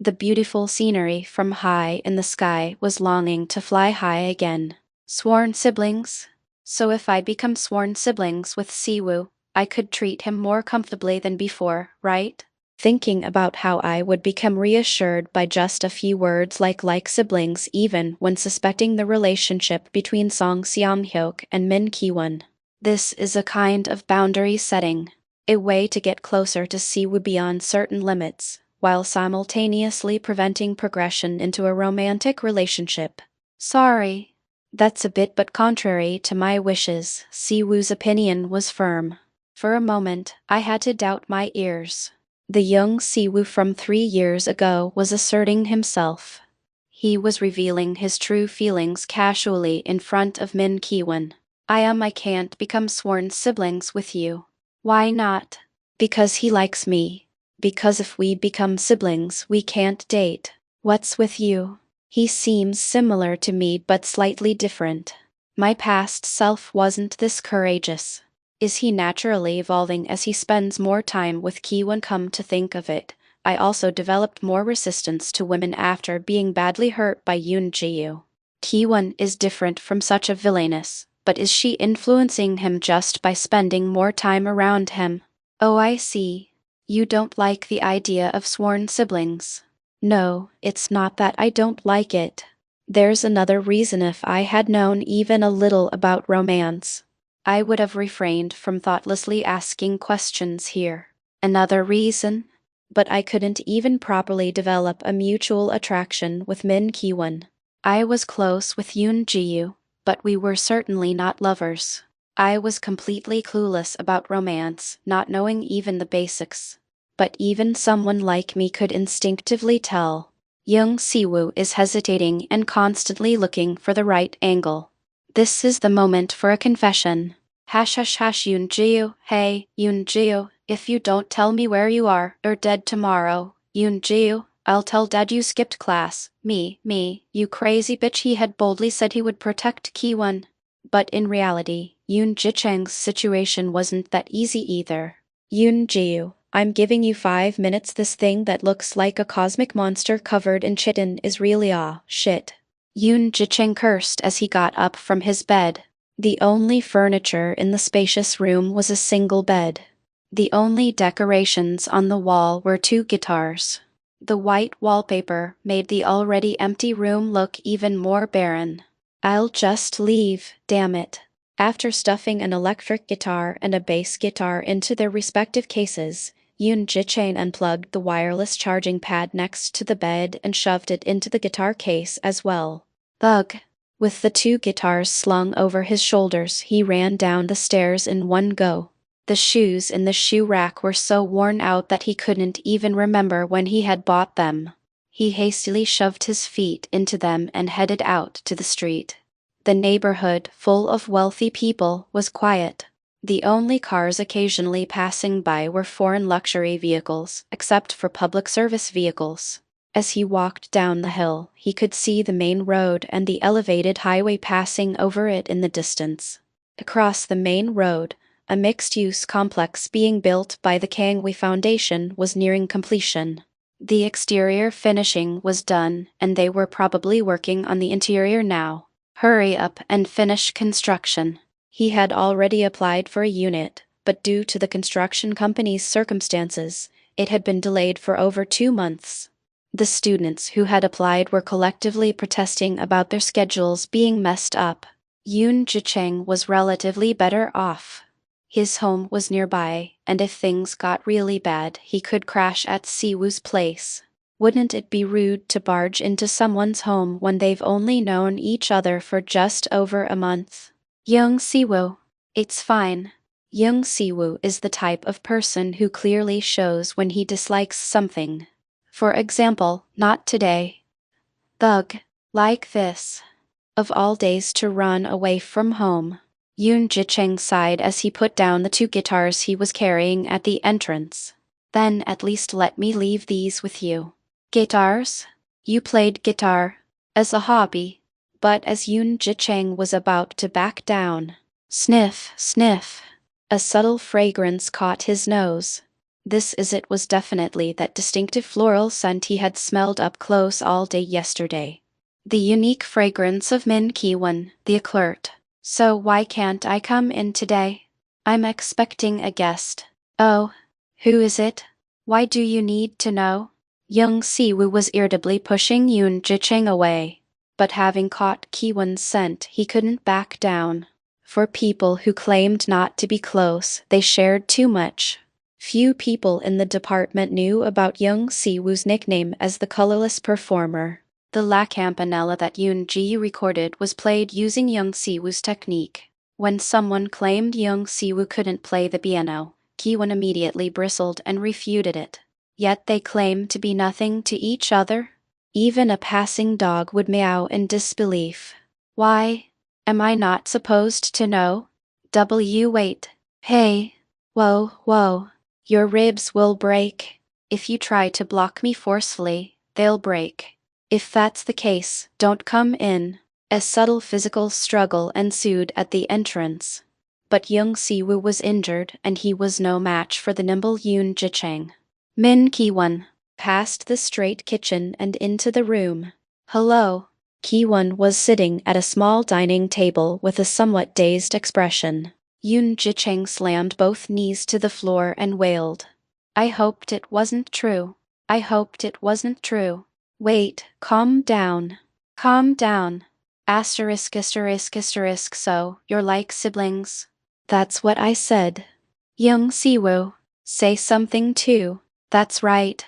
The beautiful scenery from high in the sky was longing to fly high again. Sworn siblings? So if I become sworn siblings with Siwu, I could treat him more comfortably than before, right? Thinking about how I would become reassured by just a few words like siblings even when suspecting the relationship between Song Xianghyuk and Min Kiwon. This is a kind of boundary setting, a way to get closer to Siwu beyond certain limits, while simultaneously preventing progression into a romantic relationship. Sorry. That's a bit but contrary to my wishes. Siwu's opinion was firm. For a moment, I had to doubt my ears. The young Siwu from 3 years ago was asserting himself. He was revealing his true feelings casually in front of Min Kiwon. I can't become sworn siblings with you. Why not? Because he likes me. Because if we become siblings, we can't date. What's with you? He seems similar to me but slightly different. My past self wasn't this courageous. Is he naturally evolving as he spends more time with Kiwon? Come to think of it, I also developed more resistance to women after being badly hurt by Yoon Ji-yu. Kiwon is different from such a villainess, but is she influencing him just by spending more time around him? Oh, I see. You don't like the idea of sworn siblings. No, it's not that I don't like it. There's another reason. If I had known even a little about romance, I would have refrained from thoughtlessly asking questions here. Another reason? But I couldn't even properly develop a mutual attraction with Min Kiwon. I was close with Yoon Ji-yu, but we were certainly not lovers. I was completely clueless about romance, not knowing even the basics. But even someone like me could instinctively tell. Young Siwu is hesitating and constantly looking for the right angle. This is the moment for a confession. Hash Yoon Ji-yu, hey, Yoon Ji-yu, if you don't tell me where you are, you're dead tomorrow. Yoon Ji-yu, I'll tell Dad you skipped class. Me, you crazy bitch. He had boldly said he would protect Kiwon. But in reality, Yoon Ji-chang's situation wasn't that easy either. Yoon Ji-yu, I'm giving you 5 minutes. This thing that looks like a cosmic monster covered in chitin is really shit. Yoon Ji-chang cursed as he got up from his bed. The only furniture in the spacious room was a single bed. The only decorations on the wall were 2 guitars. The white wallpaper made the already empty room look even more barren. I'll just leave, damn it. After stuffing an electric guitar and a bass guitar into their respective cases, Yoon Ji-chang unplugged the wireless charging pad next to the bed and shoved it into the guitar case as well. Thug. With the 2 guitars slung over his shoulders, he ran down the stairs in one go. The shoes in the shoe rack were so worn out that he couldn't even remember when he had bought them. He hastily shoved his feet into them and headed out to the street. The neighborhood, full of wealthy people, was quiet. The only cars occasionally passing by were foreign luxury vehicles, except for public service vehicles. As he walked down the hill, he could see the main road and the elevated highway passing over it in the distance. Across the main road, a mixed-use complex being built by the Kangwi Foundation was nearing completion. The exterior finishing was done, and they were probably working on the interior now. Hurry up and finish construction. He had already applied for a unit, but due to the construction company's circumstances, it had been delayed for over 2 months. The students who had applied were collectively protesting about their schedules being messed up. Yoon Ji-chang was relatively better off. His home was nearby, and if things got really bad, he could crash at Siwoo's place. Wouldn't it be rude to barge into someone's home when they've only known each other for just over a month? Young Siwoo. It's fine. Young Siwoo is the type of person who clearly shows when he dislikes something. For example, not today. Thug. Like this. Of all days to run away from home. Yoon Ji-chang sighed as he put down the 2 guitars he was carrying at the entrance. Then at least let me leave these with you. Guitars? You played guitar as a hobby. But as Yoon Ji-chang was about to back down, sniff, sniff, a subtle fragrance caught his nose. It was definitely that distinctive floral scent he had smelled up close all day yesterday. The unique fragrance of Min Kiwan, the eclair. So why can't I come in today? I'm expecting a guest. Oh, who is it? Why do you need to know? Young Siwoo was irritably pushing Yoon Jicheng away. But having caught Kiwan's scent, he couldn't back down. For people who claimed not to be close, they shared too much. Few people in the department knew about Young Siwoo's nickname as the colorless performer. The La Campanella that Yoon Ji recorded was played using Young Siwoo's technique. When someone claimed Young Siwoo couldn't play the piano, Kiwan immediately bristled and refuted it. Yet they claimed to be nothing to each other. Even a passing dog would meow in disbelief. Why? Am I not supposed to know? Wait. Hey. Whoa. Your ribs will break. If you try to block me forcefully, they'll break. If that's the case, don't come in. A subtle physical struggle ensued at the entrance. But Young Siwoo was injured and he was no match for the nimble Yoon Jicheng. Min Kiwan passed the straight kitchen and into the room. Hello. Kiwan was sitting at a small dining table with a somewhat dazed expression. Yoon Jicheng slammed both knees to the floor and wailed. I hoped it wasn't true. I hoped it wasn't true. Wait, calm down. Calm down. Asterisk. So, you're like siblings. That's what I said. Young Siwoo, say something too. That's right.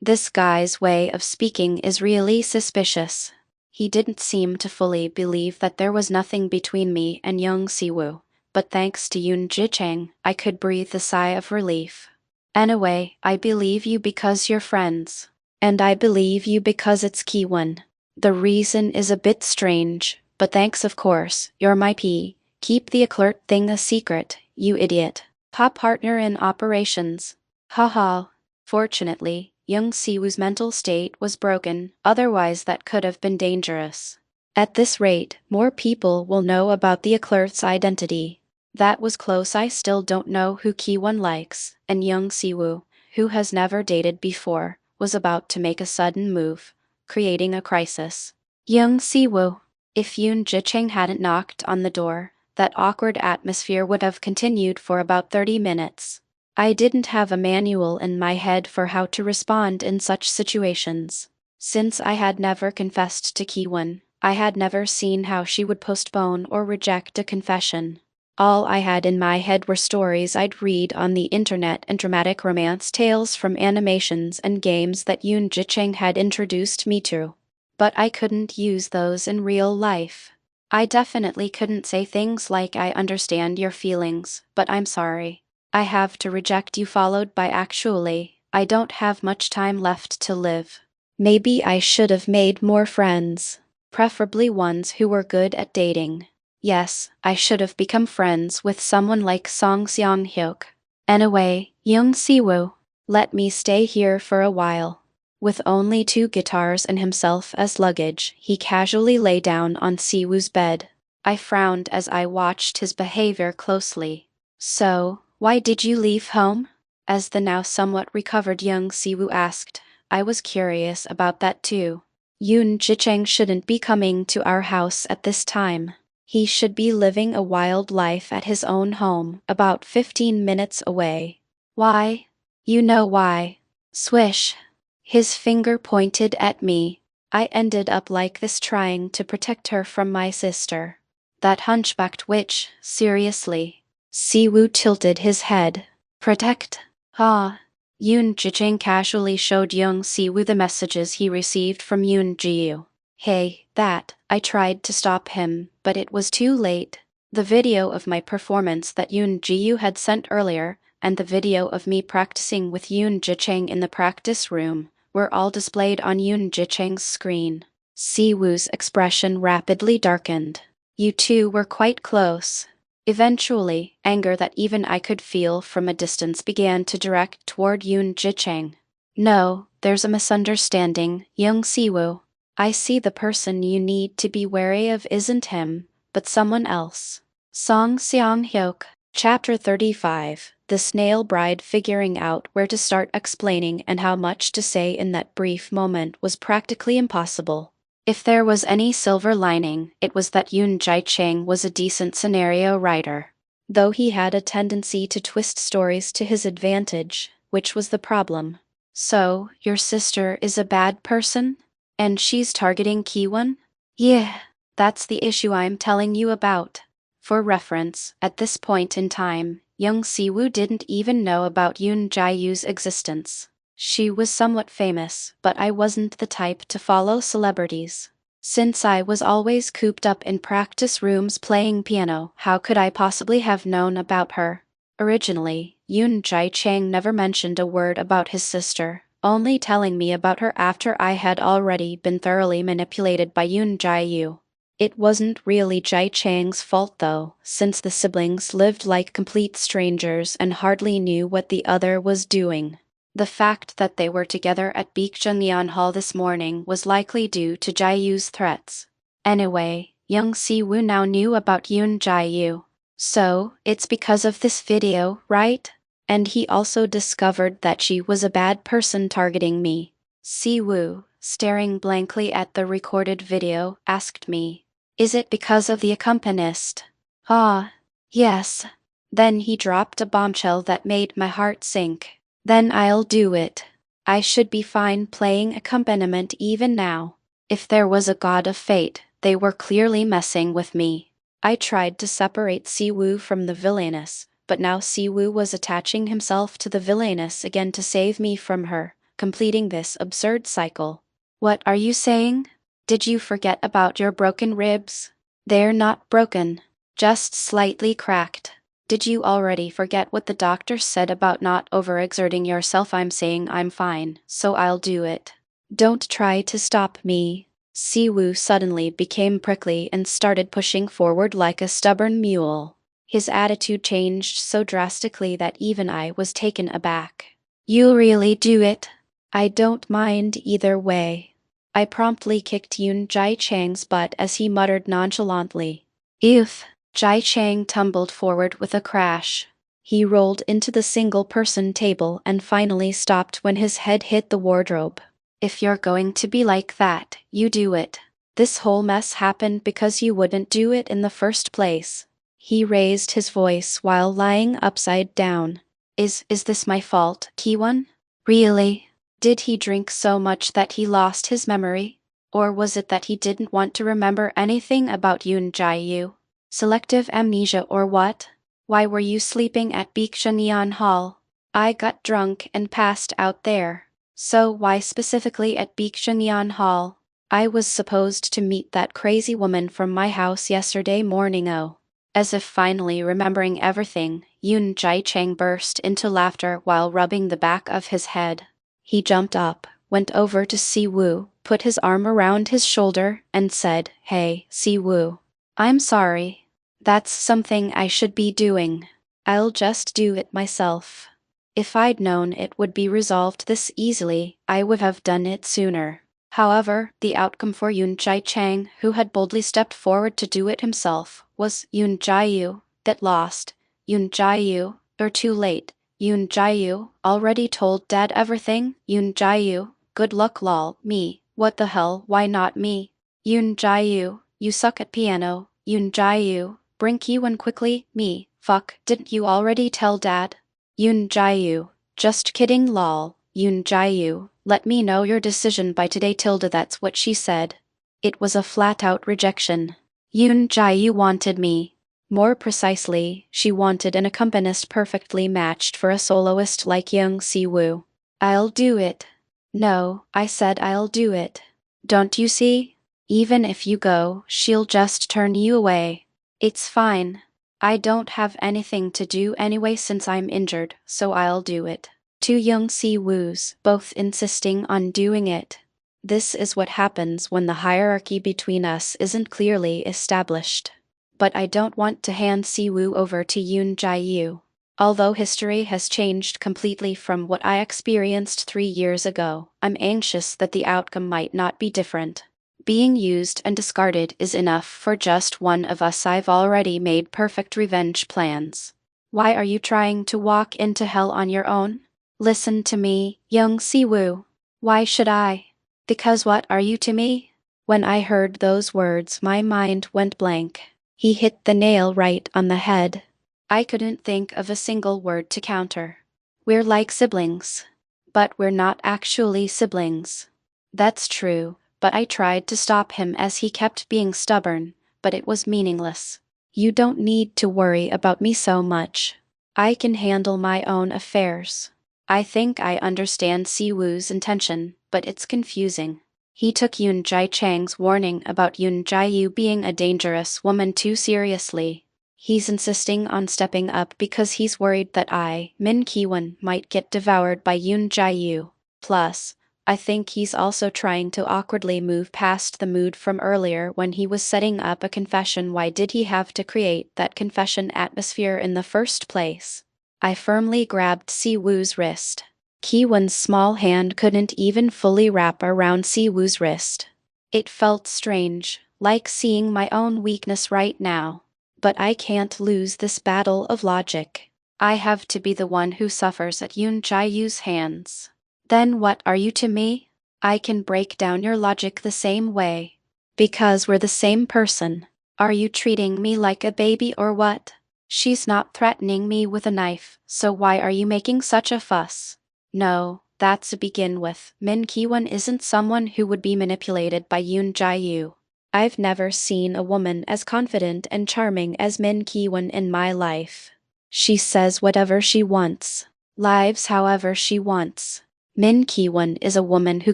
This guy's way of speaking is really suspicious. He didn't seem to fully believe that there was nothing between me and Young Siwoo, but thanks to Yoon Jicheng, I could breathe a sigh of relief. Anyway, I believe you because you're friends. And I believe you because it's Kiwan. The reason is a bit strange, but thanks of course, you're my P. Keep the eclair thing a secret, you idiot. Pop partner in operations. Haha. Fortunately, Young Siwoo's mental state was broken, otherwise that could have been dangerous. At this rate, more people will know about the eclair's identity. That was close. I still don't know who Kiwan likes, and Young Siwoo, who has never dated before, was about to make a sudden move, creating a crisis. Young Siwoo. If Yoon Jicheng hadn't knocked on the door, that awkward atmosphere would have continued for about 30 minutes. I didn't have a manual in my head for how to respond in such situations. Since I had never confessed to Kiwan, I had never seen how she would postpone or reject a confession. All I had in my head were stories I'd read on the internet and dramatic romance tales from animations and games that Yoon Jicheng had introduced me to. But I couldn't use those in real life. I definitely couldn't say things like I understand your feelings, but I'm sorry. I have to reject you followed by actually, I don't have much time left to live. Maybe I should have made more friends, preferably ones who were good at dating. Yes, I should have become friends with someone like Song Seong-hyuk. Anyway, Young Siwoo, let me stay here for a while. With only 2 guitars and himself as luggage, he casually lay down on Siwoo's bed. I frowned as I watched his behavior closely. So, why did you leave home? As the now somewhat recovered Young Siwoo asked, I was curious about that too. Yoon Jicheng shouldn't be coming to our house at this time. He should be living a wild life at his own home, about 15 minutes away. Why? You know why. Swish. His finger pointed at me. I ended up like this trying to protect her from my sister. That hunchbacked witch, seriously. Siwoo tilted his head. Protect? Yoon Jicheng casually showed Young Siwoo the messages he received from Yoon Jiu. Hey, I tried to stop him, but it was too late. The video of my performance that Yoon Jiu had sent earlier, and the video of me practicing with Yoon Jicheng in the practice room, were all displayed on Yoon Jicheng's screen. Siwoo's expression rapidly darkened. You two were quite close. Eventually, anger that even I could feel from a distance began to direct toward Yoon Jicheng. No, there's a misunderstanding, Young Siwoo. I see the person you need to be wary of isn't him, but someone else. Song Seong-hyuk, Chapter 35. the snail bride figuring out where to start explaining and how much to say in that brief moment was practically impossible. If there was any silver lining, it was that Yoon Jae-chang was a decent scenario writer, though he had a tendency to twist stories to his advantage, which was the problem. So, your sister is a bad person? And she's targeting Kiwon? Yeah, that's the issue I'm telling you about. For reference, at this point in time, young Siwoo didn't even know about Yoon Jae-yu's existence. She was somewhat famous, but I wasn't the type to follow celebrities. Since I was always cooped up in practice rooms playing piano, how could I possibly have known about her? Originally, Yoon Jae-chang never mentioned a word about his sister, only telling me about her after I had already been thoroughly manipulated by Yoon Jae-yu. It wasn't really Jae-chang's fault though, since the siblings lived like complete strangers and hardly knew what the other was doing. The fact that they were together at Baekjungan Hall this morning was likely due to Jae-yu's threats. Anyway, young Si-woo now knew about Yoon Jae-yu. So, it's because of this video, right? And he also discovered that she was a bad person targeting me. Si-woo, staring blankly at the recorded video, asked me, "Is it because of the accompanist?" Ah, yes. Then he dropped a bombshell that made my heart sink. Then I'll do it. I should be fine playing accompaniment even now. If there was a god of fate, they were clearly messing with me. I tried to separate Siwoo from the villainess, but now Siwoo was attaching himself to the villainess again to save me from her, completing this absurd cycle. What are you saying? Did you forget about your broken ribs? They're not broken, just slightly cracked. Did you already forget what the doctor said about not overexerting yourself? I'm saying I'm fine, so I'll do it. Don't try to stop me. Siwoo suddenly became prickly and started pushing forward like a stubborn mule. His attitude changed so drastically that even I was taken aback. You'll really do it? I don't mind either way. I promptly kicked Yoon Jae-chang's butt as he muttered nonchalantly, "If." Jae-chang tumbled forward with a crash. He rolled into the single-person table and finally stopped when his head hit the wardrobe. If you're going to be like that, you do it. This whole mess happened because you wouldn't do it in the first place. He raised his voice while lying upside down. Is this my fault, Kiwon? Really? Did he drink so much that he lost his memory? Or was it that he didn't want to remember anything about Yoon Jae-yu? Selective amnesia or what? Why were you sleeping at Baekjungan Hall? I got drunk and passed out there. So why specifically at Baekjungan Hall? I was supposed to meet that crazy woman from my house yesterday morning. Oh. As if finally remembering everything, Yoon Jae-chang burst into laughter while rubbing the back of his head. He jumped up, went over to Si-woo, put his arm around his shoulder, and said, "Hey, Si-woo. I'm sorry. That's something I should be doing. I'll just do it myself. If I'd known it would be resolved this easily, I would have done it sooner." However, the outcome for Yoon Jae-chang, who had boldly stepped forward to do it himself, was Yoon Jae-yu that lost. Yoon Jae-yu, or too late. Yoon Jae-yu already told Dad everything. Yoon Jae-yu, good luck lol. Me, what the hell, why not me? Yoon Jae-yu, you suck at piano. Yoon Jae-yu, bring Kiwon quickly. Me, fuck, didn't you already tell Dad? Yoon Jae-yu, just kidding lol. Yoon Jae-yu, let me know your decision by today. That's what she said. It was a flat-out rejection. Yoon Jae-yu wanted me. More precisely, she wanted an accompanist perfectly matched for a soloist like young Si-woo. I'll do it. No, I said I'll do it. Don't you see? Even if you go, she'll just turn you away. It's fine. I don't have anything to do anyway since I'm injured, so I'll do it. Two young Si-woos, both insisting on doing it. This is what happens when the hierarchy between us isn't clearly established. But I don't want to hand Si-woo over to Yoon Jae-yu. Although history has changed completely from what I experienced 3 years ago, I'm anxious that the outcome might not be different. Being used and discarded is enough for just one of us. I've already made perfect revenge plans. Why are you trying to walk into hell on your own? Listen to me, young Siwoo. Why should I? Because what are you to me? When I heard those words, my mind went blank. He hit the nail right on the head. I couldn't think of a single word to counter. We're like siblings. But we're not actually siblings. That's true, but I tried to stop him as he kept being stubborn, but it was meaningless. You don't need to worry about me so much. I can handle my own affairs. I think I understand Siwoo's intention, but it's confusing. He took Yun Jai Chang's warning about Yun Jai Yu being a dangerous woman too seriously. He's insisting on stepping up because he's worried that Min Kiwan, might get devoured by Yun Jai Yu. Plus, I think he's also trying to awkwardly move past the mood from earlier when he was setting up a confession. Why did he have to create that confession atmosphere in the first place? I firmly grabbed Siwoo's wrist. Kiwan's small hand couldn't even fully wrap around Siwoo's wrist. It felt strange, like seeing my own weakness right now. But I can't lose this battle of logic. I have to be the one who suffers at Yun Jai Yu's hands. Then what are you to me? I can break down your logic the same way. Because we're the same person. Are you treating me like a baby or what? She's not threatening me with a knife, so why are you making such a fuss? No, that's to begin with. Min Kiwan isn't someone who would be manipulated by Yun Jai Yu. I've never seen a woman as confident and charming as Min Kiwan in my life. She says whatever she wants, lives however she wants. Min Kiwan is a woman who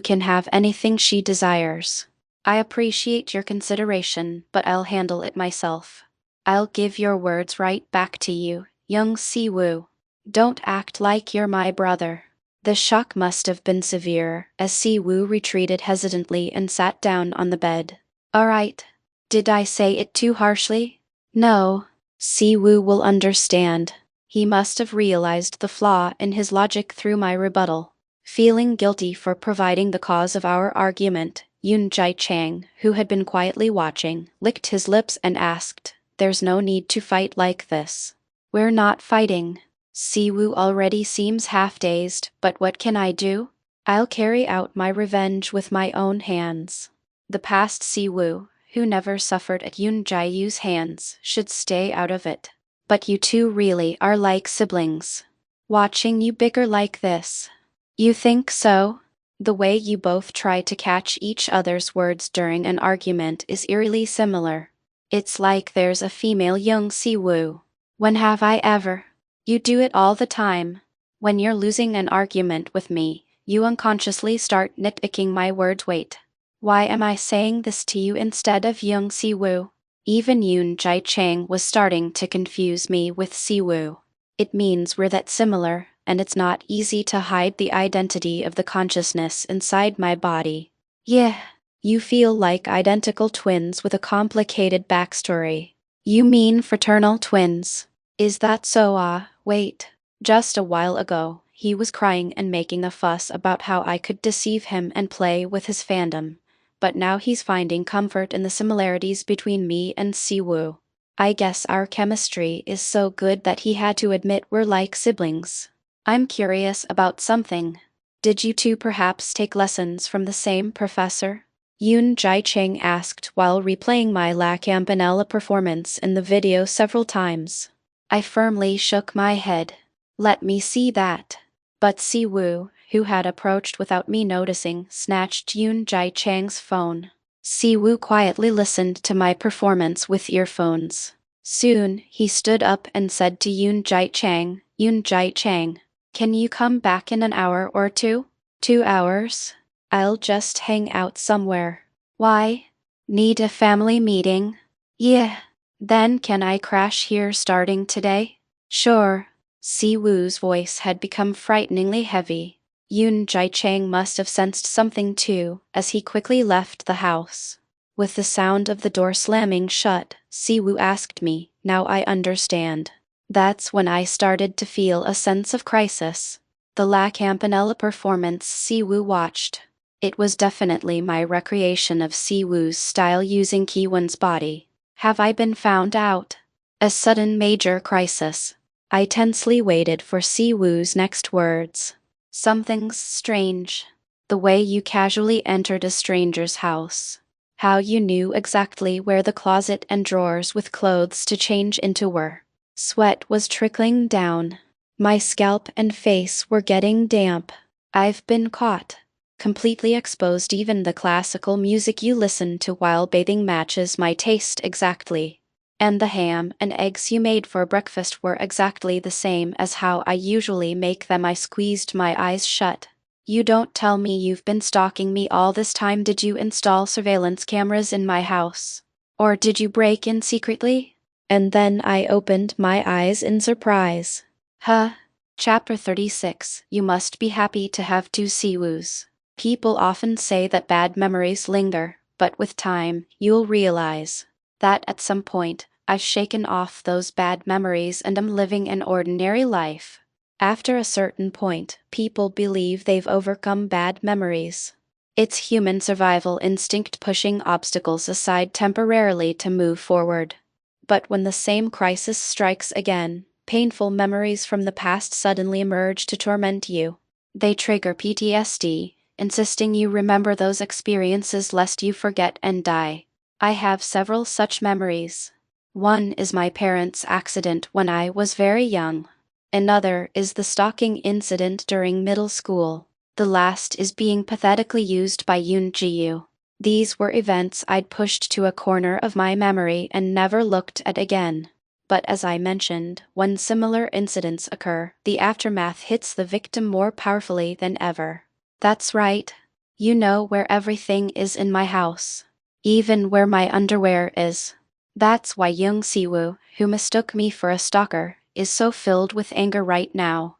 can have anything she desires. I appreciate your consideration, but I'll handle it myself. I'll give your words right back to you, young Siwoo. Don't act like you're my brother. The shock must have been severe, as Siwoo retreated hesitantly and sat down on the bed. Alright. Did I say it too harshly? No. Siwoo will understand. He must have realized the flaw in his logic through my rebuttal. Feeling guilty for providing the cause of our argument, Yun Jai Chang, who had been quietly watching, licked his lips and asked, "There's no need to fight like this." "We're not fighting." Siwoo already seems half-dazed, but what can I do? I'll carry out my revenge with my own hands. The past Siwoo, who never suffered at Yun Jai Yu's hands, should stay out of it. But you two really are like siblings. Watching you bicker like this. You think so? The way you both try to catch each other's words during an argument is eerily similar. It's like there's a female young Siwoo. When have I ever? You do it all the time. When you're losing an argument with me, you unconsciously start nitpicking my words. Wait. Why am I saying this to you instead of young Siwoo? Even Yun Jai Chang was starting to confuse me with Siwoo. It means we're that similar, and it's not easy to hide the identity of the consciousness inside my body. Yeah, you feel like identical twins with a complicated backstory. You mean fraternal twins? Is that so? Wait. Just a while ago, he was crying and making a fuss about how I could deceive him and play with his fandom. But now he's finding comfort in the similarities between me and Siwoo. I guess our chemistry is so good that he had to admit we're like siblings. I'm curious about something. Did you two perhaps take lessons from the same professor? Yun Jai Chang asked while replaying my La Campanella performance in the video several times. I firmly shook my head. Let me see that. But Siwoo, who had approached without me noticing, snatched Yun Jai Chang's phone. Siwoo quietly listened to my performance with earphones. Soon, he stood up and said to Yun Jai Chang, "Yun Jai Chang, can you come back in an hour or two?" 2 hours? I'll just hang out somewhere. Why? Need a family meeting? Yeah. Then can I crash here starting today? Sure. Siwoo's voice had become frighteningly heavy. Yun Jai Chang must have sensed something too, as he quickly left the house. With the sound of the door slamming shut, Siwoo asked me, "Now I understand." That's when I started to feel a sense of crisis. The La Campanella performance Siwoo watched. It was definitely my recreation of Siwoo's style using Kiwan's body. Have I been found out? A sudden major crisis. I tensely waited for Siwoo's next words. Something's strange. The way you casually entered a stranger's house. How you knew exactly where the closet and drawers with clothes to change into were. Sweat was trickling down. My scalp and face were getting damp. I've been caught. Completely exposed. Even the classical music you listen to while bathing matches my taste exactly. And the ham and eggs you made for breakfast were exactly the same as how I usually make them. I squeezed my eyes shut. You don't tell me you've been stalking me all this time. Did you install surveillance cameras in my house? Or did you break in secretly? And then I opened my eyes in surprise. Huh? Chapter 36. You must be happy to have two Siwoos. People often say that bad memories linger, but with time, you'll realize that at some point, I've shaken off those bad memories and am living an ordinary life. After a certain point, people believe they've overcome bad memories. It's human survival instinct pushing obstacles aside temporarily to move forward. But when the same crisis strikes again, painful memories from the past suddenly emerge to torment you. They trigger PTSD, insisting you remember those experiences lest you forget and die. I have several such memories. One is my parents' accident when I was very young. Another is the stalking incident during middle school. The last is being pathetically used by Yoon Ji-yu. These were events I'd pushed to a corner of my memory and never looked at again. But as I mentioned, when similar incidents occur, the aftermath hits the victim more powerfully than ever. That's right. You know where everything is in my house. Even where my underwear is. That's why young Siwoo, who mistook me for a stalker, is so filled with anger right now.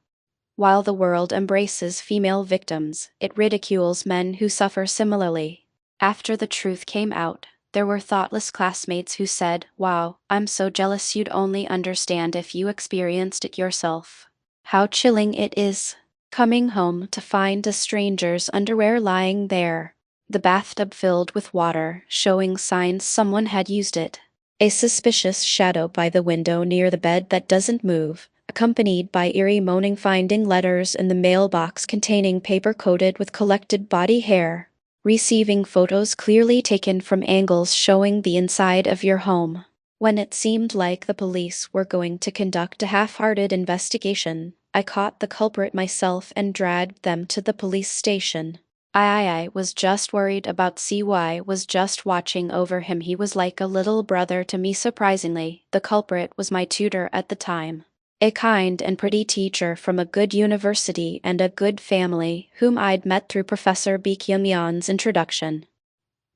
While the world embraces female victims, it ridicules men who suffer similarly. After the truth came out, there were thoughtless classmates who said, "Wow, I'm so jealous. You'd only understand if you experienced it yourself. How chilling it is, coming home to find a stranger's underwear lying there. The bathtub filled with water, showing signs someone had used it. A suspicious shadow by the window near the bed that doesn't move, accompanied by eerie moaning. Finding letters in the mailbox containing paper coated with collected body hair. Receiving photos clearly taken from angles showing the inside of your home. When it seemed like the police were going to conduct a half-hearted investigation, I caught the culprit myself and dragged them to the police station. I was just worried about CY, was just watching over him. He was like a little brother to me. Surprisingly, the culprit was my tutor at the time. A kind and pretty teacher from a good university and a good family, whom I'd met through Professor Baekhyun's introduction.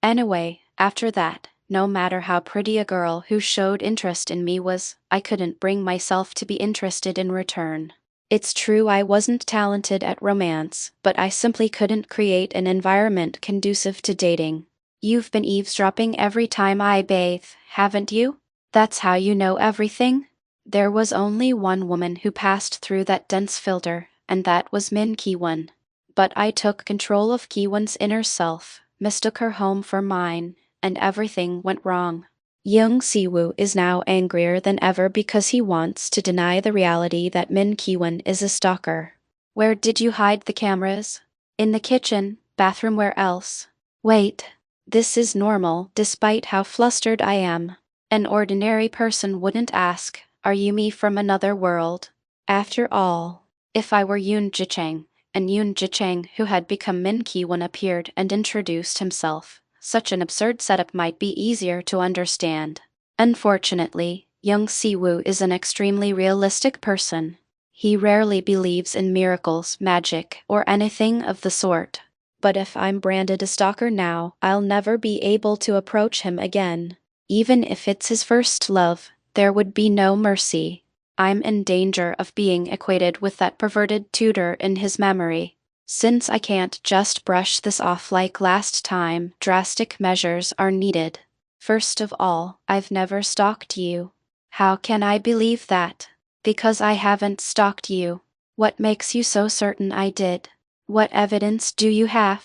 Anyway, after that, no matter how pretty a girl who showed interest in me was, I couldn't bring myself to be interested in return. It's true I wasn't talented at romance, but I simply couldn't create an environment conducive to dating. You've been eavesdropping every time I bathe, haven't you? That's how you know everything? There was only one woman who passed through that dense filter, and that was Min Ki-won. But I took control of Ki-won's inner self, mistook her home for mine, and everything went wrong. Young Siwoo is now angrier than ever because he wants to deny the reality that Min Ki-won is a stalker. Where did you hide the cameras? In the kitchen, bathroom, where else? Wait. This is normal, despite how flustered I am. An ordinary person wouldn't ask, "Are you me from another world?" After all, if I were Yoon Ji-chang, and Yoon Ji-chang, who had become Min Ki-won, appeared and introduced himself, such an absurd setup might be easier to understand. Unfortunately, young Siwoo is an extremely realistic person. He rarely believes in miracles, magic, or anything of the sort. But if I'm branded a stalker now, I'll never be able to approach him again. Even if it's his first love, there would be no mercy. I'm in danger of being equated with that perverted tutor in his memory. Since I can't just brush this off like last time, drastic measures are needed. First of all, I've never stalked you. How can I believe that? Because I haven't stalked you. What makes you so certain I did? What evidence do you have?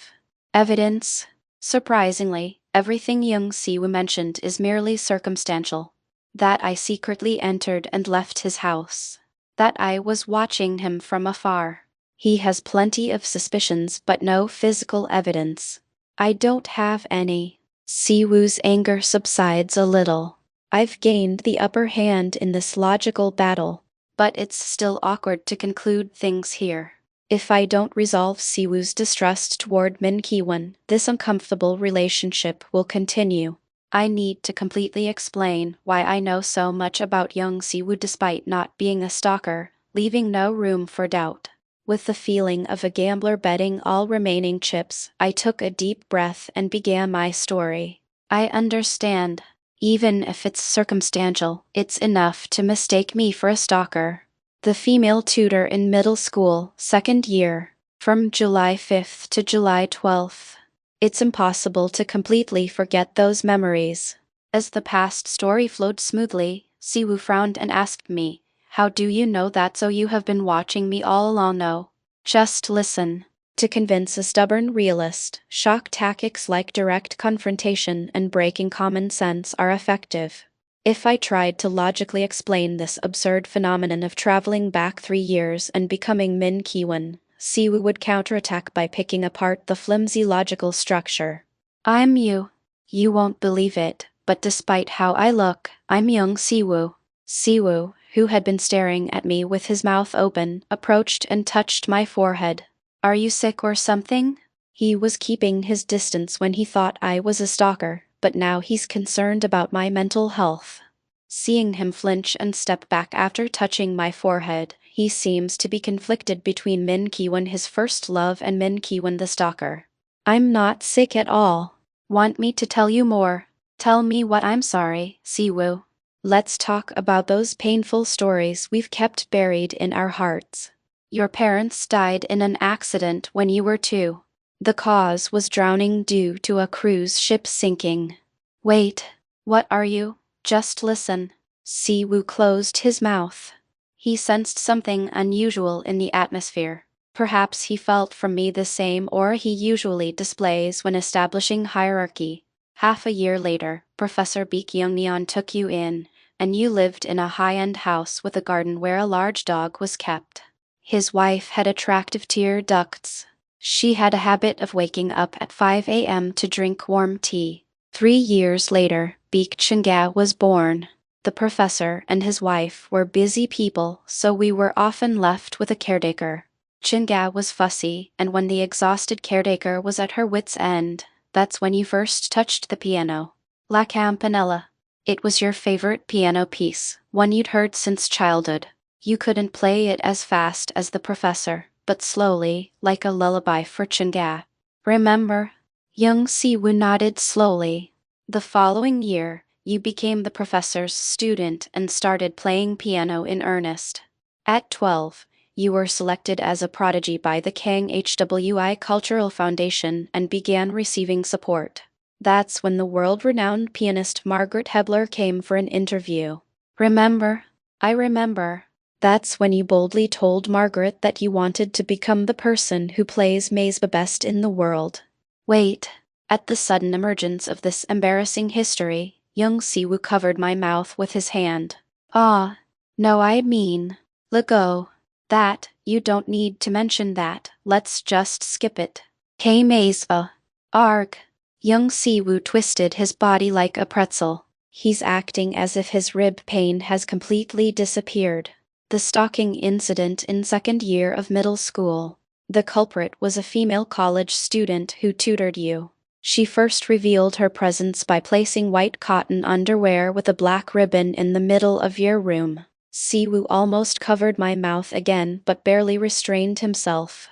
Evidence? Surprisingly, everything Young Siwoo mentioned is merely circumstantial. That I secretly entered and left his house. that I was watching him from afar. He has plenty of suspicions but no physical evidence. I don't have any. Siwoo's anger subsides a little. I've gained the upper hand in this logical battle, but it's still awkward to conclude things here. If I don't resolve Siwoo's distrust toward Min Ki-won, this uncomfortable relationship will continue. I need to completely explain why I know so much about young Siwoo despite not being a stalker, leaving no room for doubt. With the feeling of a gambler betting all remaining chips, I took a deep breath and began my story. I understand. Even if it's circumstantial, it's enough to mistake me for a stalker. The female tutor in middle school, second year, from July 5th to July 12th. It's impossible to completely forget those memories. As the past story flowed smoothly, Siwoo frowned and asked me, "How do you know that? So you have been watching me all along?" "No. Just listen." To convince a stubborn realist, shock tactics like direct confrontation and breaking common sense are effective. If I tried to logically explain this absurd phenomenon of traveling back 3 years and becoming Min Ki-won, Siwoo would counterattack by picking apart the flimsy logical structure. "I'm you. You won't believe it, but despite how I look, I'm young Siwoo." Siwoo, who had been staring at me with his mouth open, approached and touched my forehead. "Are you sick or something?" He was keeping his distance when he thought I was a stalker, but now he's concerned about my mental health. Seeing him flinch and step back after touching my forehead, he seems to be conflicted between Min Ki-won, his first love, and Min Ki-won, the stalker. "I'm not sick at all. Want me to tell you more?" "Tell me what?" "I'm sorry, Siwoo. Let's talk about those painful stories we've kept buried in our hearts. Your parents died in an accident when you were 2. The cause was drowning due to a cruise ship sinking." "Wait, what are you?" "Just listen." Siwoo closed his mouth. He sensed something unusual in the atmosphere. Perhaps he felt from me the same aura he usually displays when establishing hierarchy. "Half a year later, Professor Baek Young-neon took you in, and you lived in a high-end house with a garden where a large dog was kept. His wife had attractive tear ducts. She had a habit of waking up at 5 a.m. to drink warm tea. 3 years later, Baek Chunga was born. The professor and his wife were busy people, so we were often left with a caretaker. Chunga was fussy, and when the exhausted caretaker was at her wit's end, that's when you first touched the piano. La Campanella. It was your favorite piano piece, one you'd heard since childhood. You couldn't play it as fast as the professor, but slowly, like a lullaby for Chunga. Remember? Young Siwoo nodded slowly. The following year, you became the professor's student and started playing piano in earnest. At 12, you were selected as a prodigy by the Kang Hwi Cultural Foundation and began receiving support. That's when the world-renowned pianist Margaret Hebler came for an interview. Remember? I remember. That's when you boldly told Margaret that you wanted to become the person who plays Maisba best in the world. Wait. At the sudden emergence of this embarrassing history, young Siwoo covered my mouth with his hand. "Ah, no, I mean, let go. That, you don't need to mention that, let's just skip it." "Hey Maisba." "Arg." Young Siwoo twisted his body like a pretzel. He's acting as if his rib pain has completely disappeared. The stalking incident in second year of middle school. The culprit was a female college student who tutored you. She first revealed her presence by placing white cotton underwear with a black ribbon in the middle of your room. Siwoo almost covered my mouth again but barely restrained himself.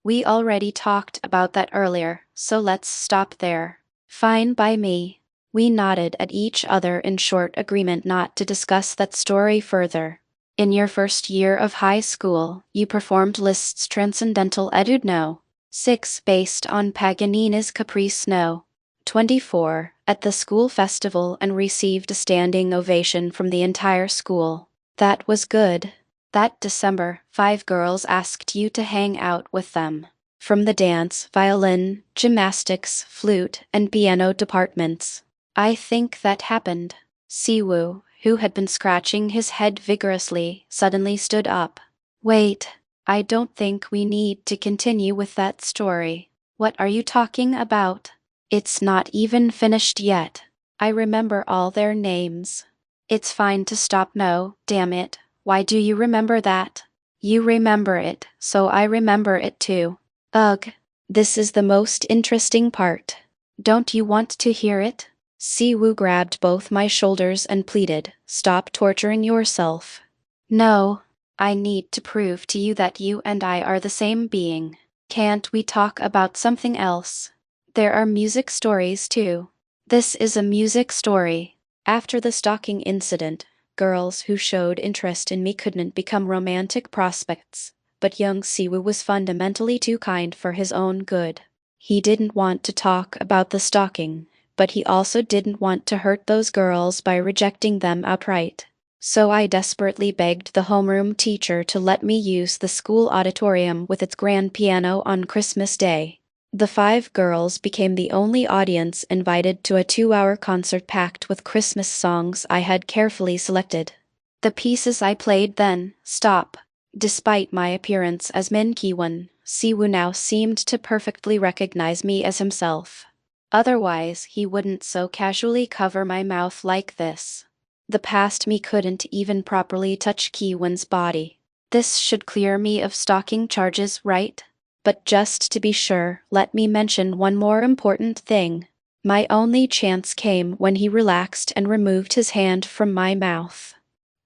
"We already talked about that earlier, so let's stop there." "Fine by me." We nodded at each other in short agreement not to discuss that story further. In your first year of high school, you performed Liszt's Transcendental Etude No. 6 based on Paganini's Caprice No. 24 at the school festival and received a standing ovation from the entire school. That was good. That December, 5 girls asked you to hang out with them. From the dance, violin, gymnastics, flute, and piano departments. I think that happened. Siwoo, who had been scratching his head vigorously, suddenly stood up. Wait, I don't think we need to continue with that story. What are you talking about? It's not even finished yet. I remember all their names. It's fine to stop now, damn it. Why do you remember that? You remember it, so I remember it too. Ugh, this is the most interesting part. Don't you want to hear it? Siwoo grabbed both my shoulders and pleaded, "Stop torturing yourself." No, I need to prove to you that you and I are the same being. Can't we talk about something else? There are music stories too. This is a music story. After the stalking incident, girls who showed interest in me couldn't become romantic prospects, but young Siwoo was fundamentally too kind for his own good. He didn't want to talk about the stalking, but he also didn't want to hurt those girls by rejecting them outright. So I desperately begged the homeroom teacher to let me use the school auditorium with its grand piano on Christmas Day. The 5 girls became the only audience invited to a 2-hour concert packed with Christmas songs I had carefully selected. The pieces I played then, stop. Despite my appearance as Min Ki-won, Siwoo now seemed to perfectly recognize me as himself. Otherwise, he wouldn't so casually cover my mouth like this. The past me couldn't even properly touch Ki-won's body. This should clear me of stalking charges, right? But just to be sure, let me mention one more important thing. My only chance came when he relaxed and removed his hand from my mouth.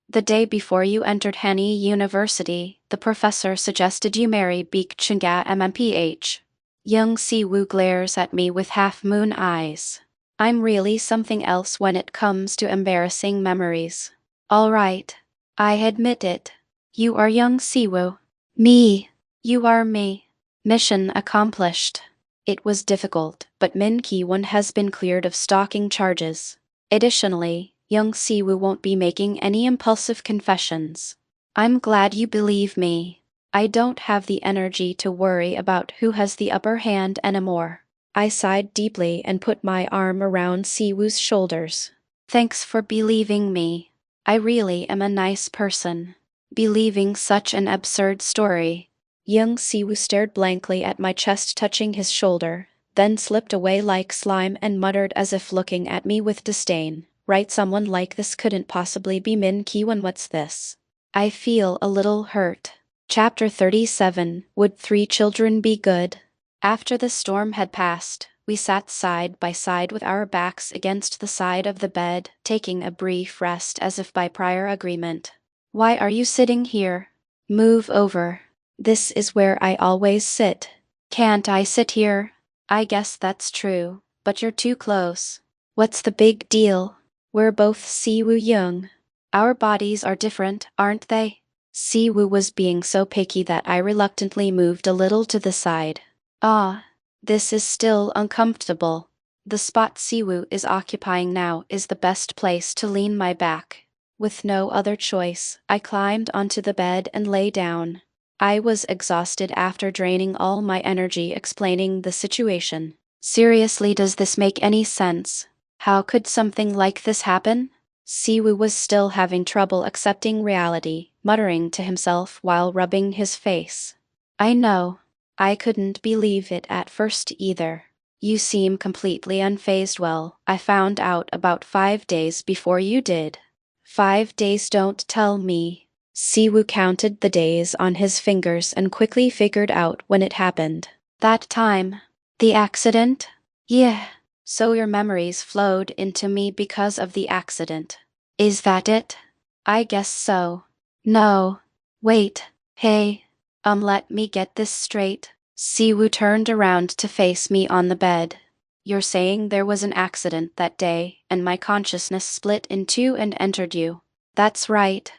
The day before you entered Hanny University, the professor suggested you marry Beek Chunga MMPH. Young Siwoo glares at me with half-moon eyes. I'm really something else when it comes to embarrassing memories. All right, I admit it. You are young Siwoo. Me. You are me. Mission accomplished. It was difficult, but Min Ki-won has been cleared of stalking charges. Additionally, young Siwoo won't be making any impulsive confessions. I'm glad you believe me. I don't have the energy to worry about who has the upper hand anymore. I sighed deeply and put my arm around Siwoo's shoulders. Thanks for believing me. I really am a nice person. Believing such an absurd story. Young Siwoo stared blankly at my chest, touching his shoulder, then slipped away like slime and muttered as if looking at me with disdain. Right, someone like this couldn't possibly be Min Ki-won. What's this? I feel a little hurt. Chapter 37. Would 3 children be good? After the storm had passed, we sat side by side with our backs against the side of the bed, taking a brief rest as if by prior agreement. Why are you sitting here? Move over. This is where I always sit. Can't I sit here? I guess that's true, but you're too close. What's the big deal? We're both Siwoo Young. Our bodies are different, aren't they? Siwoo was being so picky that I reluctantly moved a little to the side. Ah, this is still uncomfortable. The spot Siwoo is occupying now is the best place to lean my back. With no other choice, I climbed onto the bed and lay down. I was exhausted after draining all my energy explaining the situation. Seriously, does this make any sense? How could something like this happen? Siwoo was still having trouble accepting reality, muttering to himself while rubbing his face. I know. I couldn't believe it at first either. You seem completely unfazed. Well, I found out about 5 days before you did. 5 days, don't tell me. Siwoo counted the days on his fingers and quickly figured out when it happened. That time. The accident? Yeah. So your memories flowed into me because of the accident. Is that it? I guess so. No. Wait. Hey. Let me get this straight. Siwoo turned around to face me on the bed. You're saying there was an accident that day, and my consciousness split in two and entered you. That's right.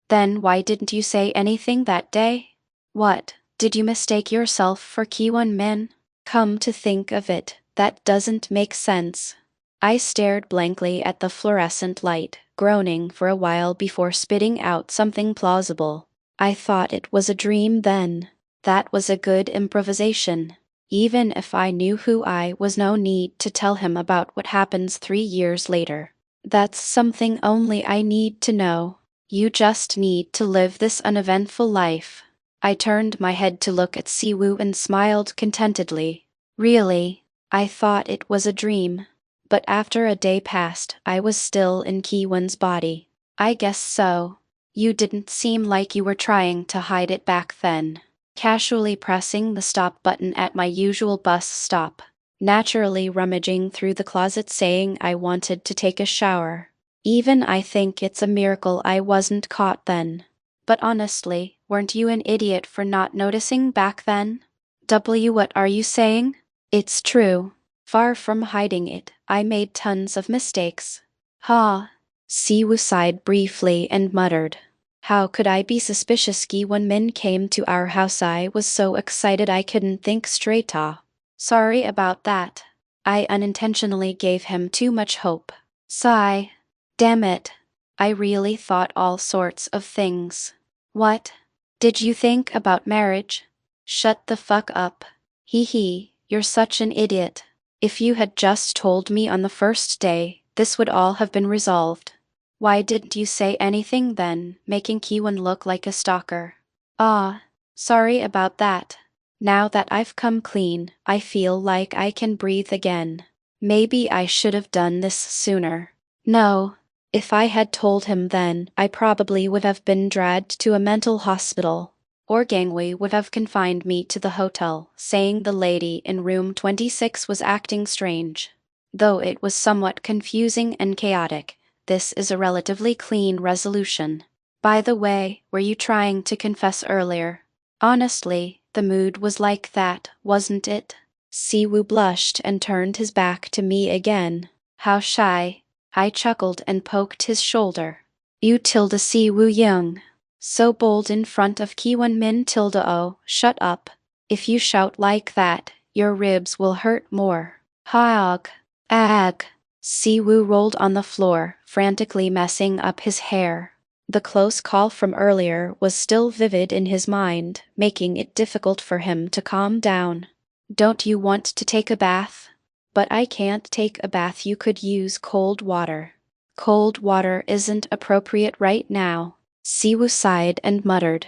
Then why didn't you say anything that day? What, did you mistake yourself for Ki-won Min? Come to think of it, that doesn't make sense. I stared blankly at the fluorescent light, groaning for a while before spitting out something plausible. I thought it was a dream then. That was a good improvisation. Even if I knew who I was, no need to tell him about what happens 3 years later. That's something only I need to know. You just need to live this uneventful life. I turned my head to look at Siwoo and smiled contentedly. Really, I thought it was a dream. But after a day passed, I was still in Kiwon's body. I guess so. You didn't seem like you were trying to hide it back then. Casually pressing the stop button at my usual bus stop. Naturally rummaging through the closet saying I wanted to take a shower. Even I think it's a miracle I wasn't caught then. But honestly, weren't you an idiot for not noticing back then? What are you saying? It's true. Far from hiding it, I made tons of mistakes. Ha! Siwoo sighed briefly and muttered. How could I be suspicious? When Min came to our house I was so excited I couldn't think straight. Sorry about that. I unintentionally gave him too much hope. Sigh. Damn it. I really thought all sorts of things. What? Did you think about marriage? Shut the fuck up. Hee hee, you're such an idiot. If you had just told me on the first day, this would all have been resolved. Why didn't you say anything then, making Kiwon look like a stalker? Ah, sorry about that. Now that I've come clean, I feel like I can breathe again. Maybe I should have done this sooner. No. If I had told him then, I probably would have been dragged to a mental hospital. Or Gangwei would have confined me to the hotel, saying the lady in room 26 was acting strange. Though it was somewhat confusing and chaotic, this is a relatively clean resolution. By the way, were you trying to confess earlier? Honestly, the mood was like that, wasn't it? Siwoo blushed and turned his back to me again. How shy. I chuckled and poked his shoulder. You Siwoo Young. So bold in front of Kiwon Min Oh, shut up. If you shout like that, your ribs will hurt more. Haag. Ag. Siwoo rolled on the floor, frantically messing up his hair. The close call from earlier was still vivid in his mind, making it difficult for him to calm down. Don't you want to take a bath? But I can't take a bath. You could use cold water. Cold water isn't appropriate right now. Siwoo sighed and muttered.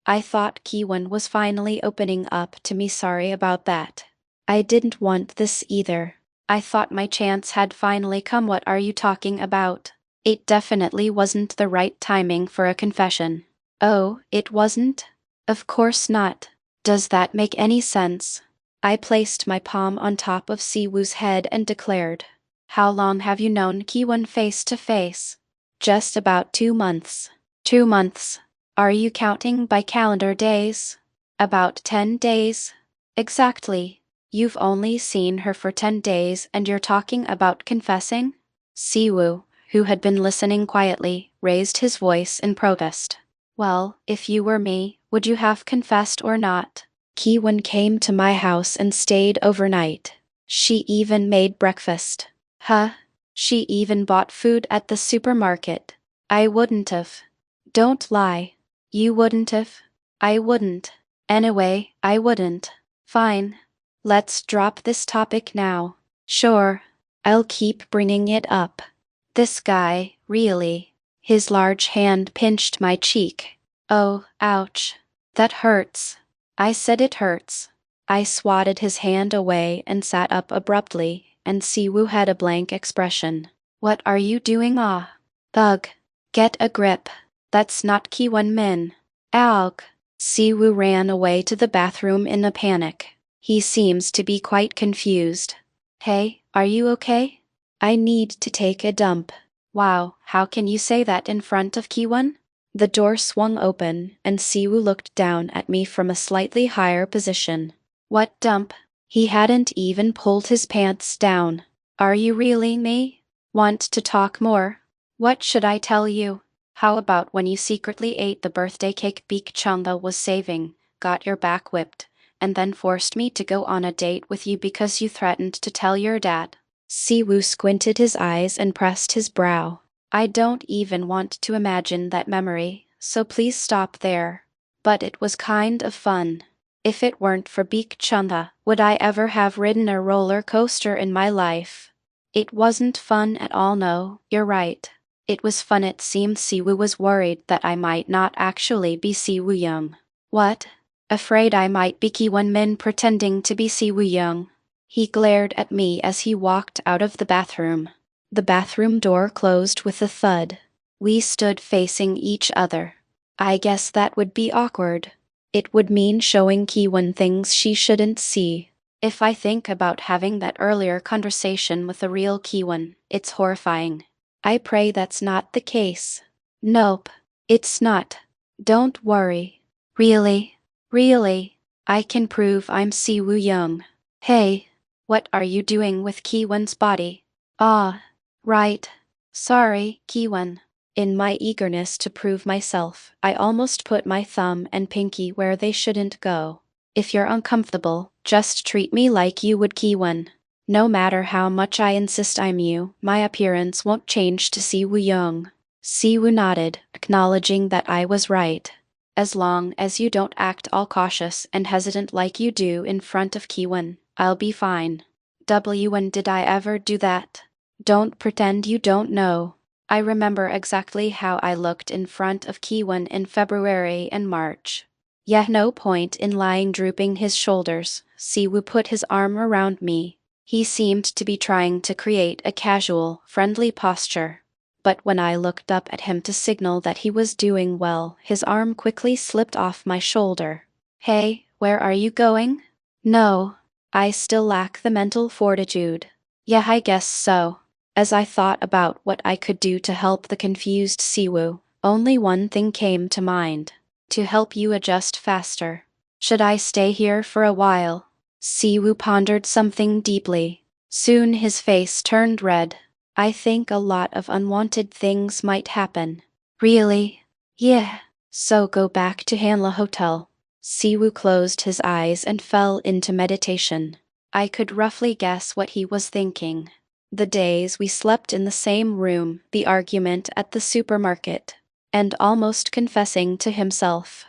I thought Kiwon was finally opening up to me. Sorry about that. I didn't want this either. I thought my chance had finally come. What are you talking about? It definitely wasn't the right timing for a confession. Oh, it wasn't? Of course not. Does that make any sense? I placed my palm on top of Siwoo's head and declared, How long have you known Kiwon face to face? Just about 2 months. 2 months. Are you counting by calendar days? About 10 days. Exactly. You've only seen her for 10 days and you're talking about confessing? Siwoo, who had been listening quietly, raised his voice in protest. Well, if you were me, would you have confessed or not? Kiwon came to my house and stayed overnight. She even made breakfast. Huh? She even bought food at the supermarket. I wouldn't have. Don't lie. You wouldn't have? I wouldn't. Anyway, I wouldn't. Fine. Let's drop this topic now. Sure. I'll keep bringing it up. This guy, really. His large hand pinched my cheek. Oh, ouch. That hurts. I said it hurts. I swatted his hand away and sat up abruptly, and Siwoo had a blank expression. What are you doing? Ah. Thug. Get a grip. That's not Kiwon Min. Aug. Siwoo ran away to the bathroom in a panic. He seems to be quite confused. Hey, are you okay? I need to take a dump. Wow, how can you say that in front of Kiwon? The door swung open, and Siwoo looked down at me from a slightly higher position. What dump? He hadn't even pulled his pants down. Are you really me? Want to talk more? What should I tell you? How about when you secretly ate the birthday cake Beek Changa was saving, got your back whipped, and then forced me to go on a date with you because you threatened to tell your dad? Siwoo squinted his eyes and pressed his brow. I don't even want to imagine that memory, so please stop there. But it was kind of fun. If it weren't for Beek Changa, would I ever have ridden a roller coaster in my life? It wasn't fun at all, no, you're right. It was fun. It seemed Siwoo was worried that I might not actually be Siwoo Young. What? Afraid I might be Kiwon Min pretending to be Siwoo Young. He glared at me as he walked out of the bathroom. The bathroom door closed with a thud. We stood facing each other. I guess that would be awkward. It would mean showing Kiwon things she shouldn't see. If I think about having that earlier conversation with a real Kiwon, it's horrifying. I pray that's not the case. Nope, it's not. Don't worry. Really? Really? I can prove I'm Siwoo Young. Hey, what are you doing with Kiwon's body? Ah, right. Sorry, Kiwon. In my eagerness to prove myself, I almost put my thumb and pinky where they shouldn't go. If you're uncomfortable, just treat me like you would Kiwon. No matter how much I insist I'm you, my appearance won't change to Siwoo Young. Siwoo nodded, acknowledging that I was right. As long as you don't act all cautious and hesitant like you do in front of Kiwon, I'll be fine. When did I ever do that? Don't pretend you don't know. I remember exactly how I looked in front of Kiwon in February and March. Yeah, no point in lying. Drooping his shoulders, Siwoo put his arm around me. He seemed to be trying to create a casual, friendly posture. But when I looked up at him to signal that he was doing well, his arm quickly slipped off my shoulder. Hey, where are you going? No, I still lack the mental fortitude. Yeah, I guess so. As I thought about what I could do to help the confused Siwoo, only one thing came to mind. To help you adjust faster. Should I stay here for a while? Siwoo pondered something deeply. Soon his face turned red. I think a lot of unwanted things might happen. Really? Yeah. So go back to Hanla Hotel. Siwoo closed his eyes and fell into meditation. I could roughly guess what he was thinking. The days we slept in the same room, the argument at the supermarket, and almost confessing to himself.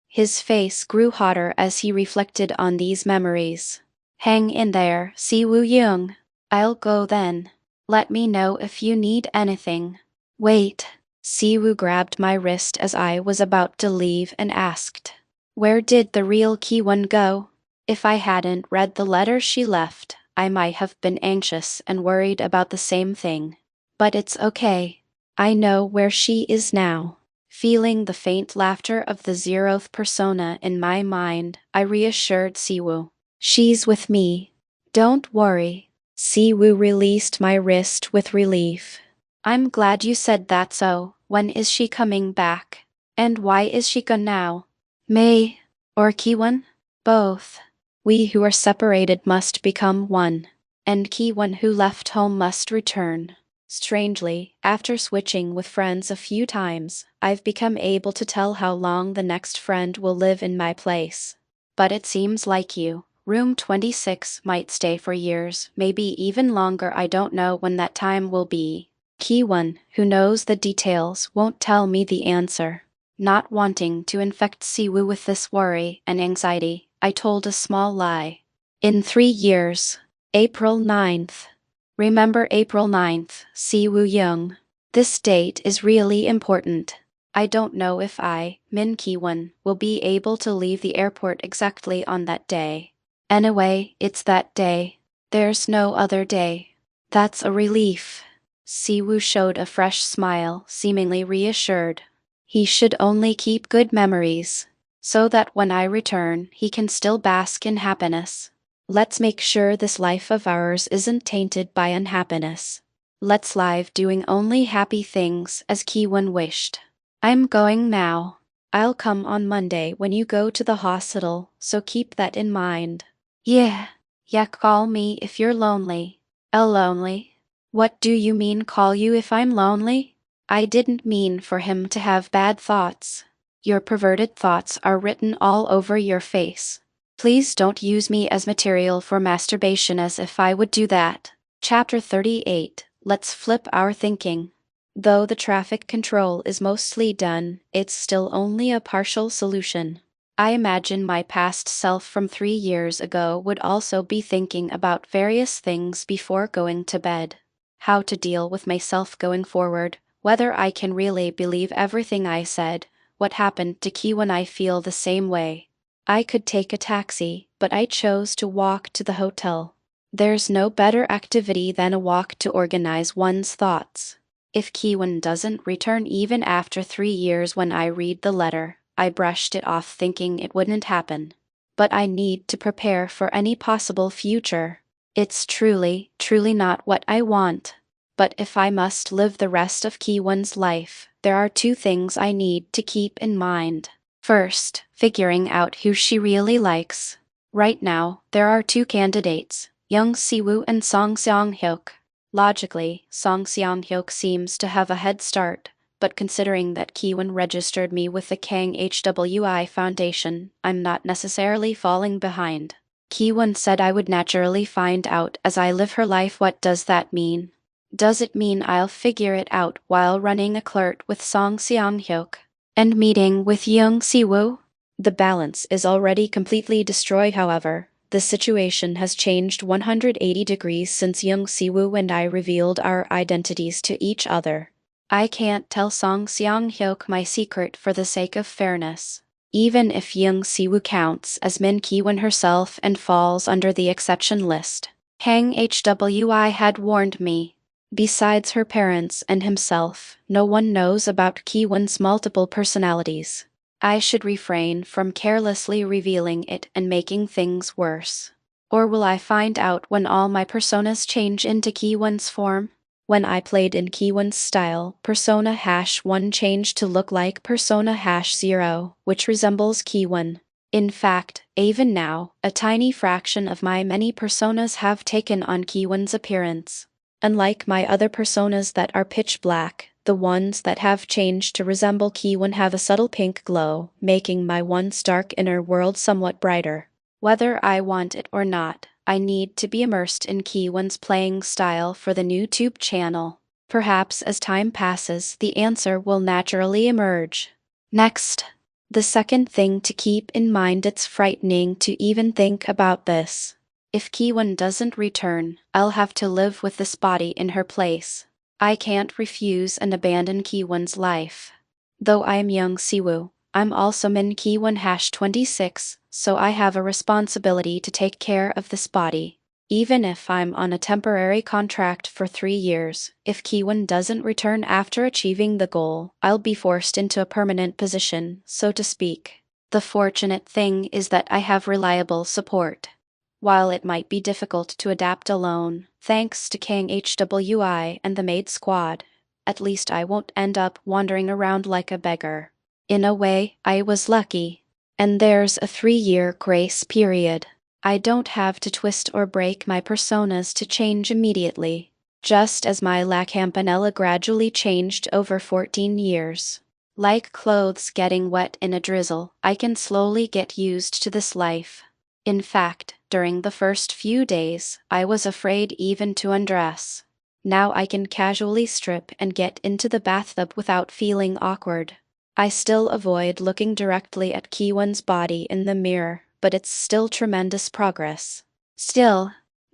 His face grew hotter as he reflected on these memories. Hang in there, Siwoo Young. I'll go then. Let me know if you need anything. Wait. Siwoo grabbed my wrist as I was about to leave and asked, where did the real Kiwon go? If I hadn't read the letter she left, I might have been anxious and worried about the same thing. But it's okay. I know where she is now. Feeling the faint laughter of the zeroth persona in my mind, I reassured Siwoo. She's with me. Don't worry. Siwoo released my wrist with relief. I'm glad you said that. So, when is she coming back? And why is she gone now? May or Kiwon? Both. We who are separated must become one, and Kiwon who left home must return. Strangely, after switching with friends a few times, I've become able to tell how long the next friend will live in my place. But it seems like you, room 26, might stay for years, maybe even longer. I don't know when that time will be. Kiwon, who knows the details, won't tell me the answer. Not wanting to infect Siwoo with this worry and anxiety, I told a small lie. In 3 years. April 9th. Remember April 9th, Siwoo Young. This date is really important. I don't know if I, Min Kiwon, will be able to leave the airport exactly on that day. Anyway, it's that day. There's no other day. That's a relief. Siwoo showed a fresh smile, seemingly reassured. He should only keep good memories, so that when I return, he can still bask in happiness. Let's make sure this life of ours isn't tainted by unhappiness. Let's live doing only happy things as Kiwon wished. I'm going now. I'll come on Monday when you go to the hospital, so keep that in mind. Yeah, call me if you're lonely. Lonely? What do you mean call you if I'm lonely? I didn't mean for him to have bad thoughts. Your perverted thoughts are written all over your face. Please don't use me as material for masturbation as if I would do that. Chapter 38. Let's flip our thinking. Though the traffic control is mostly done, it's still only a partial solution. I imagine my past self from 3 years ago would also be thinking about various things before going to bed. how to deal with myself going forward, whether I can really believe everything I said, what happened to Key when I feel the same way. I could take a taxi, but I chose to walk to the hotel. There's no better activity than a walk to organize one's thoughts. If Kiwon doesn't return even after 3 years when I read the letter, I brushed it off thinking it wouldn't happen. But I need to prepare for any possible future. It's truly, truly not what I want. But if I must live the rest of Kiwon's life, there are 2 things I need to keep in mind. First, figuring out who she really likes. Right now, there are 2 candidates, Young Siwoo and Song Seong-hyuk. Logically, Song Seong-hyuk seems to have a head start, but considering that Kiwon registered me with the Kang HWI Foundation, I'm not necessarily falling behind. Kiwon said I would naturally find out as I live her life. What does that mean? Does it mean I'll figure it out while running a flirt with Song Seong-hyuk and meeting with Young Siwoo? The balance is already completely destroyed. However, the situation has changed 180 degrees since Young Siwoo and I revealed our identities to each other. I can't tell Song Seong-hyuk my secret for the sake of fairness. Even if Young Siwoo counts as Min Kiwon herself and falls under the exception list, Kang HWI had warned me. Besides her parents and himself, no one knows about Kiwon's multiple personalities. I should refrain from carelessly revealing it and making things worse. Or will I find out when all my personas change into Kiwon's form? When I played in Kiwon's style, Persona #1 changed to look like Persona #0, which resembles Kiwon. In fact, even now, a tiny fraction of my many personas have taken on Kiwon's appearance. Unlike my other personas that are pitch black, the ones that have changed to resemble Kiwon have a subtle pink glow, making my once dark inner world somewhat brighter. Whether I want it or not, I need to be immersed in Kiwon's playing style for the new YouTube channel. Perhaps as time passes, the answer will naturally emerge. Next. The second thing to keep in mind, it's frightening to even think about this. If Kiwon doesn't return, I'll have to live with this body in her place. I can't refuse and abandon Kiwon's life. Though I'm Young Siwoo, I'm also Min Kiwon #26, so I have a responsibility to take care of this body. Even if I'm on a temporary contract for 3 years, if Kiwon doesn't return after achieving the goal, I'll be forced into a permanent position, so to speak. The fortunate thing is that I have reliable support. While it might be difficult to adapt alone, thanks to Kang HWI and the maid squad, at least I won't end up wandering around like a beggar. In a way, I was lucky. And there's a 3-year grace period. I don't have to twist or break my personas to change immediately, just as my La Campanella gradually changed over 14 years. Like clothes getting wet in a drizzle, I can slowly get used to this life. In fact, during the first few days, I was afraid even to undress. Now I can casually strip and get into the bathtub without feeling awkward. I still avoid looking directly at Kiwon's body in the mirror, but it's still tremendous progress.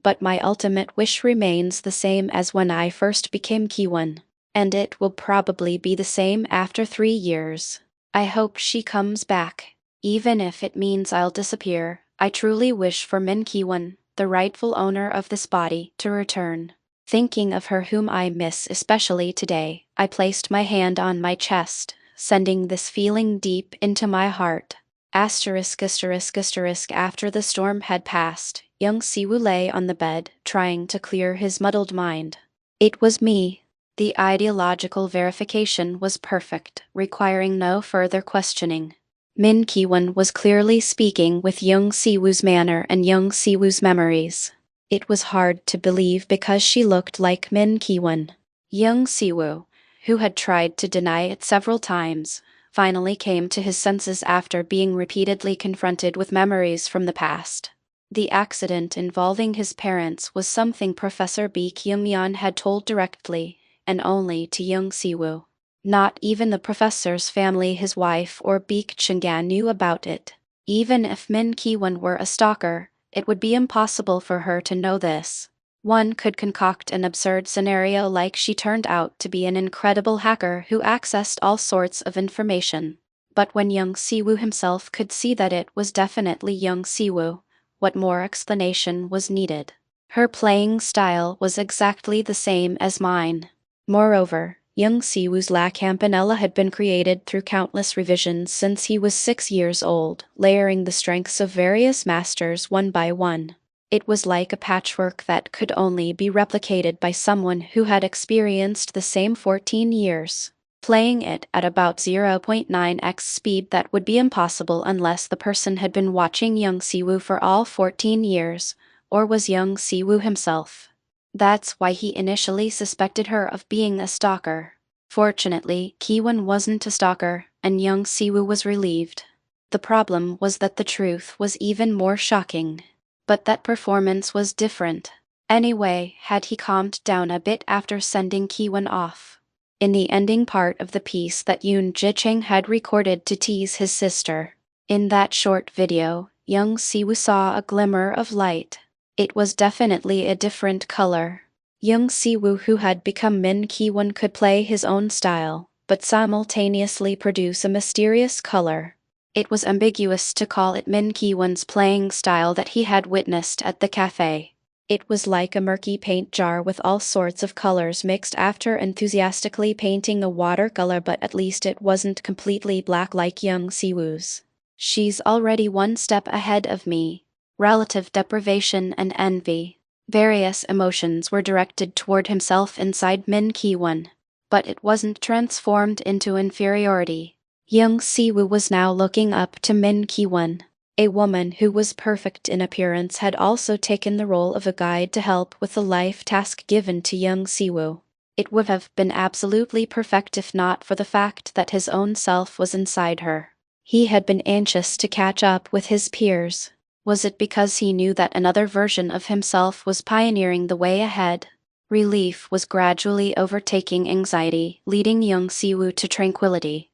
But my ultimate wish remains the same as when I first became Kiwon, and it will probably be the same after 3 years. I hope she comes back, even if it means I'll disappear. I truly wish for Min Kiwon, the rightful owner of this body, to return. Thinking of her whom I miss especially today, I placed my hand on my chest, sending this feeling deep into my heart. After the storm had passed, Young Siwoo lay on the bed, trying to clear his muddled mind. It was me. The ideological verification was perfect, requiring no further questioning. Min Kiwon was clearly speaking with Young Siwoo's manner and Young Siwoo's memories. It was hard to believe because she looked like Min Kiwon. Young Siwoo, who had tried to deny it several times, finally came to his senses after being repeatedly confronted with memories from the past. The accident involving his parents was something Professor B. Kyung-yeon had told directly, and only to Young Siwoo. Not even the professor's family, his wife, or Baek Chungan knew about it. Even if Min Kiwon were a stalker, it would be impossible for her to know this. One could concoct an absurd scenario like she turned out to be an incredible hacker who accessed all sorts of information. But when young Siwoo himself could see that it was definitely young Siwoo, what more explanation was needed? Her playing style was exactly the same as mine. Moreover, young Siwoo's La Campanella had been created through countless revisions since he was 6 years old, layering the strengths of various masters one by one. It was like a patchwork that could only be replicated by someone who had experienced the same 14 years. Playing it at about 0.9x speed, that would be impossible unless the person had been watching young Siwoo for all 14 years, or was young Siwoo himself. That's why he initially suspected her of being a stalker. Fortunately, Kiwon wasn't a stalker, and young Siwoo was relieved. The problem was that the truth was even more shocking. But that performance was different. Anyway, had he calmed down a bit after sending Kiwon off? In the ending part of the piece that Yoon Ji-chang had recorded to tease his sister. In that short video, young Siwoo saw a glimmer of light. It was definitely a different color. Young Siwoo, who had become Min Ki-won, could play his own style, but simultaneously produce a mysterious color. It was ambiguous to call it Min Ki-won's playing style that he had witnessed at the cafe. It was like a murky paint jar with all sorts of colors mixed after enthusiastically painting a watercolor, but at least it wasn't completely black like young Siwoo's. She's already one step ahead of me. Relative deprivation and envy. Various emotions were directed toward himself inside Min Ki-won, but it wasn't transformed into inferiority. Young Siwoo was now looking up to Min Ki-won. A woman who was perfect in appearance had also taken the role of a guide to help with the life task given to young Siwoo. It would have been absolutely perfect if not for the fact that his own self was inside her. He had been anxious to catch up with his peers. Was it because he knew that another version of himself was pioneering the way ahead? Relief was gradually overtaking anxiety, leading young Siwoo to tranquility.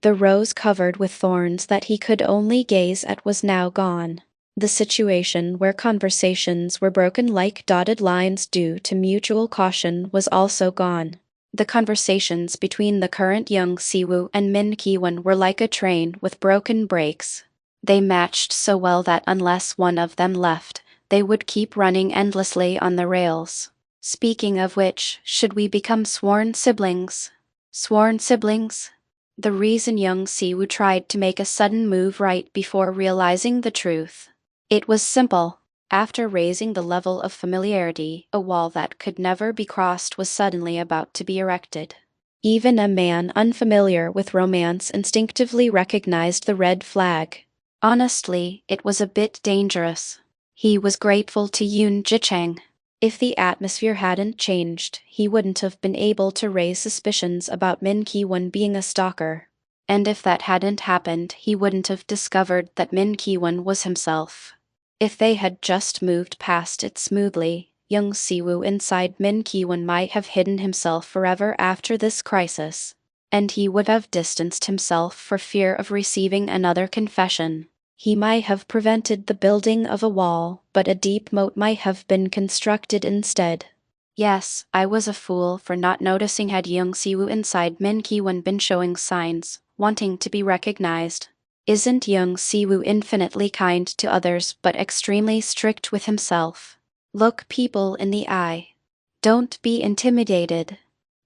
The rose covered with thorns that he could only gaze at was now gone. The situation where conversations were broken like dotted lines due to mutual caution was also gone. The conversations between the current young Siwoo and Min Ki-won were like a train with broken brakes. They matched so well that unless one of them left, they would keep running endlessly on the rails. Speaking of which, should we become sworn siblings? Sworn siblings? The reason young Siwoo tried to make a sudden move right before realizing the truth. It was simple. After raising the level of familiarity, a wall that could never be crossed was suddenly about to be erected. Even a man unfamiliar with romance instinctively recognized the red flag. Honestly, it was a bit dangerous. He was grateful to Yoon Ji-chang. If the atmosphere hadn't changed, he wouldn't have been able to raise suspicions about Min Ki-won being a stalker. And if that hadn't happened, he wouldn't have discovered that Min Ki-won was himself. If they had just moved past it smoothly, young Siwoo inside Min Ki-won might have hidden himself forever after this crisis, and he would have distanced himself for fear of receiving another confession. He might have prevented the building of a wall, but a deep moat might have been constructed instead. Yes, I was a fool for not noticing had young Siwoo inside Min Ki-won been showing signs, wanting to be recognized. Isn't young Siwoo infinitely kind to others but extremely strict with himself? Look people in the eye. Don't be intimidated.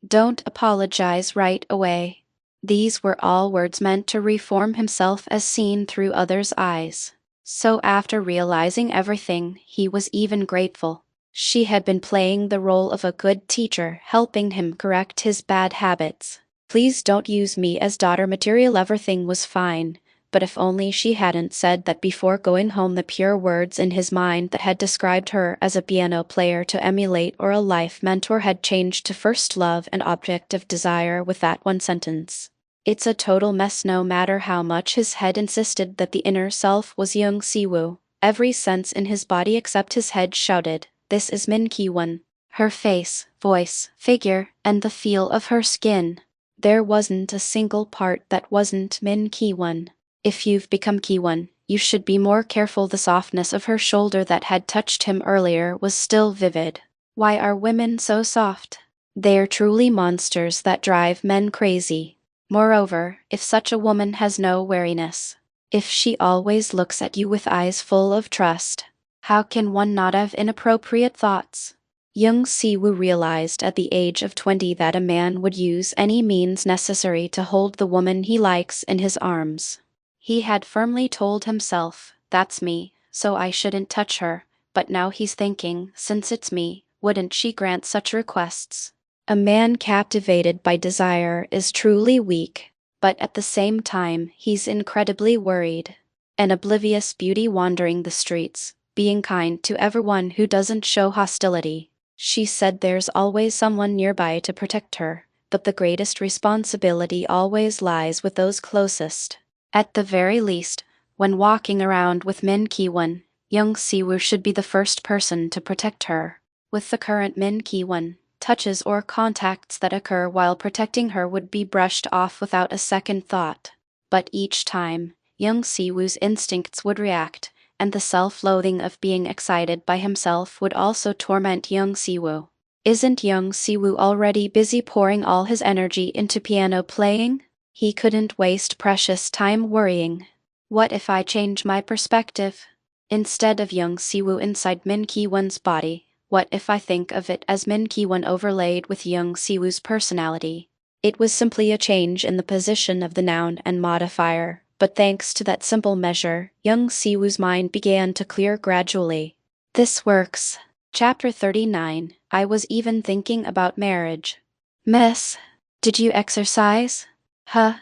Don't apologize right away. These were all words meant to reform himself as seen through others' eyes. So after realizing everything, he was even grateful. She had been playing the role of a good teacher, helping him correct his bad habits. Please don't use me as daughter material. Everything was fine, but if only she hadn't said that before going home, the pure words in his mind that had described her as a piano player to emulate or a life mentor had changed to first love and object of desire with that one sentence. It's a total mess no matter how much his head insisted that the inner self was young Siwoo. Every sense in his body except his head shouted, "This is Min Ki-won." Her face, voice, figure, and the feel of her skin. There wasn't a single part that wasn't Min Ki-won. If you've become Ki-won, You should be more careful. The softness of her shoulder that had touched him earlier was still vivid. Why are women so soft? They're truly monsters that drive men crazy. Moreover, if such a woman has no wariness, if she always looks at you with eyes full of trust, how can one not have inappropriate thoughts? Young Siwoo realized at the age of 20 that a man would use any means necessary to hold the woman he likes in his arms. He had firmly told himself, "That's me, so I shouldn't touch her," but now he's thinking, since it's me, wouldn't she grant such requests? A man captivated by desire is truly weak, but at the same time he's incredibly worried. An oblivious beauty wandering the streets, being kind to everyone who doesn't show hostility. She said there's always someone nearby to protect her, but the greatest responsibility always lies with those closest. At the very least, when walking around with Min Ki-won, young Siwoo should be the first person to protect her. With the current Min Ki-won, touches or contacts that occur while protecting her would be brushed off without a second thought. But each time, young Siwoo's instincts would react, and the self-loathing of being excited by himself would also torment young Siwoo. Isn't young Siwoo already busy pouring all his energy into piano playing? He couldn't waste precious time worrying. What if I change my perspective? Instead of young Siwoo inside Min Ki-won's body, what if I think of it as Min Ki-won overlaid with young Siwoo's personality? It was simply a change in the position of the noun and modifier, but thanks to that simple measure, young Siwoo's mind began to clear gradually. This works. Chapter 39. I was even thinking about marriage. Miss, did you exercise? Huh?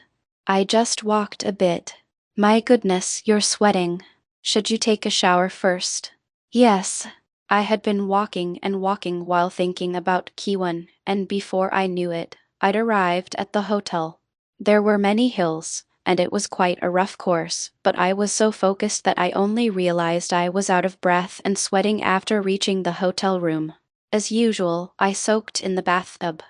I just walked a bit. My goodness, you're sweating. Should you take a shower first? Yes. I had been walking and walking while thinking about Ki-won, and before I knew it, I'd arrived at the hotel. There were many hills, and it was quite a rough course, but I was so focused that I only realized I was out of breath and sweating after reaching the hotel room. As usual, I soaked in the bathtub.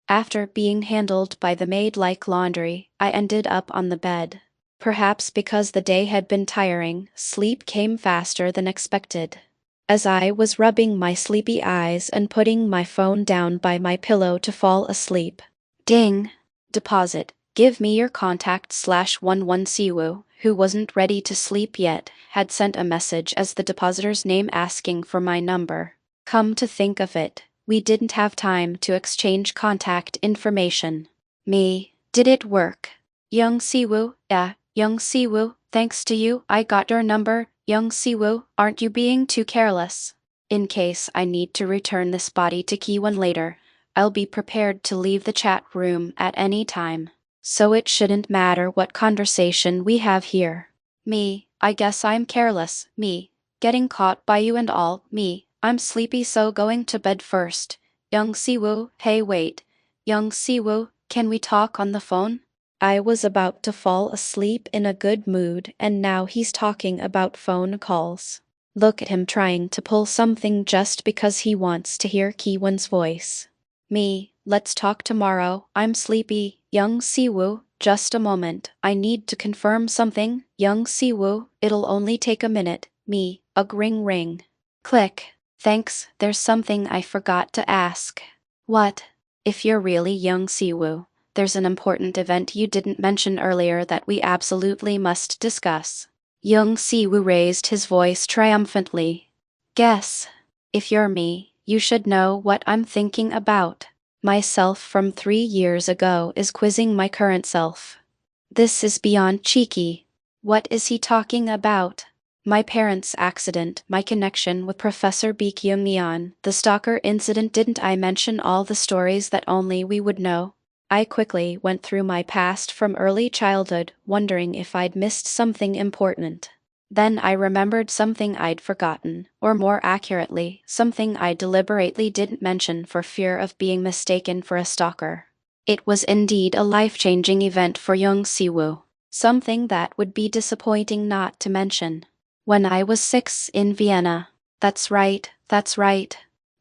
After being handled by the maid like laundry, I ended up on the bed. Perhaps because the day had been tiring, sleep came faster than expected. As I was rubbing my sleepy eyes and putting my phone down by my pillow to fall asleep. Ding! Deposit. Give me your contact /11 Siwoo, who wasn't ready to sleep yet, had sent a message as the depositor's name asking for my number. Come to think of it, we didn't have time to exchange contact information. Me, did it work? Young Siwoo, young Siwoo, thanks to you, I got your number. Young Siwoo, aren't you being too careless? In case I need to return this body to Ki-won later, I'll be prepared to leave the chat room at any time. So it shouldn't matter what conversation we have here. Me, I guess I'm careless. Me, getting caught by you and all. Me, I'm sleepy, so going to bed first. Young Siwoo, hey wait. Young Siwoo, can we talk on the phone? I was about to fall asleep in a good mood, and now he's talking about phone calls. Look at him trying to pull something just because he wants to hear Ki-won's voice. Me, let's talk tomorrow, I'm sleepy. Young Siwoo, just a moment, I need to confirm something. Young Siwoo, it'll only take a minute. Me, ring ring. Click. Thanks, there's something I forgot to ask. What? If you're really young Siwoo, there's an important event you didn't mention earlier that we absolutely must discuss. Young Siwoo raised his voice triumphantly. Guess. If you're me, you should know what I'm thinking about. Myself from 3 years ago is quizzing my current self. This is beyond cheeky. What is he talking about? My parents' accident, my connection with Professor Baekhyun, the stalker incident. Didn't I mention all the stories that only we would know? I quickly went through my past from early childhood, wondering if I'd missed something important. Then I remembered something I'd forgotten, or more accurately, something I deliberately didn't mention for fear of being mistaken for a stalker. It was indeed a life-changing event for young Siwoo, something that would be disappointing not to mention. When I was 6 in Vienna. That's right.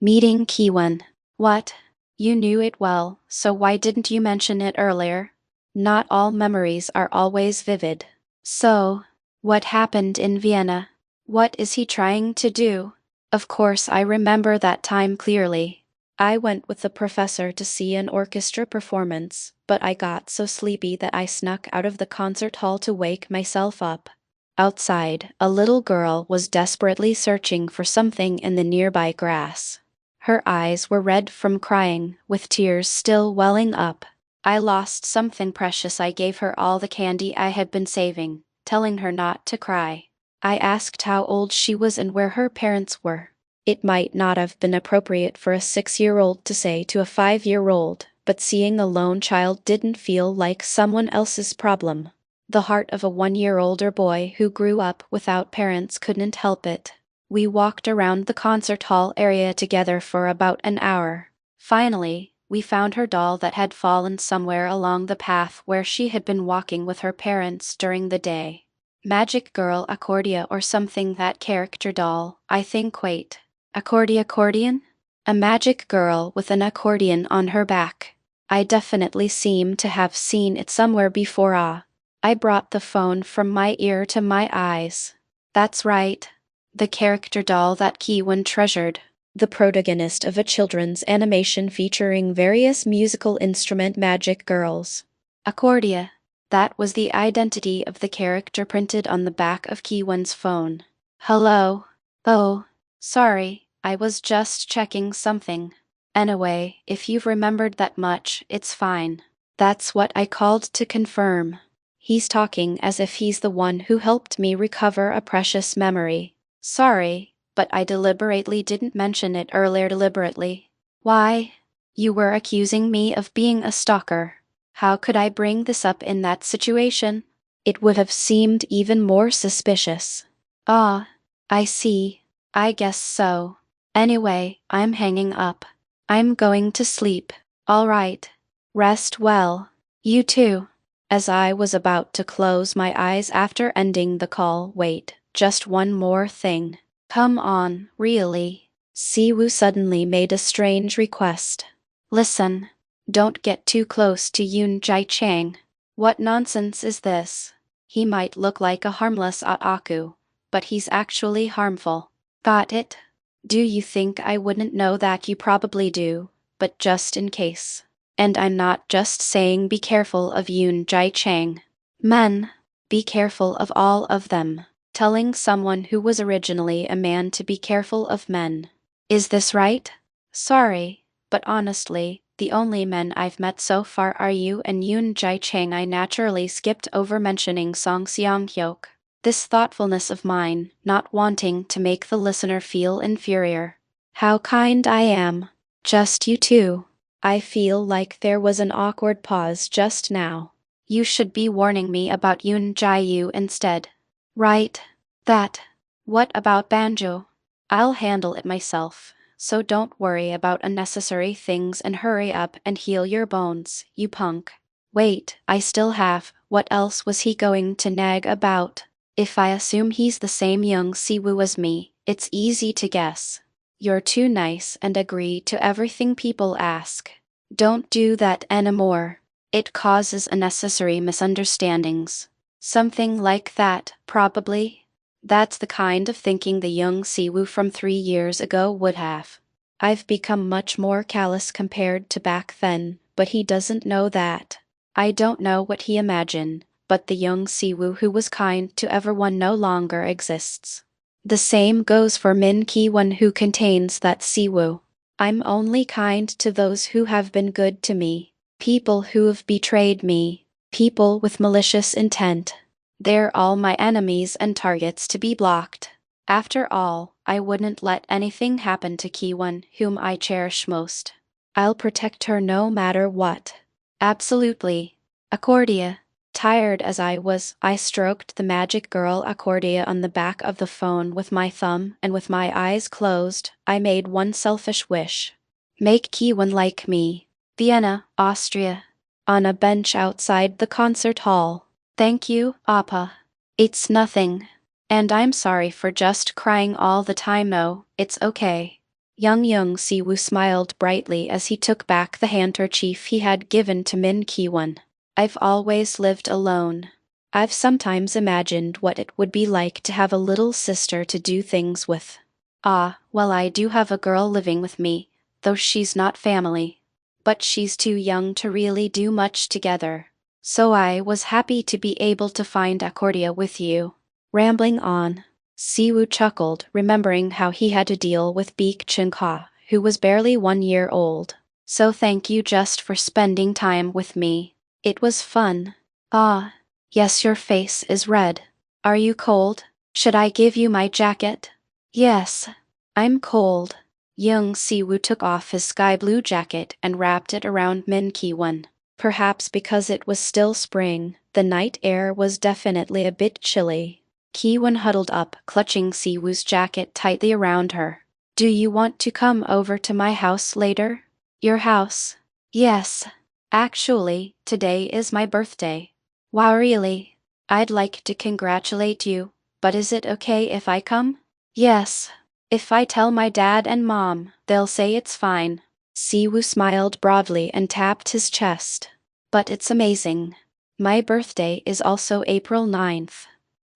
Meeting Ki-won. What? You knew it well, so why didn't you mention it earlier? Not all memories are always vivid. So, What happened in Vienna? What is he trying to do? Of course, I remember that time clearly. I went with the professor to see an orchestra performance, but I got so sleepy that I snuck out of the concert hall to wake myself up. Outside, a little girl was desperately searching for something in the nearby grass. Her eyes were red from crying, with tears still welling up. I lost something precious. I gave her all the candy I had been saving, telling her not to cry. I asked how old she was and where her parents were. It might not have been appropriate for a 6-year-old to say to a 5-year-old, but seeing a lone child didn't feel like someone else's problem. The heart of a 1-year-older boy who grew up without parents couldn't help it. We walked around the concert hall area together for about an hour. Finally, we found her doll that had fallen somewhere along the path where she had been walking with her parents during the day. Magic Girl Accordia or something, that character doll, I think. Wait. Accordion? A magic girl with an accordion on her back. I definitely seem to have seen it somewhere before. I brought the phone from my ear to my eyes. That's right. The character doll that Kiwan treasured. The protagonist of a children's animation featuring various musical instrument magic girls. Accordia. That was the identity of the character printed on the back of Kiwan's phone. Hello. Oh, sorry, I was just checking something. Anyway, if you've remembered that much, it's fine. That's what I called to confirm. He's talking as if he's the one who helped me recover a precious memory. Sorry, but I deliberately didn't mention it earlier. Deliberately? Why? You were accusing me of being a stalker. How could I bring this up in that situation? It would have seemed even more suspicious. Ah, I see. I guess so. Anyway, I'm hanging up. I'm going to sleep. All right. Rest well. You too. As I was about to close my eyes after ending the call, wait, just one more thing. Come on, really. Siwoo suddenly made a strange request. Listen. Don't get too close to Yoon Jai Chang. What nonsense is this? He might look like a harmless otaku, but he's actually harmful. Got it? Do you think I wouldn't know that? You probably do, but just in case. And I'm not just saying be careful of Yoon Jai Chang. Men, be careful of all of them. Telling someone who was originally a man to be careful of men. Is this right? Sorry, but honestly, the only men I've met so far are you and Yoon Jai Chang. I naturally skipped over mentioning Song Seong Hyuk. This thoughtfulness of mine, not wanting to make the listener feel inferior. How kind I am. Just you two. I feel like there was an awkward pause just now. You should be warning me about Yoon Jai Yu instead. Right. That. What about Banjo? I'll handle it myself, so don't worry about unnecessary things and hurry up and heal your bones, you punk. Wait, I still have. What else was he going to nag about? If I assume he's the same young Siwoo as me, it's easy to guess. You're too nice and agree to everything people ask. Don't do that anymore. It causes unnecessary misunderstandings. Something like that, probably. That's the kind of thinking the young Siwoo from 3 years ago would have. I've become much more callous compared to back then, but he doesn't know that. I don't know what he imagined, but the young Siwoo who was kind to everyone no longer exists. The same goes for Min Ki-won, who contains that Siwoo. I'm only kind to those who have been good to me. People who have betrayed me. People with malicious intent. They're all my enemies and targets to be blocked. After all, I wouldn't let anything happen to Ki-won, whom I cherish most. I'll protect her no matter what. Absolutely. Accordia. Tired as I was, I stroked the magic girl Accordia on the back of the phone with my thumb, and with my eyes closed, I made one selfish wish. Make Ki-won like me. Vienna, Austria. On a bench outside the concert hall. Thank you, Appa. It's nothing. And I'm sorry for just crying all the time. No, it's okay. Young Siwoo smiled brightly as he took back the handkerchief he had given to Min Ki-won. I've always lived alone. I've sometimes imagined what it would be like to have a little sister to do things with. Ah, well, I do have a girl living with me, though she's not family. But she's too young to really do much together. So I was happy to be able to find Accordia with you. Rambling on, Siwu chuckled, remembering how he had to deal with Beek Chinka, who was barely 1 year old. So thank you just for spending time with me. It was fun. Ah, yes, your face is red. Are you cold? Should I give you my jacket? Yes, I'm cold. Young Siwu took off his sky blue jacket and wrapped it around Min Ki-won. Perhaps because it was still spring, the night air was definitely a bit chilly. Ki-won huddled up, clutching Siwu's jacket tightly around her. Do you want to come over to my house later? Your house? Yes. Actually, today is my birthday. Wow, really? I'd like to congratulate you, but is it okay if I come? Yes. If I tell my dad and mom, they'll say it's fine. Siwu smiled broadly and tapped his chest. But it's amazing. My birthday is also April 9th.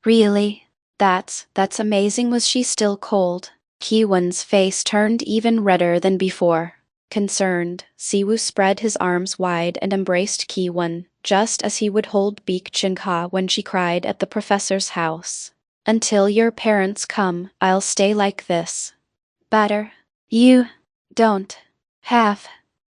Really? That's amazing. Was she still cold? Ki-won's face turned even redder than before. Concerned, Siwu spread his arms wide and embraced Ki-won, just as he would hold Beek Chinka when she cried at the professor's house. Until your parents come, I'll stay like this. Better. You don't have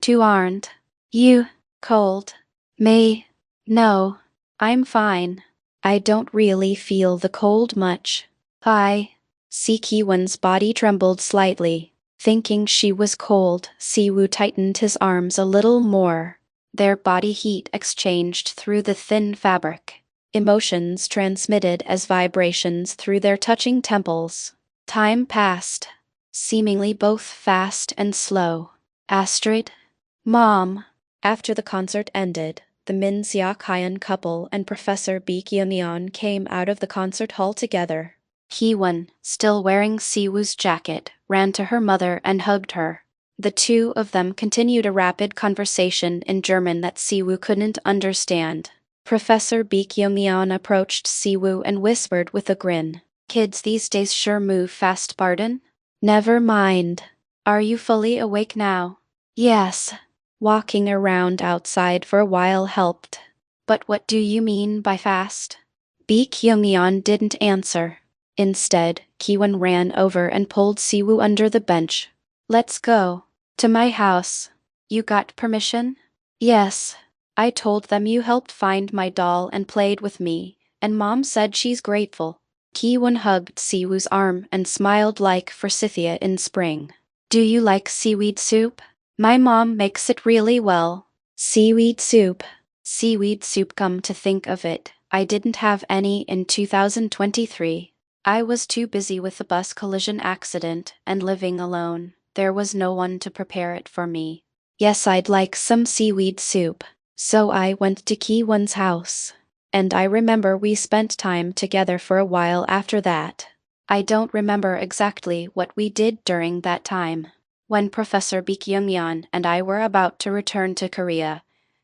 to, aren't you cold? Me? No, I'm fine. I don't really feel the cold much. Ki-won's body trembled slightly. Thinking she was cold, Siwu tightened his arms a little more. Their body heat exchanged through the thin fabric. Emotions transmitted as vibrations through their touching temples. Time passed, seemingly both fast and slow. Astrid? Mom. After the concert ended, the Min Seok-hyun couple and Professor Baek Yeon came out of the concert hall together. Ki-won, still wearing Siwoo's jacket, ran to her mother and hugged her. The two of them continued a rapid conversation in German that Siwoo couldn't understand. Professor Baek Yeon approached Siwoo and whispered with a grin, "Kids these days sure move fast, pardon? Never mind. Are you fully awake now?" "Yes." Walking around outside for a while helped. "But what do you mean by fast?" Baek Yeon didn't answer. Instead, Ki-won ran over and pulled Siwoo under the bench. "Let's go. To my house. You got permission?" "Yes. I told them you helped find my doll and played with me, and Mom said she's grateful." Ki-won hugged Siwoo's arm and smiled like forsythia in spring. "Do you like seaweed soup? My mom makes it really well." Seaweed soup. Seaweed soup, come to think of it, I didn't have any in 2023. I was too busy with the bus collision accident and living alone. There was no one to prepare it for me. Yes, I'd like some seaweed soup. So I went to Ki-won's house. And I remember we spent time together for a while after that. I don't remember exactly what we did during that time. When Professor Baek Yeon and I were about to return to Korea,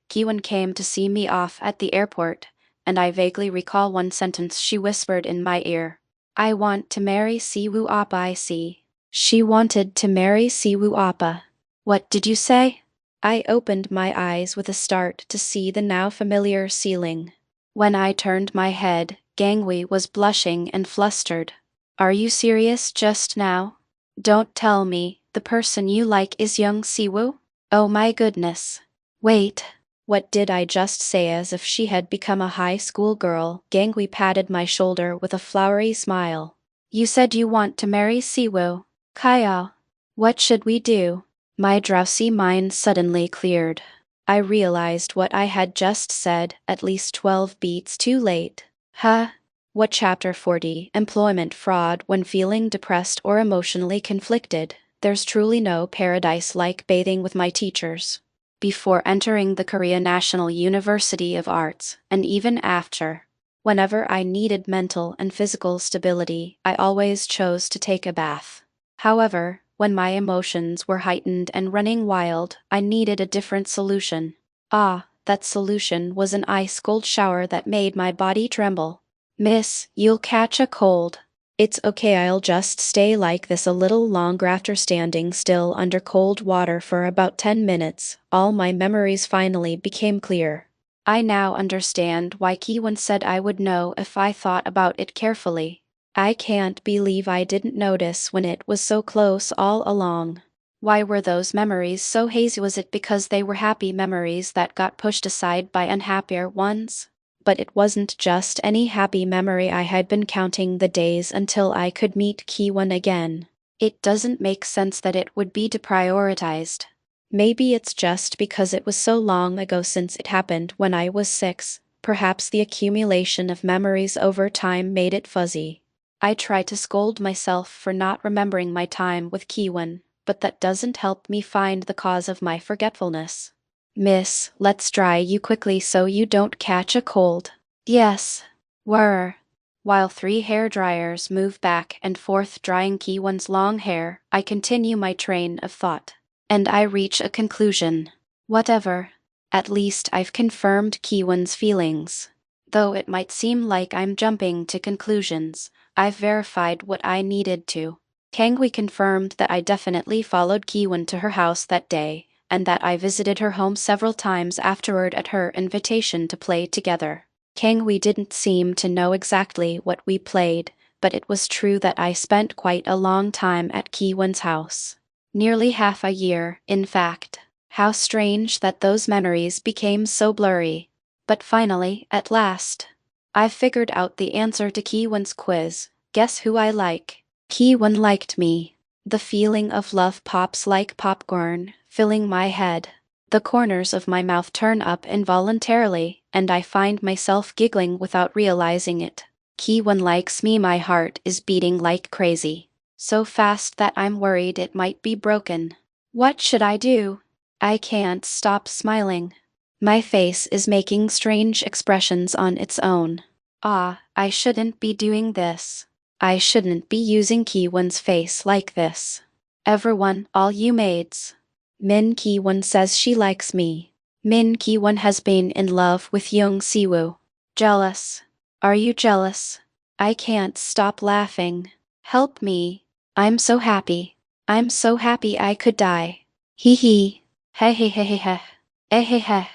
Ki-won came to see me off at the airport, and I vaguely recall one sentence she whispered in my ear. "I want to marry Siwoo Appa." I see. She wanted to marry Siwoo Appa. What did you say? I opened my eyes with a start to see the now familiar ceiling. When I turned my head, Gangwei was blushing and flustered. "Are you serious just now? Don't tell me the person you like is young Siwoo? Oh my goodness. Wait. What did I just say?" As if she had become a high school girl, Gangwei patted my shoulder with a flowery smile. "You said you want to marry Siwoo. Kyle. What should we do?" My drowsy mind suddenly cleared. I realized what I had just said, at least 12 beats too late. Huh? What? Chapter 40, Employment Fraud. When feeling depressed or emotionally conflicted, there's truly no paradise like bathing with my teachers. Before entering the Korea National University of Arts, and even after, whenever I needed mental and physical stability, I always chose to take a bath. However, when my emotions were heightened and running wild, I needed a different solution. Ah, that solution was an ice-cold shower that made my body tremble. "Miss, you'll catch a cold." "It's okay, I'll just stay like this a little longer." After standing still under cold water for about 10 minutes, all my memories finally became clear. I now understand why Kiwan said I would know if I thought about it carefully. I can't believe I didn't notice when it was so close all along. Why were those memories so hazy? Was it because they were happy memories that got pushed aside by unhappier ones? But it wasn't just any happy memory. I had been counting the days until I could meet Kiwan again. It doesn't make sense that it would be deprioritized. Maybe it's just because it was so long ago since it happened when I was 6. Perhaps the accumulation of memories over time made it fuzzy. I try to scold myself for not remembering my time with Kiwan, but that doesn't help me find the cause of my forgetfulness. "Miss, let's dry you quickly so you don't catch a cold." "Yes." Whir. While 3 hair dryers move back and forth drying Kiwan's long hair, I continue my train of thought. And I reach a conclusion. Whatever. At least I've confirmed Kiwan's feelings. Though it might seem like I'm jumping to conclusions, I've verified what I needed to. Kangwi confirmed that I definitely followed Kiwan to her house that day, and that I visited her home several times afterward at her invitation to play together. Kangwi didn't seem to know exactly what we played, but it was true that I spent quite a long time at Kiwan's house. Nearly half a year, in fact. How strange that those memories became so blurry. But finally, at last, I've figured out the answer to Kiwan's quiz. Guess who I like? Kiwan liked me. The feeling of love pops like popcorn, filling my head. The corners of my mouth turn up involuntarily, and I find myself giggling without realizing it. Kiwan likes me. My heart is beating like crazy. So fast that I'm worried it might be broken. What should I do? I can't stop smiling. My face is making strange expressions on its own. I shouldn't be doing this. I shouldn't be using Kiwan's face like this. Everyone, all you maids. Min Kiwan says she likes me. Min Kiwan has been in love with young Siwoo. Jealous. Are you jealous? I can't stop laughing. Help me. I'm so happy. I'm so happy I could die. Hee hee. Hey hey hey hey hey. Eh hey hey.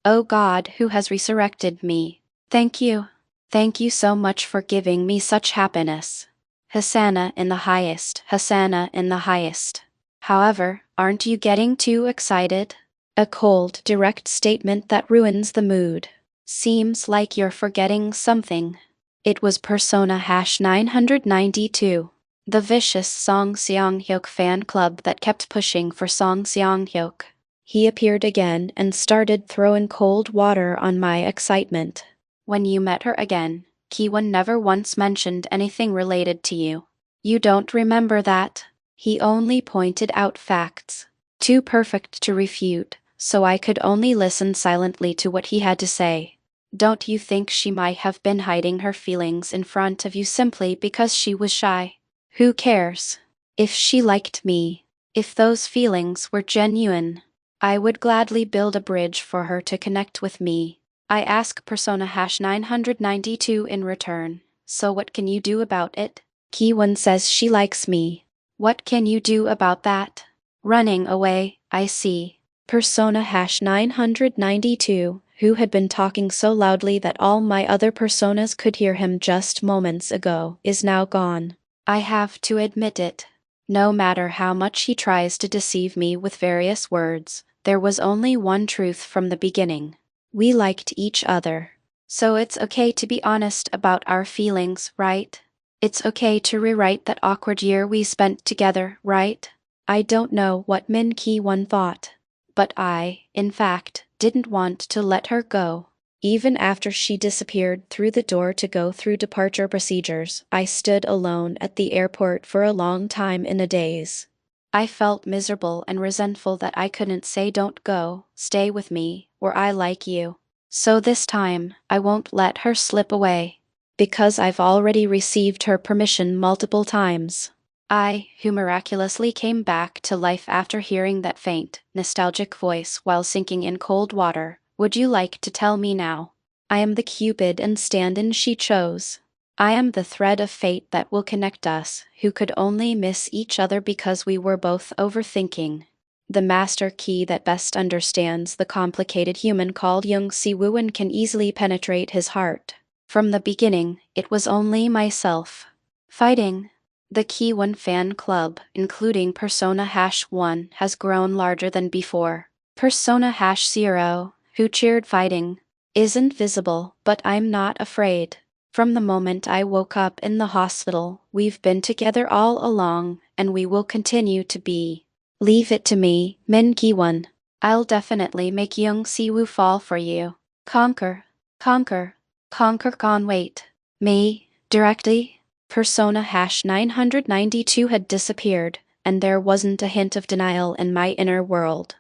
Oh God, who has resurrected me. Thank you. Thank you so much for giving me such happiness. Hosanna in the highest. Hosanna in the highest. However, aren't you getting too excited? A cold, direct statement that ruins the mood. Seems like you're forgetting something. It was Persona #992. The vicious Song Seong-hyuk fan club that kept pushing for Song Seong-hyuk. He appeared again and started throwing cold water on my excitement. When you met her again, Kiwan never once mentioned anything related to you. You don't remember that? He only pointed out facts, too perfect to refute, so I could only listen silently to what he had to say. Don't you think she might have been hiding her feelings in front of you simply because she was shy? Who cares? If she liked me, if those feelings were genuine, I would gladly build a bridge for her to connect with me. I ask Persona #992 in return, so what can you do about it? Kiwan says she likes me. What can you do about that? Running away, I see. Persona #992, who had been talking so loudly that all my other personas could hear him just moments ago, is now gone. I have to admit it. No matter how much he tries to deceive me with various words, there was only one truth from the beginning. We liked each other. So it's okay to be honest about our feelings, right? It's okay to rewrite that awkward year we spent together, right? I don't know what Min Ki-won thought, but I, in fact, didn't want to let her go. Even after she disappeared through the door to go through departure procedures, I stood alone at the airport for a long time in a daze. I felt miserable and resentful that I couldn't say don't go, stay with me, or I like you. So this time, I won't let her slip away. Because I've already received her permission multiple times. I, who miraculously came back to life after hearing that faint, nostalgic voice while sinking in cold water, Would you like to tell me now? I am the Cupid and stand-in she chose. I am the thread of fate that will connect us, who could only miss each other because we were both overthinking. The master key that best understands the complicated human called Young Si-woo and can easily penetrate his heart. From the beginning, it was only myself. Fighting. The Key One fan club, including Persona-1, has grown larger than before. Persona-0, who cheered fighting, isn't visible, but I'm not afraid. From the moment I woke up in the hospital, we've been together all along, and we will continue to be. Leave it to me, Min Ki-won. I'll definitely make Young Si-woo fall for you. Conquer. Conquer. Conquer con wait. Me, directly? Persona-992 had disappeared, and there wasn't a hint of denial in my inner world.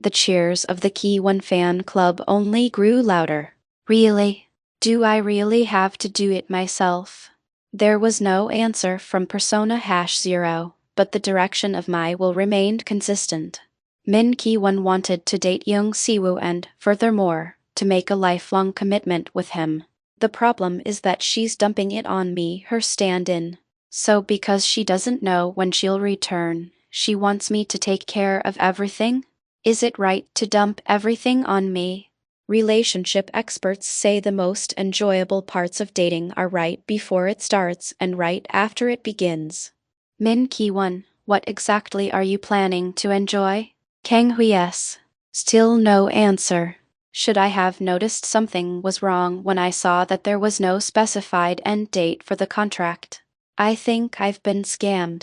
The cheers of the Key One fan club only grew louder. Really? Do I really have to do it myself? There was no answer from Persona-0, but the direction of my will remained consistent. Min Ki-won wanted to date Young Si-woo and, furthermore, to make a lifelong commitment with him. The problem is that she's dumping it on me, her stand-in. So because she doesn't know when she'll return, she wants me to take care of everything? Is it right to dump everything on me? Relationship experts say the most enjoyable parts of dating are right before it starts and right after it begins. Min Ki-won, what exactly are you planning to enjoy? Kang Hui-s. Still no answer. Should I have noticed something was wrong when I saw that there was no specified end date for the contract? I think I've been scammed.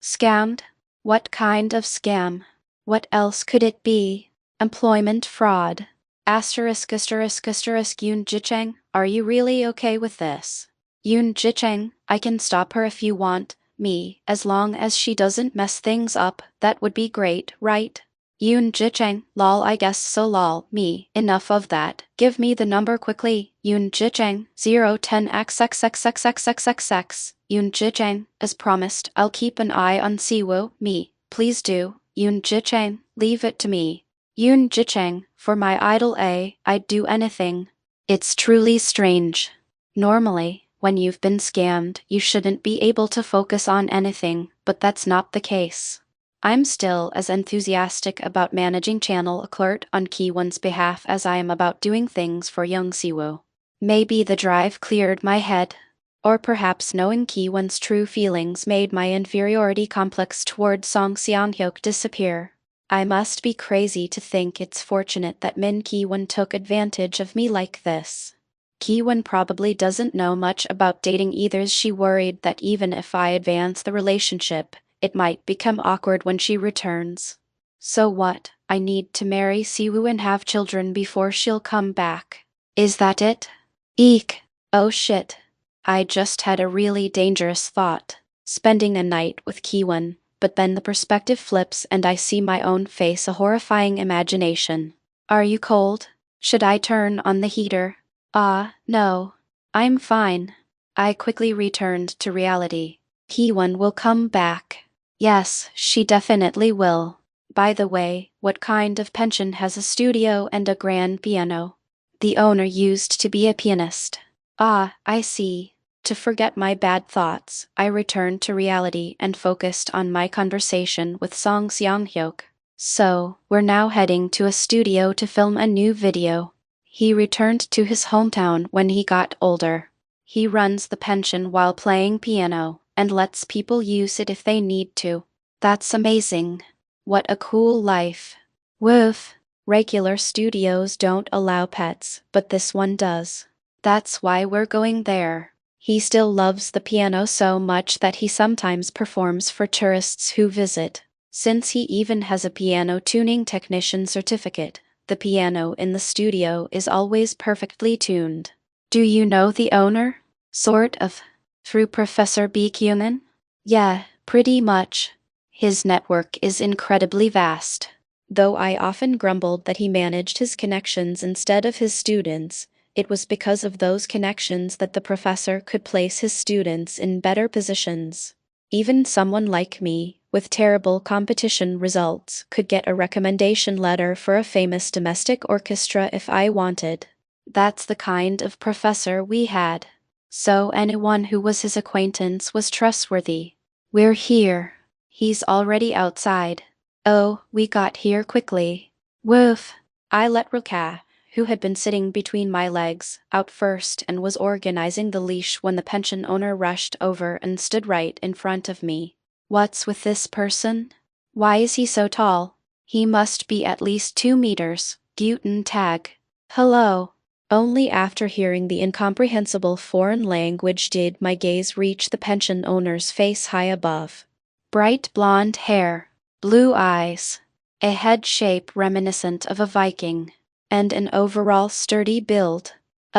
Scammed? What kind of scam? What else could it be? Employment fraud. Asterisk Yoon Jicheng, are you really okay with this? Yoon Jicheng, I can stop her if you want me, as long as she doesn't mess things up. That would be great, right? Yoon Jicheng, lol, I guess so, lol, me, enough of that. Give me the number quickly. Yoon Jicheng, 010xxxxxxxx. Yoon Jicheng, as promised, I'll keep an eye on Siwoo, me, please do. Yoon Jicheng, leave it to me. Yoon Jicheng, for my idol I'd do anything. It's truly strange. Normally, when you've been scammed, you shouldn't be able to focus on anything, but that's not the case. I'm still as enthusiastic about managing Channel Alert on Ki-won's behalf as I am about doing things for Young Si-woo. Maybe the drive cleared my head. Or perhaps knowing Ki-won's true feelings made my inferiority complex toward Song Seong-hyuk disappear. I must be crazy to think it's fortunate that Min Ki-won took advantage of me like this. Ki-won probably doesn't know much about dating either. She worried that even if I advance the relationship, it might become awkward when she returns. So what? I need to marry Siwoo and have children before she'll come back. Is that it? Eek. Oh shit. I just had a really dangerous thought. Spending a night with Ki-won, but then the perspective flips and I see my own face, a horrifying imagination. Are you cold? Should I turn on the heater? No. I'm fine. I quickly returned to reality. Ki-won will come back. Yes, she definitely will. By the way, what kind of pension has a studio and a grand piano? The owner used to be a pianist. I see. To forget my bad thoughts, I returned to reality and focused on my conversation with Song Seong-hyuk. So, we're now heading to a studio to film a new video. He returned to his hometown when he got older. He runs the pension while playing piano, and lets people use it if they need to. That's amazing. What a cool life. Woof. Regular studios don't allow pets, but this one does. That's why we're going there. He still loves the piano so much that he sometimes performs for tourists who visit. Since he even has a piano tuning technician certificate, the piano in the studio is always perfectly tuned. Do you know the owner? Sort of. Through Professor B. Kyungin? Yeah, pretty much. His network is incredibly vast. Though I often grumbled that he managed his connections instead of his students, it was because of those connections that the professor could place his students in better positions. Even someone like me, with terrible competition results, could get a recommendation letter for a famous domestic orchestra if I wanted. That's the kind of professor we had. So anyone who was his acquaintance was trustworthy. We're here. He's already outside. Oh, we got here quickly. Woof. I let Ruka, who had been sitting between my legs, out first and was organizing the leash when the pension owner rushed over and stood right in front of me. What's with this person? Why is he so tall? He must be at least 2 meters. Guten Tag. Hello. Only after hearing the incomprehensible foreign language did my gaze reach the pension owner's face high above. Bright blonde hair, blue eyes, a head shape reminiscent of a Viking, and an overall sturdy build.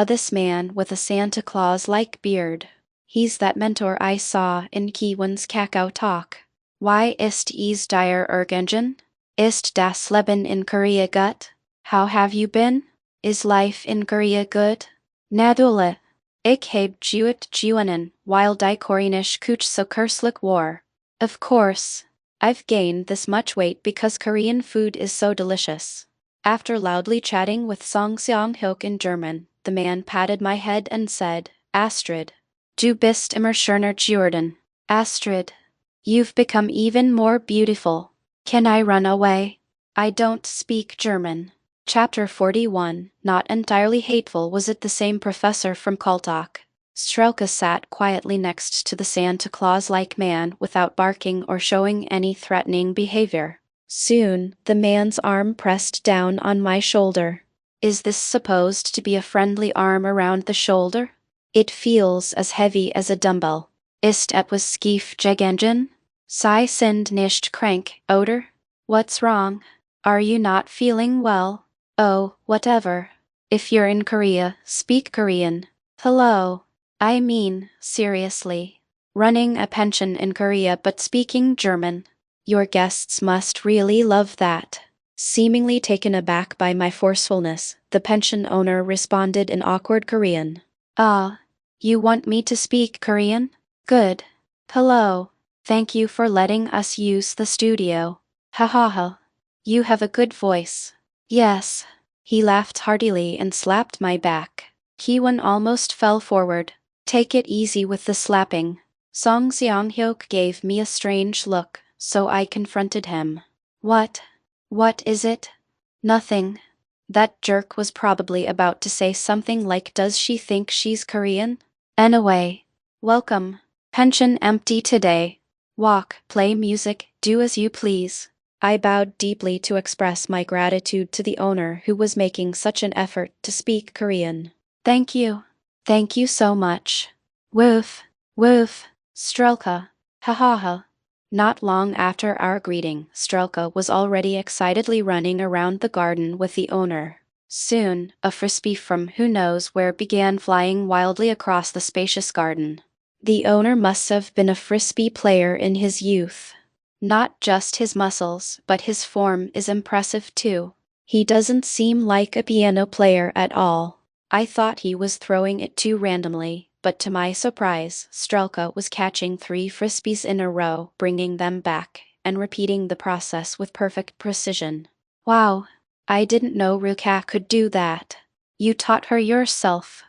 This man with a Santa Claus-like beard. He's that mentor I saw in Kiwan's Kakao talk. Why ist is dire Ergengen? Ist das Leben in Korea gut? How have you been? Is life in Korea good? Nadule. Ik heb juit juanen, while die Koreanisch kuch so kurslik war. Of course. I've gained this much weight because Korean food is so delicious. After loudly chatting with Song Seong-hyuk in German, the man patted my head and said, Astrid. Du bist immer schöner geworden. Astrid. You've become even more beautiful. Can I run away? I don't speak German. Chapter 41. Not entirely hateful. Was it the same professor from Kultak? Strelka sat quietly next to the Santa Claus-like man without barking or showing any threatening behavior. Soon, the man's arm pressed down on my shoulder. Is this supposed to be a friendly arm around the shoulder? It feels as heavy as a dumbbell. Ist etwas schief gegangen? Sie sind nicht krank, oder? What's wrong? Are you not feeling well? Oh, whatever. If you're in Korea, speak Korean. Hello. I mean, seriously. Running a pension in Korea but speaking German. Your guests must really love that. Seemingly taken aback by my forcefulness, the pension owner responded in awkward Korean. Ah, you want me to speak Korean? Good. Hello. Thank you for letting us use the studio. Ha ha ha. You have a good voice. Yes. He laughed heartily and slapped my back. Kiwon almost fell forward. Take it easy with the slapping. Song Seong-hyuk gave me a strange look, so I confronted him. What? What is it? Nothing. That jerk was probably about to say something like, does she think she's Korean? Anyway. Welcome. Pension empty today. Walk, play music, do as you please. I bowed deeply to express my gratitude to the owner who was making such an effort to speak Korean. Thank you. Thank you so much. Woof. Woof. Strelka. Ha ha ha. Not long after our greeting, Strelka was already excitedly running around the garden with the owner. Soon, a frisbee from who knows where began flying wildly across the spacious garden. The owner must have been a frisbee player in his youth. Not just his muscles, but his form is impressive too. He doesn't seem like a piano player at all. I thought he was throwing it too randomly, but to my surprise, Strelka was catching 3 frisbees in a row, bringing them back, and repeating the process with perfect precision. Wow, I didn't know Ruka could do that. You taught her yourself.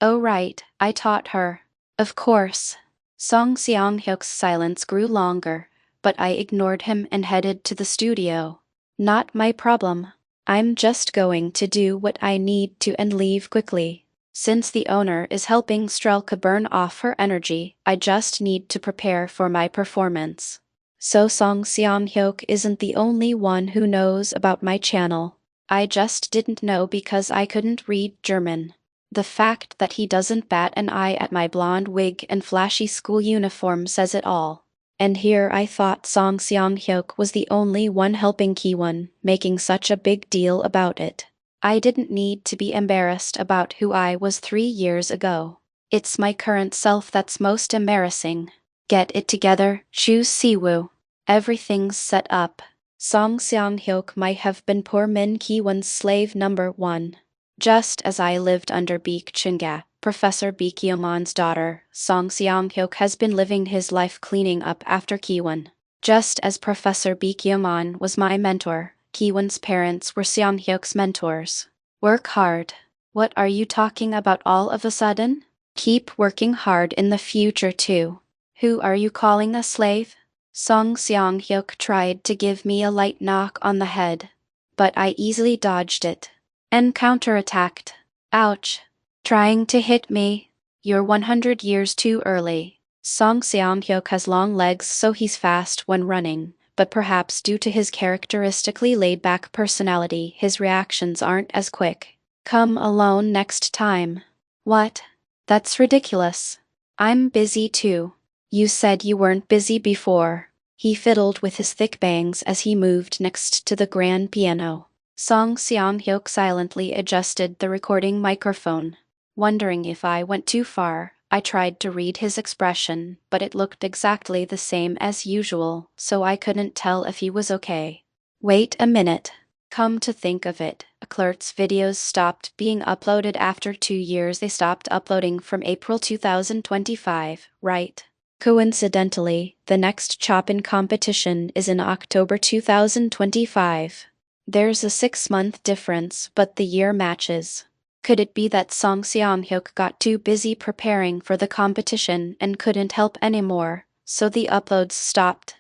Oh right, I taught her. Of course. Song Seong-hyuk's silence grew longer, but I ignored him and headed to the studio. Not my problem. I'm just going to do what I need to and leave quickly. Since the owner is helping Strelka burn off her energy, I just need to prepare for my performance. So Song Seong-hyuk isn't the only one who knows about my channel. I just didn't know because I couldn't read German. The fact that he doesn't bat an eye at my blonde wig and flashy school uniform says it all. And here I thought Song Seong-hyuk was the only one helping Kiwon, making such a big deal about it. I didn't need to be embarrassed about who I was 3 years ago. It's my current self that's most embarrassing. Get it together, choose Siwoo. Everything's set up. Song Seong-hyuk might have been poor Min Kiwon's slave number 1. Just as I lived under Baek Chunga, Professor Baek Yeomon's daughter, Song Seong-hyuk has been living his life cleaning up after Kiwon. Just as Professor Baekhyun was my mentor, Kiwon's parents were Seong-hyuk's mentors. Work hard. What are you talking about all of a sudden? Keep working hard in the future too. Who are you calling a slave? Song Seong-hyuk tried to give me a light knock on the head, but I easily dodged it and counterattacked. Ouch. Trying to hit me. You're 100 years too early. Song Seong-hyuk has long legs, so he's fast when running, but perhaps due to his characteristically laid-back personality, his reactions aren't as quick. Come alone next time. What? That's ridiculous. I'm busy too. You said you weren't busy before. He fiddled with his thick bangs as he moved next to the grand piano. Song Seong-hyuk silently adjusted the recording microphone. Wondering if I went too far, I tried to read his expression, but it looked exactly the same as usual, so I couldn't tell if he was okay. Wait a minute. Come to think of it, Alert's videos stopped being uploaded after 2 years. They stopped uploading from April 2025, right? Coincidentally, the next Chopin competition is in October 2025. There's a 6-month difference, but the year matches. Could it be that Song Seong-hyuk got too busy preparing for the competition and couldn't help anymore, so the uploads stopped?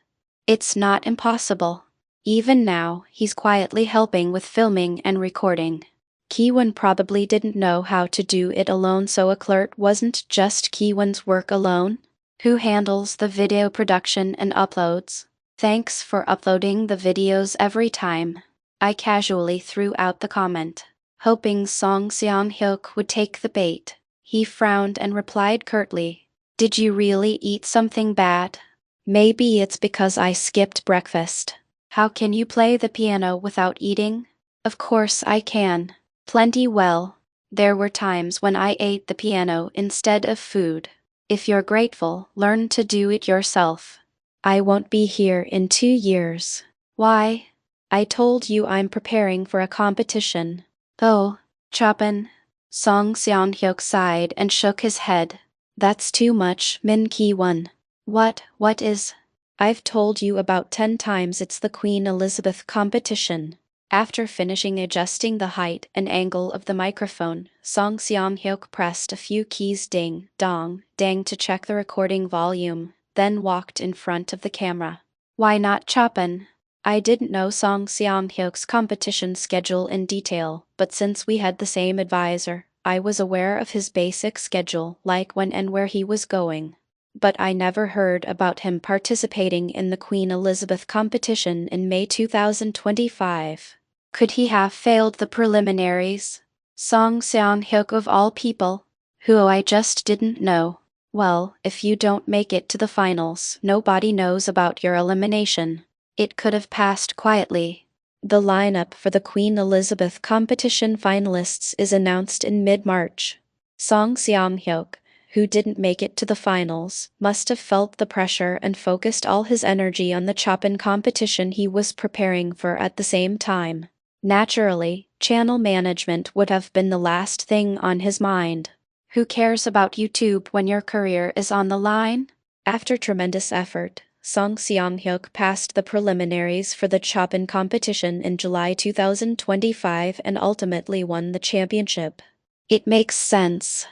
It's not impossible. Even now, he's quietly helping with filming and recording. Kiwon probably didn't know how to do it alone, so Alert wasn't just Kiwon's work alone. Who handles the video production and uploads? Thanks for uploading the videos every time. I casually threw out the comment, hoping Song Seong-hyuk would take the bait. He frowned and replied curtly, "Did you really eat something bad? Maybe it's because I skipped breakfast." How can you play the piano without eating? Of course I can. Plenty well. There were times when I ate the piano instead of food. If you're grateful, learn to do it yourself. I won't be here in 2 years. Why? I told you I'm preparing for a competition. Oh, Chopin. Song Seong-hyuk sighed and shook his head. That's too much, Min Ki-won. What is? I've told you about 10 times it's the Queen Elizabeth competition. After finishing adjusting the height and angle of the microphone, Song Seong-hyuk pressed a few keys ding, dong, dang to check the recording volume, then walked in front of the camera. Why not Chopin? I didn't know Song Seong-hyuk's competition schedule in detail, but since we had the same advisor, I was aware of his basic schedule, like when and where he was going. But I never heard about him participating in the Queen Elizabeth competition in May 2025. Could he have failed the preliminaries? Song Seong-hyuk of all people, who I just didn't know. Well, if you don't make it to the finals, nobody knows about your elimination. It could have passed quietly. The lineup for the Queen Elizabeth competition finalists is announced in mid-March. Song Seong-hyuk, who didn't make it to the finals, must have felt the pressure and focused all his energy on the Chopin competition he was preparing for at the same time. Naturally, channel management would have been the last thing on his mind. Who cares about YouTube when your career is on the line? After tremendous effort, Song Seong-hyuk passed the preliminaries for the Chopin competition in July 2025 and ultimately won the championship. It makes sense.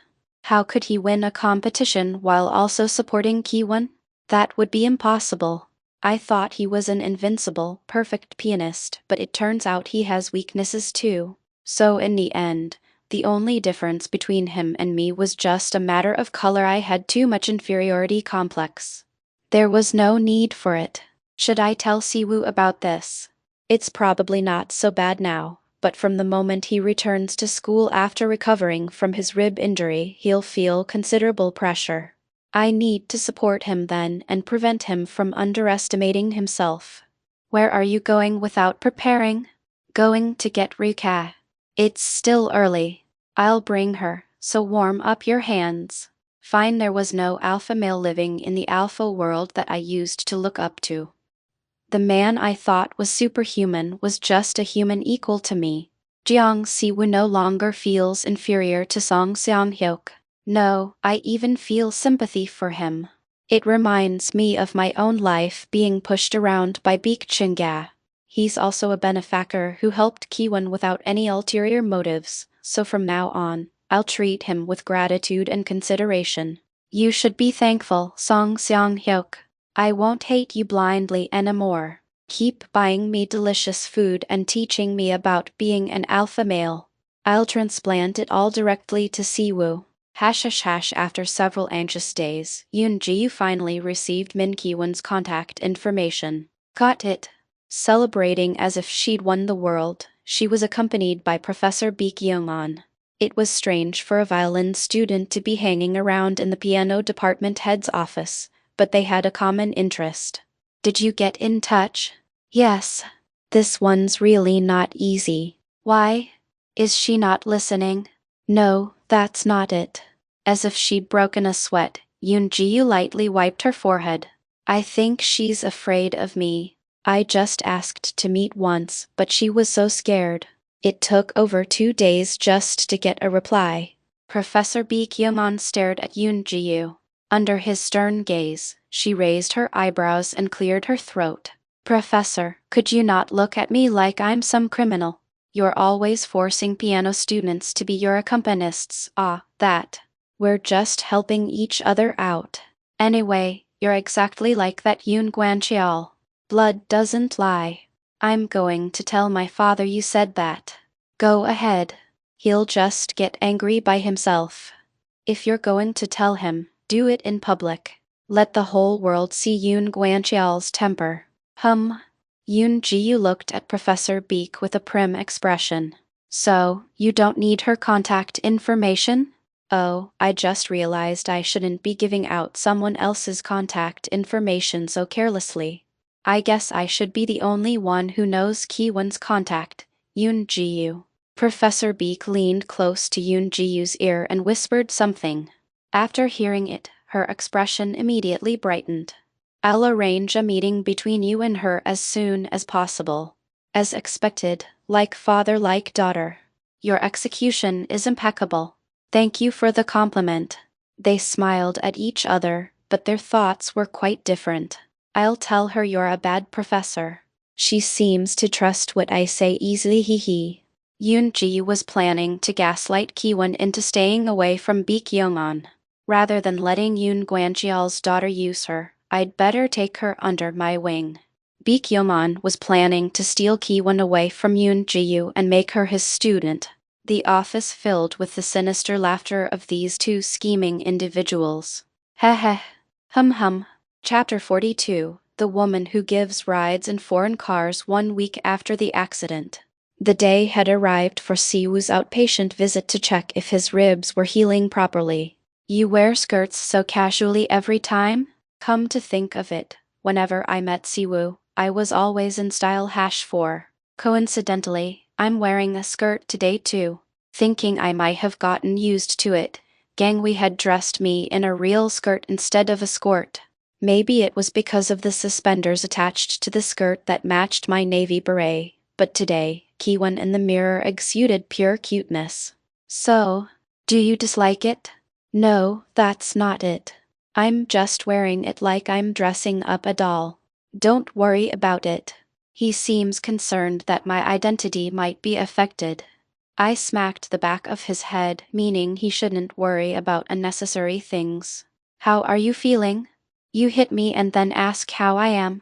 How could he win a competition while also supporting Kiwon? That would be impossible. I thought he was an invincible, perfect pianist, but it turns out he has weaknesses too. So in the end, the only difference between him and me was just a matter of color. I had too much inferiority complex. There was no need for it. Should I tell Siwoo about this? It's probably not so bad now, but from the moment he returns to school after recovering from his rib injury, he'll feel considerable pressure. I need to support him then and prevent him from underestimating himself. Where are you going without preparing? Going to get Rika. It's still early. I'll bring her, so warm up your hands. Fine. There was no alpha male living in the alpha world that I used to look up to. The man I thought was superhuman was just a human equal to me. Jeong Siwoo no longer feels inferior to Song Seong-hyuk. No, I even feel sympathy for him. It reminds me of my own life being pushed around by Beek Chinga. He's also a benefactor who helped Kiwan without any ulterior motives, so from now on, I'll treat him with gratitude and consideration. You should be thankful, Song Seong Hyuk. I won't hate you blindly anymore. Keep buying me delicious food and teaching me about being an alpha male. I'll transplant it all directly to Siwoo. # After several anxious days, Yoon Ji finally received Min Ki-won's contact information. Got it. Celebrating as if she'd won the world, she was accompanied by Professor Baek Kyung-on. It was strange for a violin student to be hanging around in the piano department head's office, but they had a common interest. Did you get in touch? Yes. This one's really not easy. Why? Is she not listening? No, that's not it. As if she'd broken a sweat, Yoon Ji lightly wiped her forehead. I think she's afraid of me. I just asked to meet once, but she was so scared. It took over 2 days just to get a reply. Professor Baek Kyung-on stared at Yoon Ji. Under his stern gaze, she raised her eyebrows and cleared her throat. Professor, could you not look at me like I'm some criminal? You're always forcing piano students to be your accompanists. That. We're just helping each other out. Anyway, you're exactly like that Yoon Guancheol. Blood doesn't lie. I'm going to tell my father you said that. Go ahead. He'll just get angry by himself. If you're going to tell him, do it in public. Let the whole world see Yoon Guancheol's temper. Yoon Ji looked at Professor Baek with a prim expression. So, you don't need her contact information? Oh, I just realized I shouldn't be giving out someone else's contact information so carelessly. I guess I should be the only one who knows Ki-won's contact, Yoon Ji-yu. Professor Baek leaned close to Yoon Ji-yu's ear and whispered something. After hearing it, her expression immediately brightened. I'll arrange a meeting between you and her as soon as possible. As expected, like father like daughter. Your execution is impeccable. Thank you for the compliment. They smiled at each other, but their thoughts were quite different. I'll tell her you're a bad professor. She seems to trust what I say easily. Yoon Ji was planning to gaslight Ki-won into staying away from Baek Kyung-on. Rather than letting Yoon Guancheol's daughter use her, I'd better take her under my wing. Baek Kyung-on was planning to steal Ki-won away from Yoon Ji and make her his student. The office filled with the sinister laughter of these two scheming individuals. Heh. Chapter 42, The Woman Who Gives Rides in Foreign Cars 1 week after the accident. The day had arrived for Siwoo's outpatient visit to check if his ribs were healing properly. You wear skirts so casually every time? Come to think of it, whenever I met Siwoo, I was always in style #4. Coincidentally, I'm wearing a skirt today too. Thinking I might have gotten used to it, Gangwee had dressed me in a real skirt instead of a skirt. Maybe it was because of the suspenders attached to the skirt that matched my navy beret, but today, Ki-won in the mirror exuded pure cuteness. So, do you dislike it? No, that's not it. I'm just wearing it like I'm dressing up a doll. Don't worry about it. He seems concerned that my identity might be affected. I smacked the back of his head, meaning he shouldn't worry about unnecessary things. How are you feeling? You hit me and then ask how I am.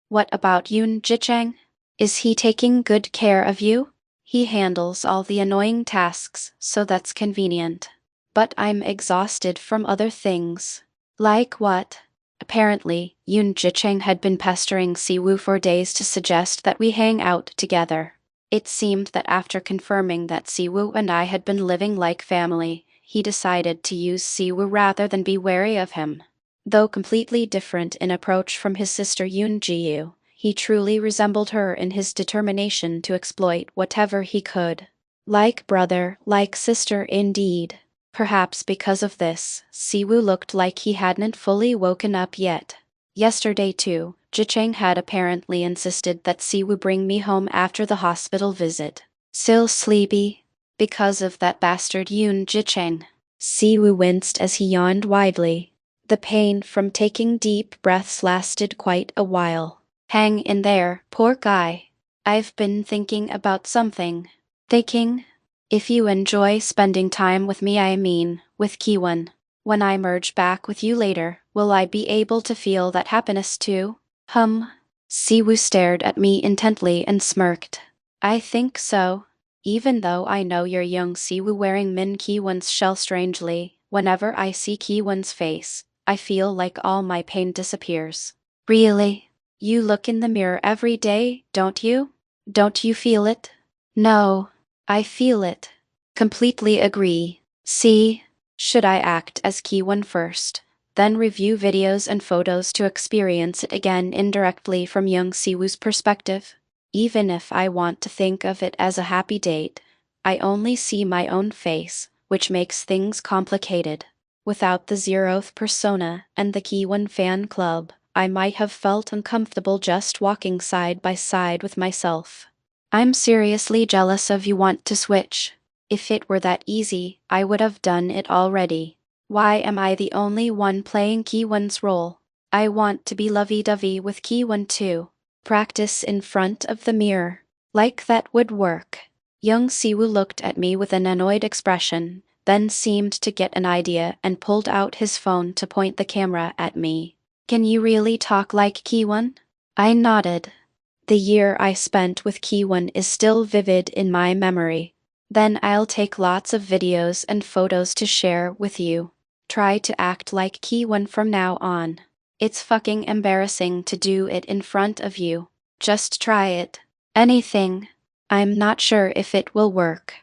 What about Yoon Ji-chang? Is he taking good care of you? He handles all the annoying tasks, so that's convenient. But I'm exhausted from other things. Like what? Apparently, Yoon Ji-chang had been pestering Siwoo for days to suggest that we hang out together. It seemed that after confirming that Siwoo and I had been living like family, he decided to use Siwoo rather than be wary of him. Though completely different in approach from his sister Yoon Ji-yu, he truly resembled her in his determination to exploit whatever he could. Like brother, like sister indeed. Perhaps because of this, Siwoo looked like he hadn't fully woken up yet. Yesterday too, Ji-chang had apparently insisted that Siwoo bring me home after the hospital visit. Still sleepy? Because of that bastard Yoon Ji-chang. Siwoo winced as he yawned widely. The pain from taking deep breaths lasted quite a while. Hang in there, poor guy. I've been thinking about something. Thinking? If you enjoy spending time with me, I mean, with Kiwon. When I merge back with you later, will I be able to feel that happiness too? Siwoo stared at me intently and smirked. I think so. Even though I know you're young Siwoo wearing Min Kiwon's shell strangely, whenever I see Kiwon's face, I feel like all my pain disappears. Really? You look in the mirror every day, don't you? Don't you feel it? No. I feel it. Completely agree. See? Should I act as Kiwon first, then review videos and photos to experience it again indirectly from young Siwoo's perspective? Even if I want to think of it as a happy date, I only see my own face, which makes things complicated. Without the zeroth persona and the Kiwon fan club, I might have felt uncomfortable just walking side by side with myself. I'm seriously jealous of you want to switch. If it were that easy, I would have done it already. Why am I the only one playing Kiwon's role? I want to be lovey-dovey with Kiwon too. Practice in front of the mirror. Like that would work. Young Siwoo looked at me with an annoyed expression, then seemed to get an idea and pulled out his phone to point the camera at me. Can you really talk like Kiwon? I nodded. The year I spent with Kiwon is still vivid in my memory. Then I'll take lots of videos and photos to share with you. Try to act like Kiwon from now on. It's fucking embarrassing to do it in front of you. Just try it. Anything. I'm not sure if it will work.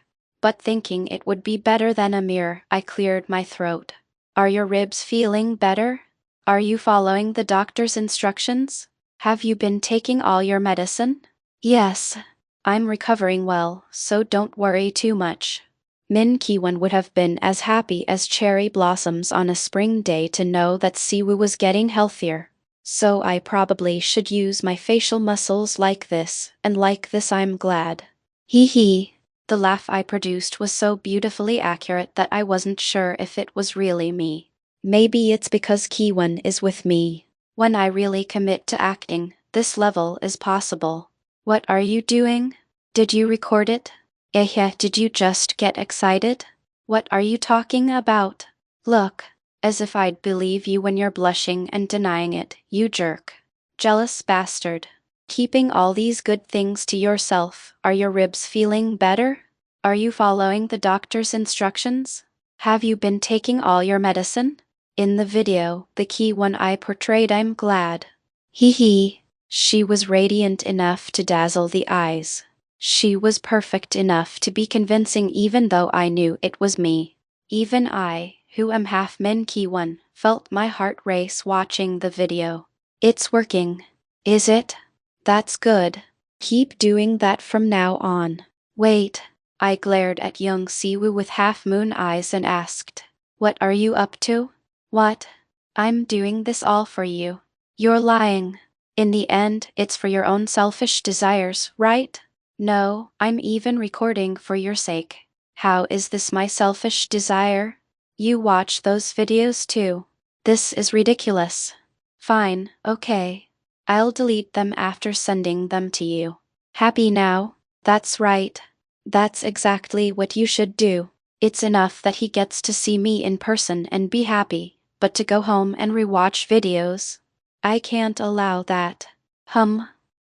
But thinking it would be better than a mirror, I cleared my throat. Are your ribs feeling better? Are you following the doctor's instructions? Have you been taking all your medicine? Yes. I'm recovering well, so don't worry too much. Min Kiwon would have been as happy as cherry blossoms on a spring day to know that Siwoo was getting healthier. So I probably should use my facial muscles like this, and like this I'm glad. Hee hee. The laugh I produced was so beautifully accurate that I wasn't sure if it was really me. Maybe it's because Kiwon is with me. When I really commit to acting, this level is possible. What are you doing? Did you record it? Did you just get excited? What are you talking about? Look, as if I'd believe you when you're blushing and denying it, you jerk. Jealous bastard. Keeping all these good things to yourself, are your ribs feeling better? Are you following the doctor's instructions? Have you been taking all your medicine? In the video, the Kiwon I portrayed, I'm glad. Hee hee. She was radiant enough to dazzle the eyes. She was perfect enough to be convincing even though I knew it was me. Even I, who am half Min Kiwon, felt my heart race watching the video. It's working. Is it? That's good. Keep doing that from now on. Wait. I glared at young Siwoo with half-moon eyes and asked, what are you up to? What? I'm doing this all for you. You're lying. In the end, it's for your own selfish desires, right? No, I'm even recording for your sake. How is this my selfish desire? You watch those videos too. This is ridiculous. Fine, okay. I'll delete them after sending them to you. Happy now? That's right. That's exactly what you should do. It's enough that he gets to see me in person and be happy, but to go home and rewatch videos? I can't allow that.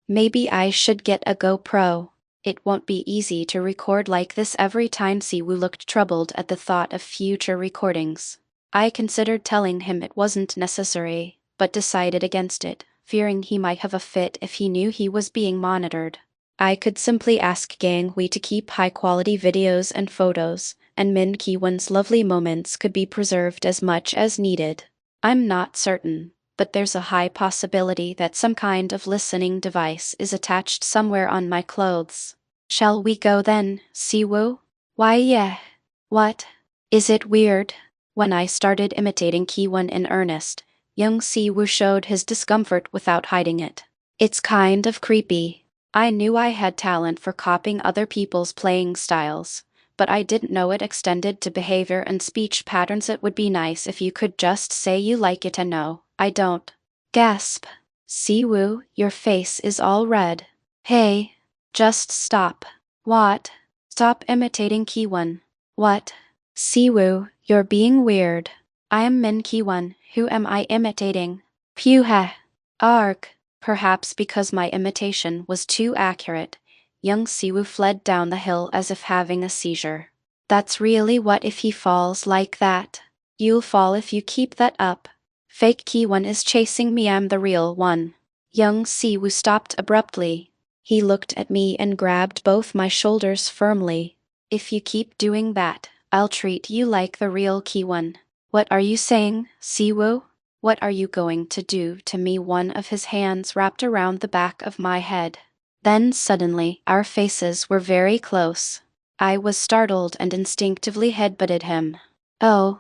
Maybe I should get a GoPro. It won't be easy to record like this every time. Siwoo looked troubled at the thought of future recordings. I considered telling him it wasn't necessary, but decided against it, fearing he might have a fit if he knew he was being monitored. I could simply ask Gang Hui to keep high-quality videos and photos, and Min Kiwon's lovely moments could be preserved as much as needed. I'm not certain, but there's a high possibility that some kind of listening device is attached somewhere on my clothes. Shall we go then, Siwoo? Why yeah. What? Is it weird? When I started imitating Kiwon in earnest, young Siwoo showed his discomfort without hiding it. It's kind of creepy. I knew I had talent for copying other people's playing styles, but I didn't know it extended to behavior and speech patterns. It would be nice if you could just say you like it and no, I don't. Gasp. Siwoo, your face is all red. Hey. Just stop. What? Stop imitating Kiwon. What? Siwoo, you're being weird. I am Min Kiwon, who am I imitating? Pewha. Arg. Perhaps because my imitation was too accurate, young Siwoo fled down the hill as if having a seizure. That's really what if he falls like that? You'll fall if you keep that up. Fake Kiwon is chasing me, I'm the real one. Young Siwoo stopped abruptly. He looked at me and grabbed both my shoulders firmly. If you keep doing that, I'll treat you like the real Kiwon. What are you saying, Siwoo? What are you going to do to me? One of his hands wrapped around the back of my head. Then suddenly, our faces were very close. I was startled and instinctively headbutted him. Oh.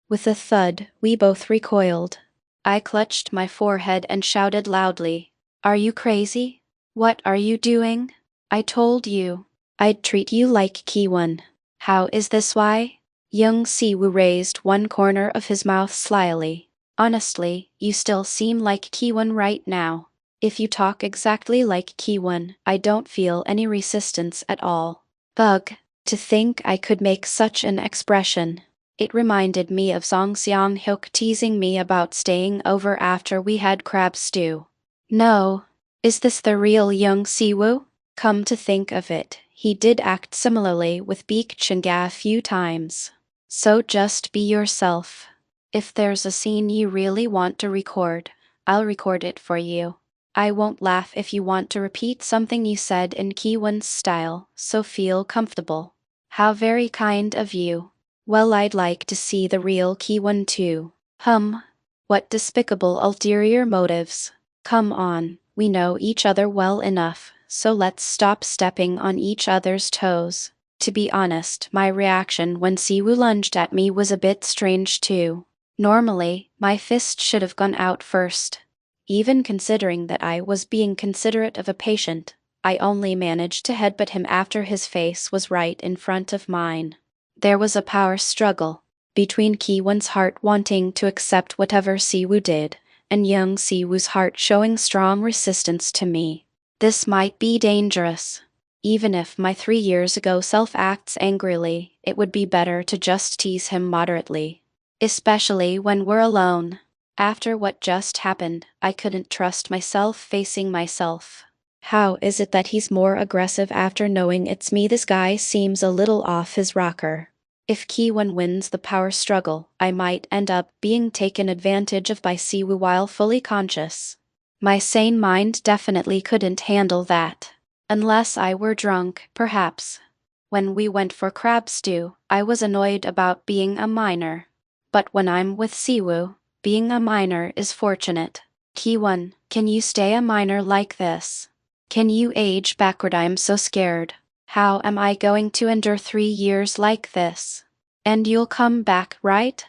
With a thud, we both recoiled. I clutched my forehead and shouted loudly, "Are you crazy? What are you doing? I told you I'd treat you like Kiwon. How is this why?" Young Siwoo raised one corner of his mouth slyly. Honestly, you still seem like Kiwon right now. If you talk exactly like Kiwon, I don't feel any resistance at all. Bug. To think I could make such an expression. It reminded me of Song Seong-hyuk teasing me about staying over after we had crab stew. No. Is this the real young Siwoo? Come to think of it, he did act similarly with Baek Chunga a few times. So just be yourself. If there's a scene you really want to record, I'll record it for you. I won't laugh if you want to repeat something you said in Kiwon's style, so feel comfortable. How very kind of you. Well, I'd like to see the real Kiwon too. What despicable ulterior motives. Come on, we know each other well enough, so let's stop stepping on each other's toes. To be honest, my reaction when Siwoo lunged at me was a bit strange too. Normally, my fist should have gone out first. Even considering that I was being considerate of a patient, I only managed to headbutt him after his face was right in front of mine. There was a power struggle between Kiwon's heart wanting to accept whatever Siwoo did, and young Siwoo's heart showing strong resistance to me. This might be dangerous. Even if my 3 years ago self acts angrily, it would be better to just tease him moderately. Especially when we're alone. After what just happened, I couldn't trust myself facing myself. How is it that he's more aggressive after knowing it's me? This guy seems a little off his rocker. If Kiwon wins the power struggle, I might end up being taken advantage of by Siwoo while fully conscious. My sane mind definitely couldn't handle that. Unless I were drunk, perhaps. When we went for crab stew, I was annoyed about being a minor. But when I'm with Siwoo, being a minor is fortunate. Kiwon, can you stay a minor like this? Can you age backward? I'm so scared. How am I going to endure 3 years like this? And you'll come back, right?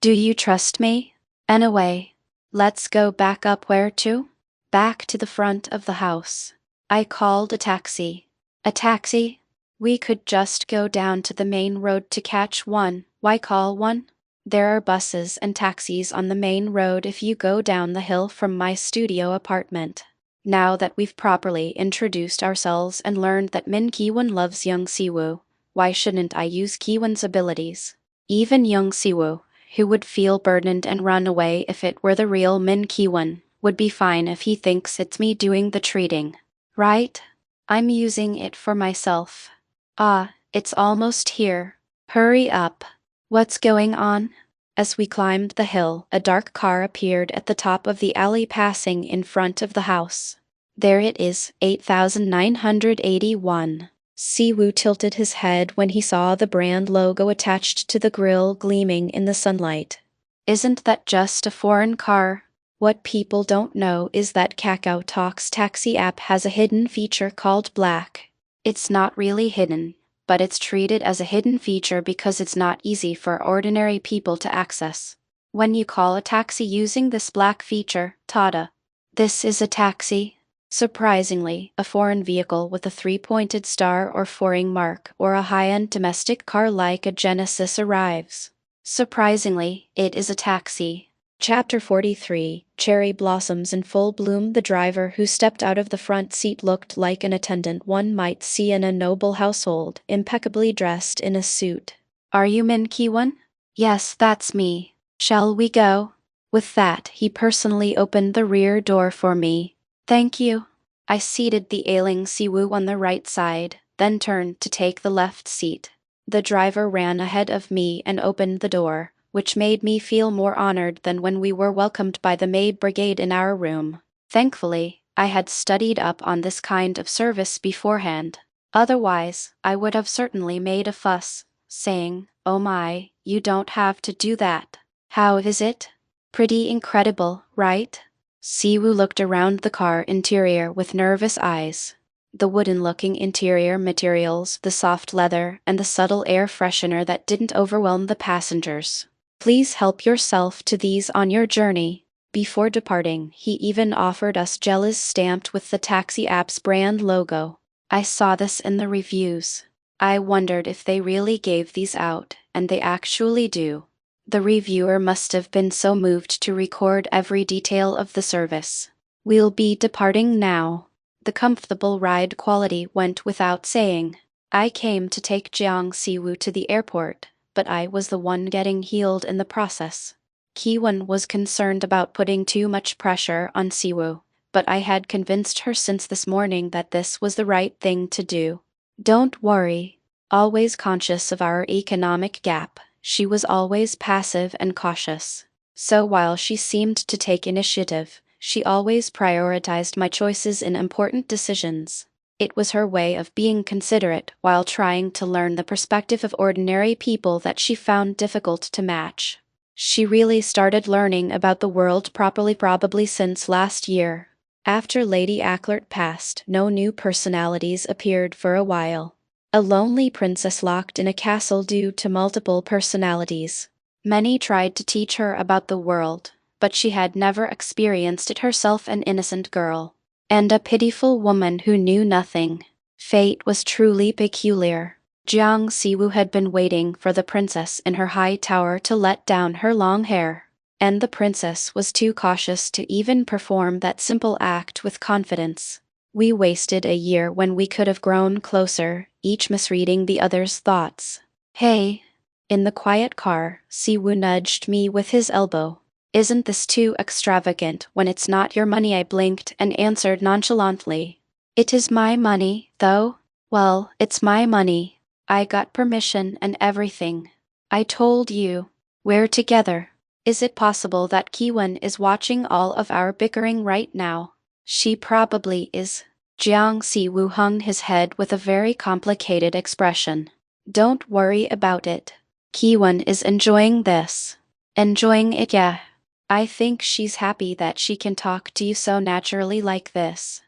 Do you trust me? Anyway, let's go back up. Where to? Back to the front of the house. I called a taxi. A taxi? We could just go down to the main road to catch one. Why call one? There are buses and taxis on the main road if you go down the hill from my studio apartment. Now that we've properly introduced ourselves and learned that Min Kiwon loves young Siwoo, why shouldn't I use Kiwon's abilities? Even young Siwoo, who would feel burdened and run away if it were the real Min Kiwon, would be fine if he thinks it's me doing the treating. Right? I'm using it for myself. Ah, it's almost here. Hurry up. What's going on? As we climbed the hill, a dark car appeared at the top of the alley passing in front of the house. There it is, 8981. Siwoo tilted his head when he saw the brand logo attached to the grille gleaming in the sunlight. Isn't that just a foreign car? What people don't know is that Kakao Talk's taxi app has a hidden feature called Black. It's not really hidden, but it's treated as a hidden feature because it's not easy for ordinary people to access. When you call a taxi using this black feature, tada. This is a taxi. Surprisingly, a foreign vehicle with a three-pointed star or foreign mark or a high-end domestic car like a Genesis arrives. Surprisingly, it is a taxi. Chapter 43, Cherry Blossoms in Full Bloom. The driver who stepped out of the front seat looked like an attendant one might see in a noble household, impeccably dressed in a suit. "Are you Min Ki-won?" "Yes, that's me. Shall we go?" With that, he personally opened the rear door for me. "Thank you." I seated the ailing Siwoo on the right side, then turned to take the left seat. The driver ran ahead of me and opened the door, which made me feel more honored than when we were welcomed by the maid brigade in our room. Thankfully, I had studied up on this kind of service beforehand. Otherwise, I would have certainly made a fuss, saying, "Oh my, you don't have to do that. How is it? Pretty incredible, right?" Siwoo looked around the car interior with nervous eyes. The wooden-looking interior materials, the soft leather, and the subtle air freshener that didn't overwhelm the passengers. "Please help yourself to these on your journey." Before departing, he even offered us jellies stamped with the taxi app's brand logo. I saw this in the reviews. I wondered if they really gave these out, and they actually do. The reviewer must have been so moved to record every detail of the service. "We'll be departing now." The comfortable ride quality went without saying. I came to take Jiang Siwoo to the airport, but I was the one getting healed in the process. Ki-won was concerned about putting too much pressure on Siwoo, but I had convinced her since this morning that this was the right thing to do. "Don't worry." Always conscious of our economic gap, she was always passive and cautious. So while she seemed to take initiative, she always prioritized my choices in important decisions. It was her way of being considerate while trying to learn the perspective of ordinary people that she found difficult to match. She really started learning about the world properly probably since last year. After Lady Acklert passed, no new personalities appeared for a while. A lonely princess locked in a castle due to multiple personalities. Many tried to teach her about the world, but she had never experienced it herself, an innocent girl. And a pitiful woman who knew nothing. Fate was truly peculiar. Jiang Siwoo had been waiting for the princess in her high tower to let down her long hair, and the princess was too cautious to even perform that simple act with confidence. We wasted a year when we could have grown closer, each misreading the other's thoughts. "Hey." In the quiet car, Siwoo nudged me with his elbow. "Isn't this too extravagant when it's not your money?" I blinked and answered nonchalantly. "It is my money, though." "Well, it's my money. I got permission and everything. I told you. We're together." Is it possible that Ki-won is watching all of our bickering right now? She probably is. Jiang Siwoo hung his head with a very complicated expression. "Don't worry about it. Ki-won is enjoying this." "Enjoying it, yeah. I think she's happy that she can talk to you so naturally like this.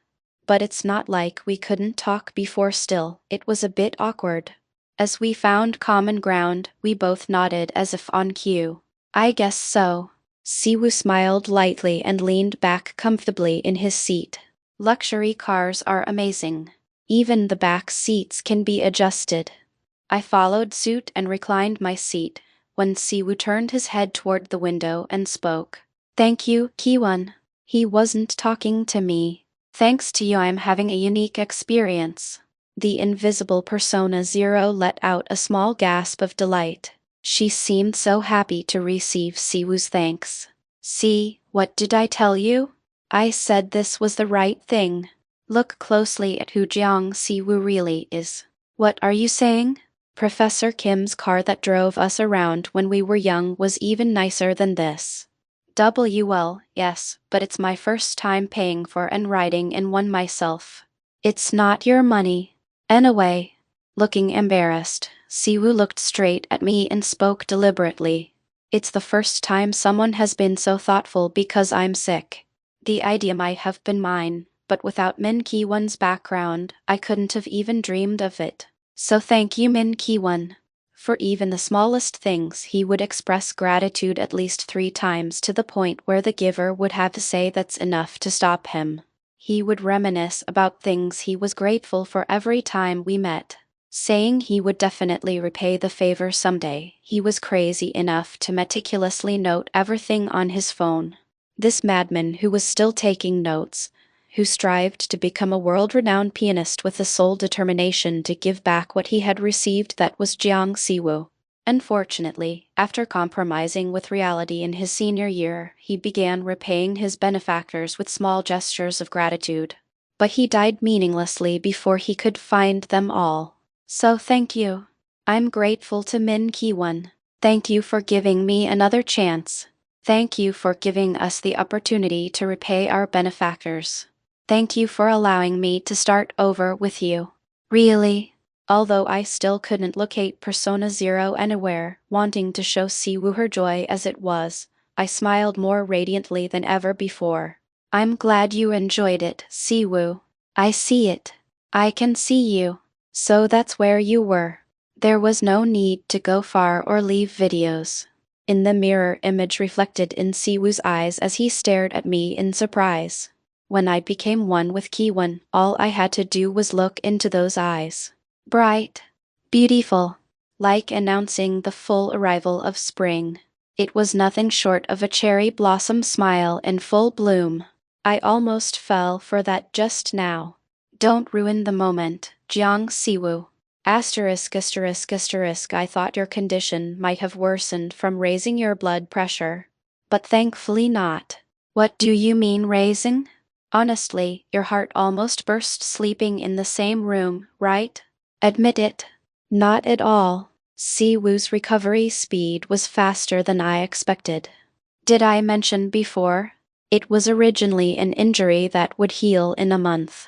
But it's not like we couldn't talk before. Still, it was a bit awkward." As we found common ground, we both nodded as if on cue. "I guess so." Siwoo smiled lightly and leaned back comfortably in his seat. "Luxury cars are amazing. Even the back seats can be adjusted." I followed suit and reclined my seat, when Siwoo turned his head toward the window and spoke. "Thank you, Ki-won." He wasn't talking to me. "Thanks to you I'm having a unique experience." The invisible Persona Zero let out a small gasp of delight. She seemed so happy to receive Siwoo's thanks. "See, what did I tell you? I said this was the right thing. Look closely at who Jiang Siwoo really is." "What are you saying?" "Professor Kim's car that drove us around when we were young was even nicer than this." "Well, yes, but it's my first time paying for and riding in one myself." "It's not your money. Anyway." Looking embarrassed, Siwoo looked straight at me and spoke deliberately. "It's the first time someone has been so thoughtful because I'm sick. The idea might have been mine, but without Min Ki-won's background, I couldn't have even dreamed of it. So thank you, Min Ki-won." For even the smallest things he would express gratitude at least 3 times, to the point where the giver would have to say that's enough to stop him. He would reminisce about things he was grateful for every time we met, saying he would definitely repay the favor someday. He was crazy enough to meticulously note everything on his phone. This madman who was still taking notes, who strived to become a world-renowned pianist with the sole determination to give back what he had received, that was Jiang Siwu. Unfortunately, after compromising with reality in his senior year, he began repaying his benefactors with small gestures of gratitude. But he died meaninglessly before he could find them all. So thank you. I'm grateful to Min Ki-won. Thank you for giving me another chance. Thank you for giving us the opportunity to repay our benefactors. Thank you for allowing me to start over with you. Really? Although I still couldn't locate Persona Zero anywhere, wanting to show Siwoo her joy as it was, I smiled more radiantly than ever before. I'm glad you enjoyed it, Siwoo. I see it. I can see you. So that's where you were. There was no need to go far or leave videos. In the mirror image reflected in Siwoo's eyes as he stared at me in surprise. When I became one with Ki-won, all I had to do was look into those eyes. Bright. Beautiful. Like announcing the full arrival of spring. It was nothing short of a cherry blossom smile in full bloom. I almost fell for that just now. Don't ruin the moment, Jiang Siwoo. Asterisk asterisk asterisk, I thought your condition might have worsened from raising your blood pressure. But thankfully not. What do you mean raising? Honestly, your heart almost burst sleeping in the same room, right? Admit it. Not at all. Siwoo's recovery speed was faster than I expected. Did I mention before? It was originally an injury that would heal in a month.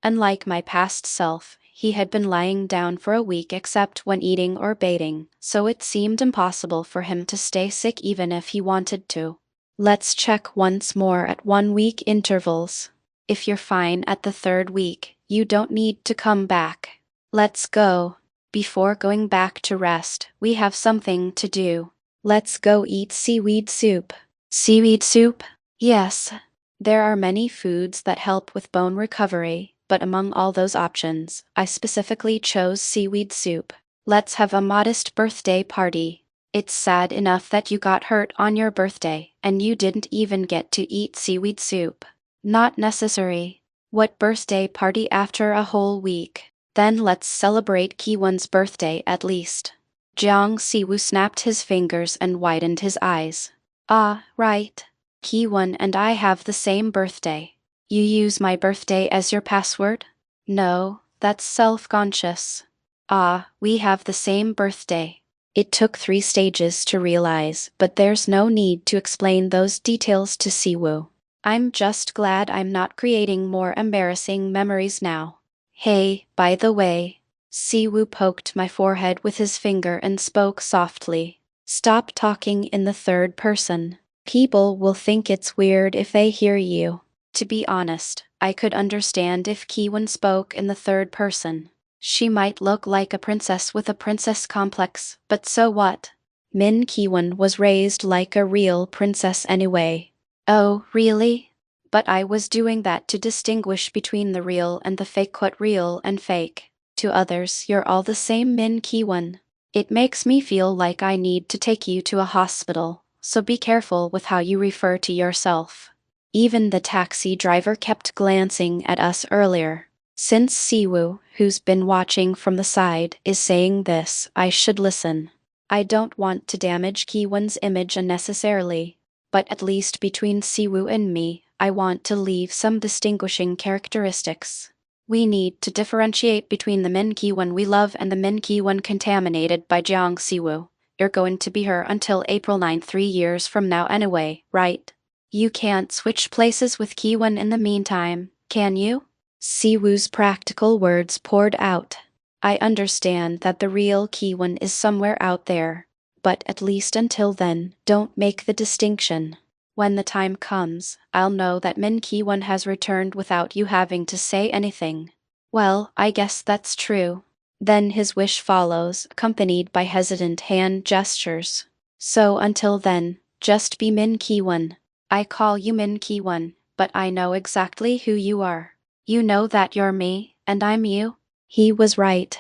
Unlike my past self, he had been lying down for a week except when eating or bathing, so it seemed impossible for him to stay sick even if he wanted to. Let's check once more at 1-week intervals. If you're fine at the 3rd week, you don't need to come back. Let's go. Before going back to rest, we have something to do. Let's go eat seaweed soup. Seaweed soup? Yes. There are many foods that help with bone recovery, but among all those options, I specifically chose seaweed soup. Let's have a modest birthday party. It's sad enough that you got hurt on your birthday, and you didn't even get to eat seaweed soup. Not necessary. What birthday party after a whole week? Then let's celebrate Ki-won's birthday at least. Jiang Siwoo snapped his fingers and widened his eyes. Ah, right. Ki-won and I have the same birthday. You use my birthday as your password? No, that's self-conscious. Ah, we have the same birthday. It took 3 stages to realize, but there's no need to explain those details to Siwoo. I'm just glad I'm not creating more embarrassing memories now. Hey, by the way. Siwoo poked my forehead with his finger and spoke softly. Stop talking in the 3rd person. People will think it's weird if they hear you. To be honest, I could understand if Ki-won spoke in the 3rd person. She might look like a princess with a princess complex, but so what? Min Ki-won was raised like a real princess anyway. Oh, really? But I was doing that to distinguish between the real and the fake. What real and fake? To others, you're all the same, Min Ki-won. It makes me feel like I need to take you to a hospital, so be careful with how you refer to yourself. Even the taxi driver kept glancing at us earlier. Since Siwoo, who's been watching from the side, is saying this, I should listen. I don't want to damage Ki-won's image unnecessarily, but at least between Siwoo and me, I want to leave some distinguishing characteristics. We need to differentiate between the Min Ki-won we love and the Min Ki-won contaminated by Jiang Siwoo. You're going to be her until April 9, 3 years from now anyway, right? You can't switch places with Ki-won in the meantime, can you? Siwoo's practical words poured out. I understand that the real Ki-won is somewhere out there, but at least until then, don't make the distinction. When the time comes, I'll know that Min Ki-won has returned without you having to say anything. Well, I guess that's true. Then his wish follows, accompanied by hesitant hand gestures. So until then, just be Min Ki-won. I call you Min Ki-won, but I know exactly who you are. You know that you're me, and I'm you." He was right.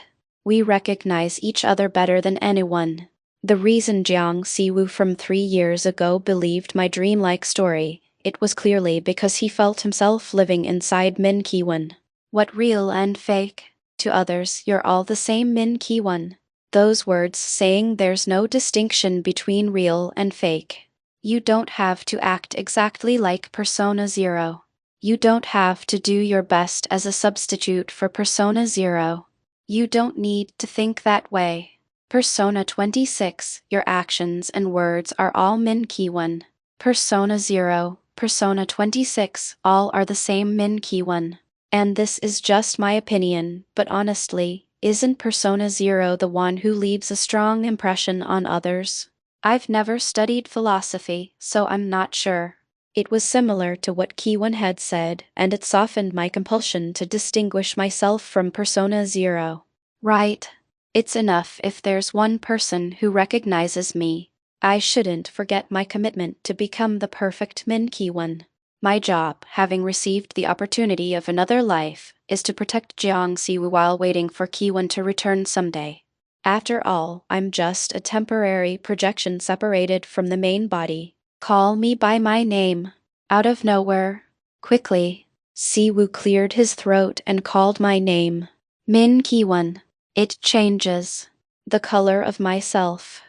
We recognize each other better than anyone. The reason Jiang Siwu from 3 years ago believed my dreamlike story, it was clearly because he felt himself living inside Min Kiwan. What real and fake? To others, you're all the same Min Kiwan. Those words saying there's no distinction between real and fake. You don't have to act exactly like Persona Zero. You don't have to do your best as a substitute for Persona Zero. You don't need to think that way. Persona 26, your actions and words are all Min Kiwan. Persona 0, Persona 26, all are the same Min Kiwan. And this is just my opinion, but honestly, isn't Persona 0 the one who leaves a strong impression on others? I've never studied philosophy, so I'm not sure. It was similar to what Kiwan had said, and it softened my compulsion to distinguish myself from Persona 0. Right. It's enough if there's one person who recognizes me. I shouldn't forget my commitment to become the perfect Min Kiwan. My job, having received the opportunity of another life, is to protect Jiang Siwu while waiting for Kiwan to return someday. After all, I'm just a temporary projection separated from the main body. Call me by my name. Out of nowhere, quickly, Siwu cleared his throat and called my name. Min Kiwan. It changes. The color of myself.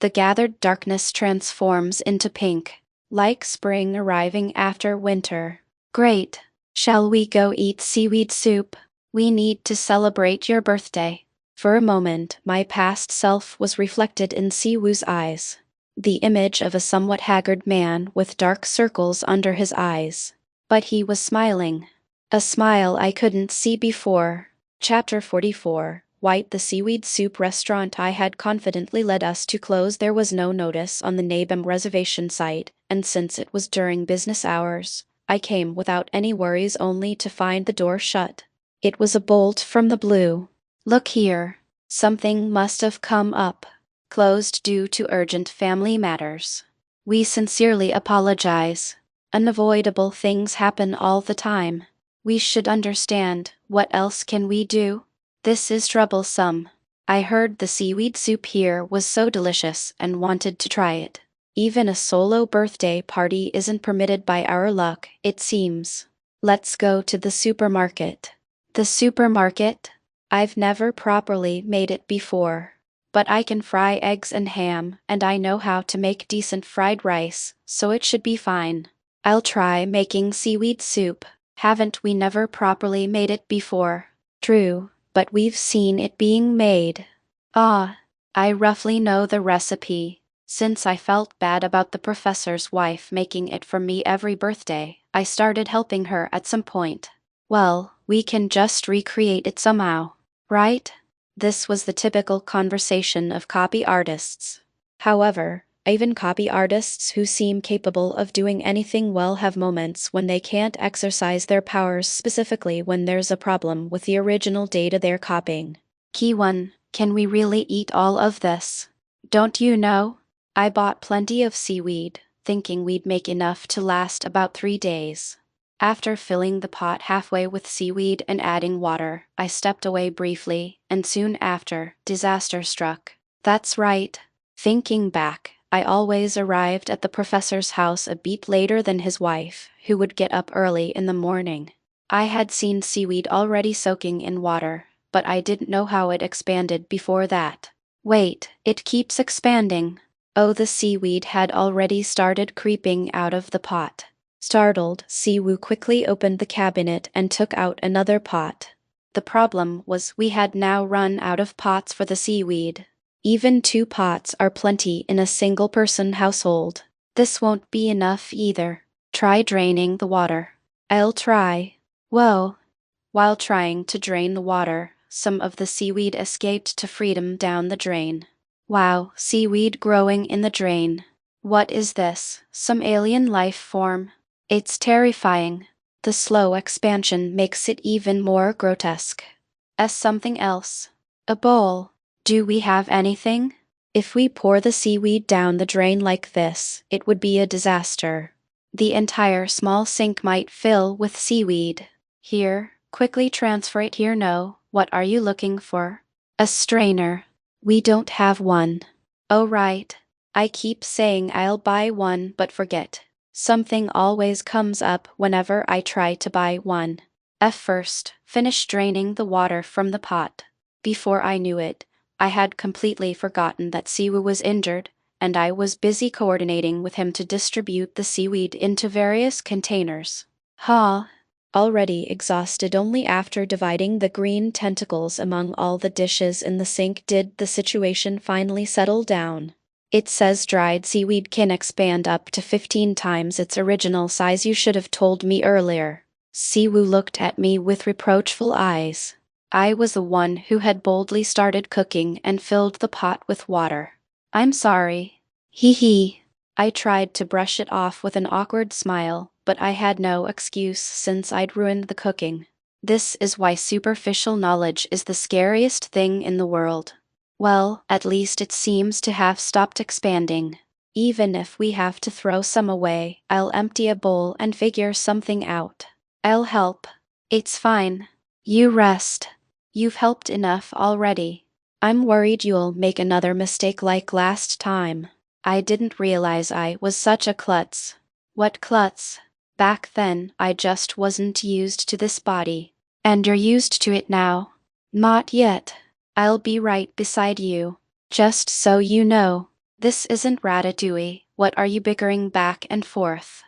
The gathered darkness transforms into pink, like spring arriving after winter. Great. Shall we go eat seaweed soup? We need to celebrate your birthday. For a moment, my past self was reflected in Siwu's eyes. The image of a somewhat haggard man with dark circles under his eyes. But he was smiling. A smile I couldn't see before. Chapter 44. White. The seaweed soup restaurant I had confidently led us to close. There was no notice on the Nabem reservation site, and since it was during business hours, I came without any worries only to find the door shut. It was a bolt from the blue. Look here. Something must have come up. Closed due to urgent family matters. We sincerely apologize. Unavoidable things happen all the time. We should understand. What else can we do? This is troublesome. I heard the seaweed soup here was so delicious and wanted to try it. Even a solo birthday party isn't permitted by our luck, it seems. Let's go to the supermarket. The supermarket? I've never properly made it before. But I can fry eggs and ham, and I know how to make decent fried rice, so it should be fine. I'll try making seaweed soup. Haven't we never properly made it before? True, but we've seen it being made. Ah, I roughly know the recipe. Since I felt bad about the professor's wife making it for me every birthday, I started helping her at some point. Well, we can just recreate it somehow, right? This was the typical conversation of copy artists. However, even copy artists who seem capable of doing anything well have moments when they can't exercise their powers, specifically when there's a problem with the original data they're copying. Kiwan, can we really eat all of this? Don't you know? I bought plenty of seaweed, thinking we'd make enough to last about 3 days. After filling the pot halfway with seaweed and adding water, I stepped away briefly, and soon after, disaster struck. That's right. Thinking back, I always arrived at the professor's house a bit later than his wife, who would get up early in the morning. I had seen seaweed already soaking in water, but I didn't know how it expanded before that. Wait, it keeps expanding. Oh, the seaweed had already started creeping out of the pot. Startled, Siwu quickly opened the cabinet and took out another pot. The problem was we had now run out of pots for the seaweed. Even 2 pots are plenty in a single-person household. This won't be enough either. Try draining the water. I'll try. Whoa. While trying to drain the water, some of the seaweed escaped to freedom down the drain. Wow, seaweed growing in the drain. What is this? Some alien life form? It's terrifying. The slow expansion makes it even more grotesque. As something else. A bowl. Do we have anything? If we pour the seaweed down the drain like this, it would be a disaster. The entire small sink might fill with seaweed. Here, quickly transfer it here. No, what are you looking for? A strainer. We don't have one. Oh right. I keep saying I'll buy one but forget. Something always comes up whenever I try to buy one. First, finish draining the water from the pot. Before I knew it, I had completely forgotten that Siwu was injured, and I was busy coordinating with him to distribute the seaweed into various containers. Already exhausted only after dividing the green tentacles among all the dishes in the sink did the situation finally settle down. It says dried seaweed can expand up to 15 times its original size. You should have told me earlier. Siwu looked at me with reproachful eyes. I was the one who had boldly started cooking and filled the pot with water. I'm sorry. Hee hee. I tried to brush it off with an awkward smile, but I had no excuse since I'd ruined the cooking. This is why superficial knowledge is the scariest thing in the world. Well, at least it seems to have stopped expanding. Even if we have to throw some away, I'll empty a bowl and figure something out. I'll help. It's fine. You rest. You've helped enough already. I'm worried you'll make another mistake like last time. I didn't realize I was such a klutz. What klutz? Back then, I just wasn't used to this body. And you're used to it now? Not yet. I'll be right beside you. Just so you know, this isn't Ratatouille. What are you bickering back and forth?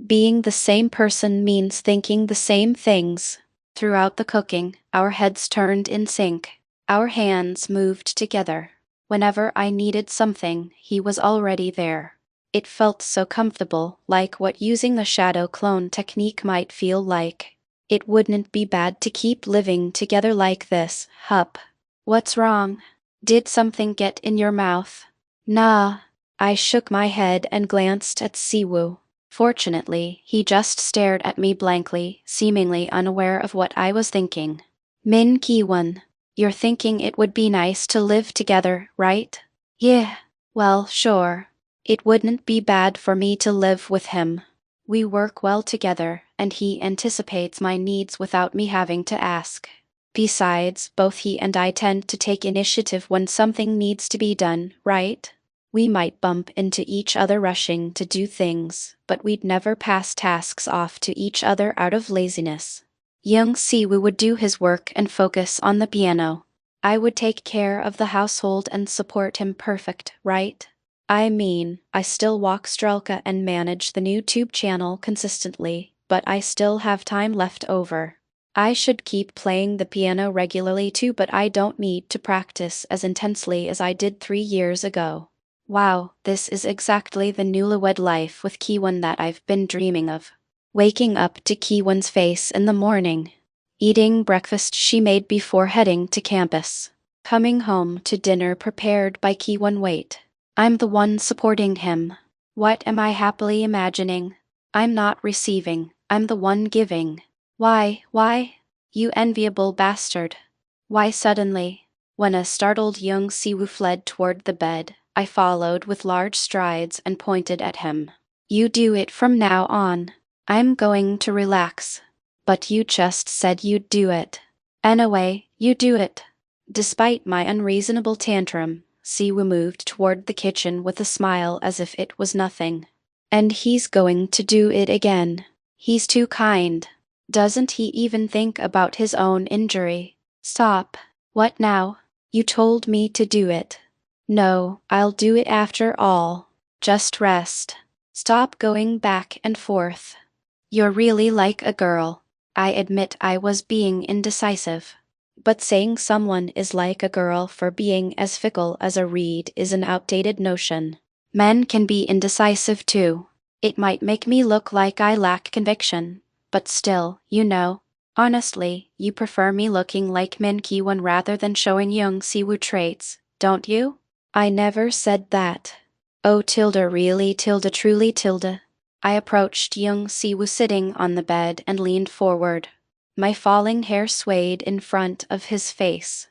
Being the same person means thinking the same things. Throughout the cooking, our heads turned in sync. Our hands moved together. Whenever I needed something, he was already there. It felt so comfortable, like what using the shadow clone technique might feel like. It wouldn't be bad to keep living together like this, Hup. What's wrong? Did something get in your mouth? Nah. I shook my head and glanced at Siwu. Fortunately, he just stared at me blankly, seemingly unaware of what I was thinking. Min Ki-won, you're thinking it would be nice to live together, right? Yeah. Well, sure. It wouldn't be bad for me to live with him. We work well together, and he anticipates my needs without me having to ask. Besides, both he and I tend to take initiative when something needs to be done, right? We might bump into each other rushing to do things, but we'd never pass tasks off to each other out of laziness. Young Siwu would do his work and focus on the piano. I would take care of the household and support him. Perfect, right? I mean, I still walk Strelka and manage the new tube channel consistently, but I still have time left over. I should keep playing the piano regularly too, but I don't need to practice as intensely as I did 3 years ago. Wow, this is exactly the newlywed life with Kiwon that I've been dreaming of. Waking up to Kiwon's face in the morning. Eating breakfast she made before heading to campus. Coming home to dinner prepared by Kiwon. Wait. I'm the one supporting him. What am I happily imagining? I'm not receiving, I'm the one giving. Why? You enviable bastard. Why suddenly? When a startled young Siwu fled toward the bed, I followed with large strides and pointed at him. You do it from now on. I'm going to relax. But you just said you'd do it. Anyway, you do it. Despite my unreasonable tantrum, Siwu moved toward the kitchen with a smile as if it was nothing. And he's going to do it again. He's too kind. Doesn't he even think about his own injury? Stop. What now? You told me to do it. No, I'll do it after all. Just rest. Stop going back and forth. You're really like a girl. I admit I was being indecisive. But saying someone is like a girl for being as fickle as a reed is an outdated notion. Men can be indecisive too. It might make me look like I lack conviction. But still, you know, honestly, you prefer me looking like Min Ki-won rather than showing young Siwu traits, don't you? I never said that. Oh really truly. I approached young Siwu sitting on the bed and leaned forward. My falling hair swayed in front of his face.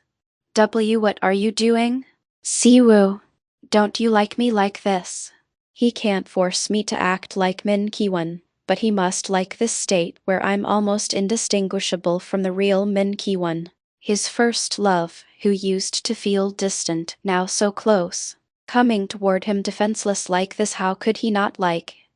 What are you doing? Siwu, don't you like me like this? He can't force me to act like Min Ki-won. but he must like this state where I'm almost indistinguishable from the real Min Ki-won. His first love, who used to feel distant, now so close. Coming toward him defenseless like this, how could he not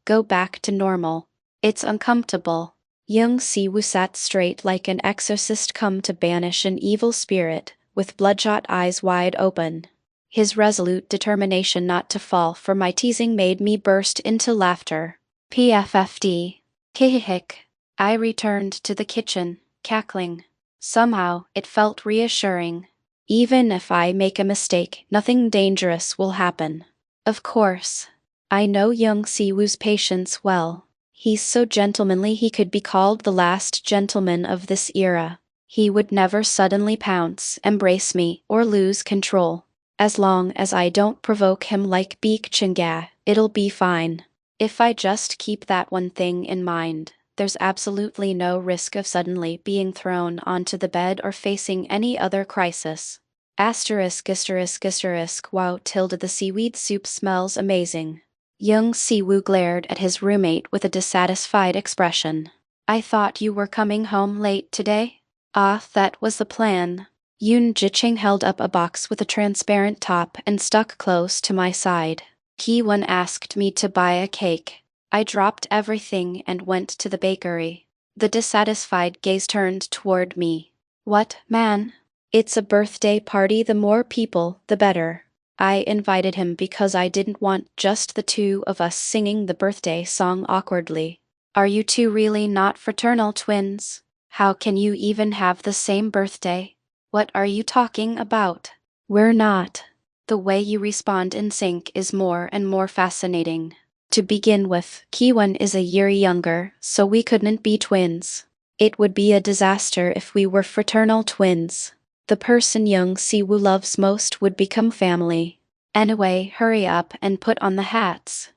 go back to normal? It's uncomfortable. Young Si-woo sat straight like an exorcist come to banish an evil spirit, with bloodshot eyes wide open. His resolute determination not to fall for my teasing made me burst into laughter. PFFD. Kihik. I returned to the kitchen, cackling. Somehow, it felt reassuring. Even if I make a mistake, nothing dangerous will happen. Of course. I know young Si-woo's patience well. He's so gentlemanly he could be called the last gentleman of this era. He would never suddenly pounce, embrace me, or lose control. As long as I don't provoke him like Beek Chinga, it'll be fine. If I just keep that one thing in mind, there's absolutely no risk of suddenly being thrown onto the bed or facing any other crisis. Asterisk asterisk asterisk wow tilde the seaweed soup smells amazing. Young Si-woo glared at his roommate with a dissatisfied expression. I thought you were coming home late today? Ah, that was the plan. Yoon Ji-ching held up a box with a transparent top and stuck close to my side. Ki-won asked me to buy a cake. I dropped everything and went to the bakery. The dissatisfied gaze turned toward me. What, man? It's a birthday party, the more people, the better. I invited him because I didn't want just the two of us singing the birthday song awkwardly. Are you two really not fraternal twins? How can you even have the same birthday? What are you talking about? We're not. The way you respond in sync is more and more fascinating. To begin with, Ki-won is a year younger, so we couldn't be twins. It would be a disaster if we were fraternal twins. The person young Si-woo loves most would become family. Anyway, hurry up and put on the hats.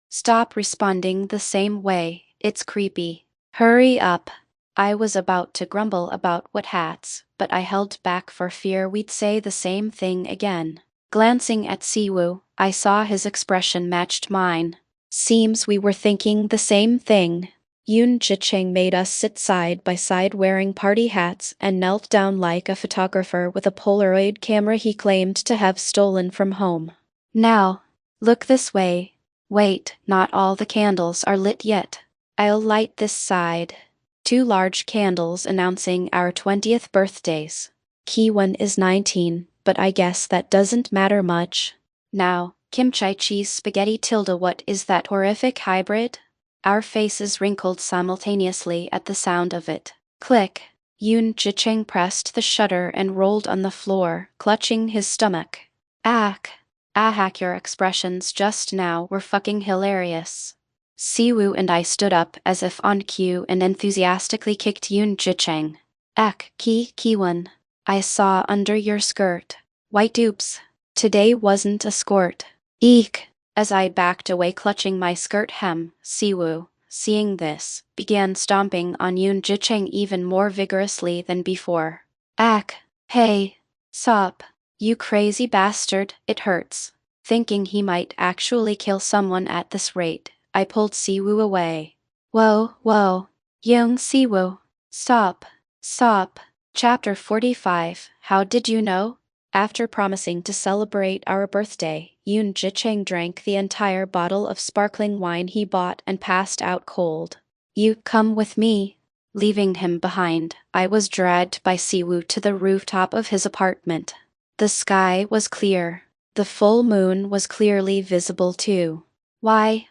Stop responding the same way, it's creepy. Hurry up. I was about to grumble about what hats, but I held back for fear we'd say the same thing again. Glancing at Si-woo, I saw his expression matched mine. Seems we were thinking the same thing. Yoon Ji-ching made us sit side by side wearing party hats and knelt down like a photographer with a Polaroid camera he claimed to have stolen from home. Now, look this way. Wait, not all the candles are lit yet. I'll light this side. 2 large candles announcing our 20th birthdays. Ki-won is 19, but I guess that doesn't matter much. Now, kimchi cheese spaghetti tilde what is that horrific hybrid? Our faces wrinkled simultaneously at the sound of it. Click. Yoon Ji-ching pressed the shutter and rolled on the floor, clutching his stomach. Your expressions just now were fucking hilarious. Si-woo and I stood up as if on cue and enthusiastically kicked Yoon Ji-ching. Ki-won. I saw under your skirt. White oops. Today wasn't a skort. Eek. As I backed away clutching my skirt hem, Si-woo, seeing this, began stomping on Yoon Ji-ching even more vigorously than before. Hey. Stop. You crazy bastard, it hurts. Thinking he might actually kill someone at this rate, I pulled Si-woo away. Whoa. Young Si-woo. Stop. Chapter 45, How Did You Know? After promising to celebrate our birthday, Yoon Ji-ching drank the entire bottle of sparkling wine he bought and passed out cold. You come with me. Leaving him behind, I was dragged by Si-woo to the rooftop of his apartment. The sky was clear. The full moon was clearly visible too. Why?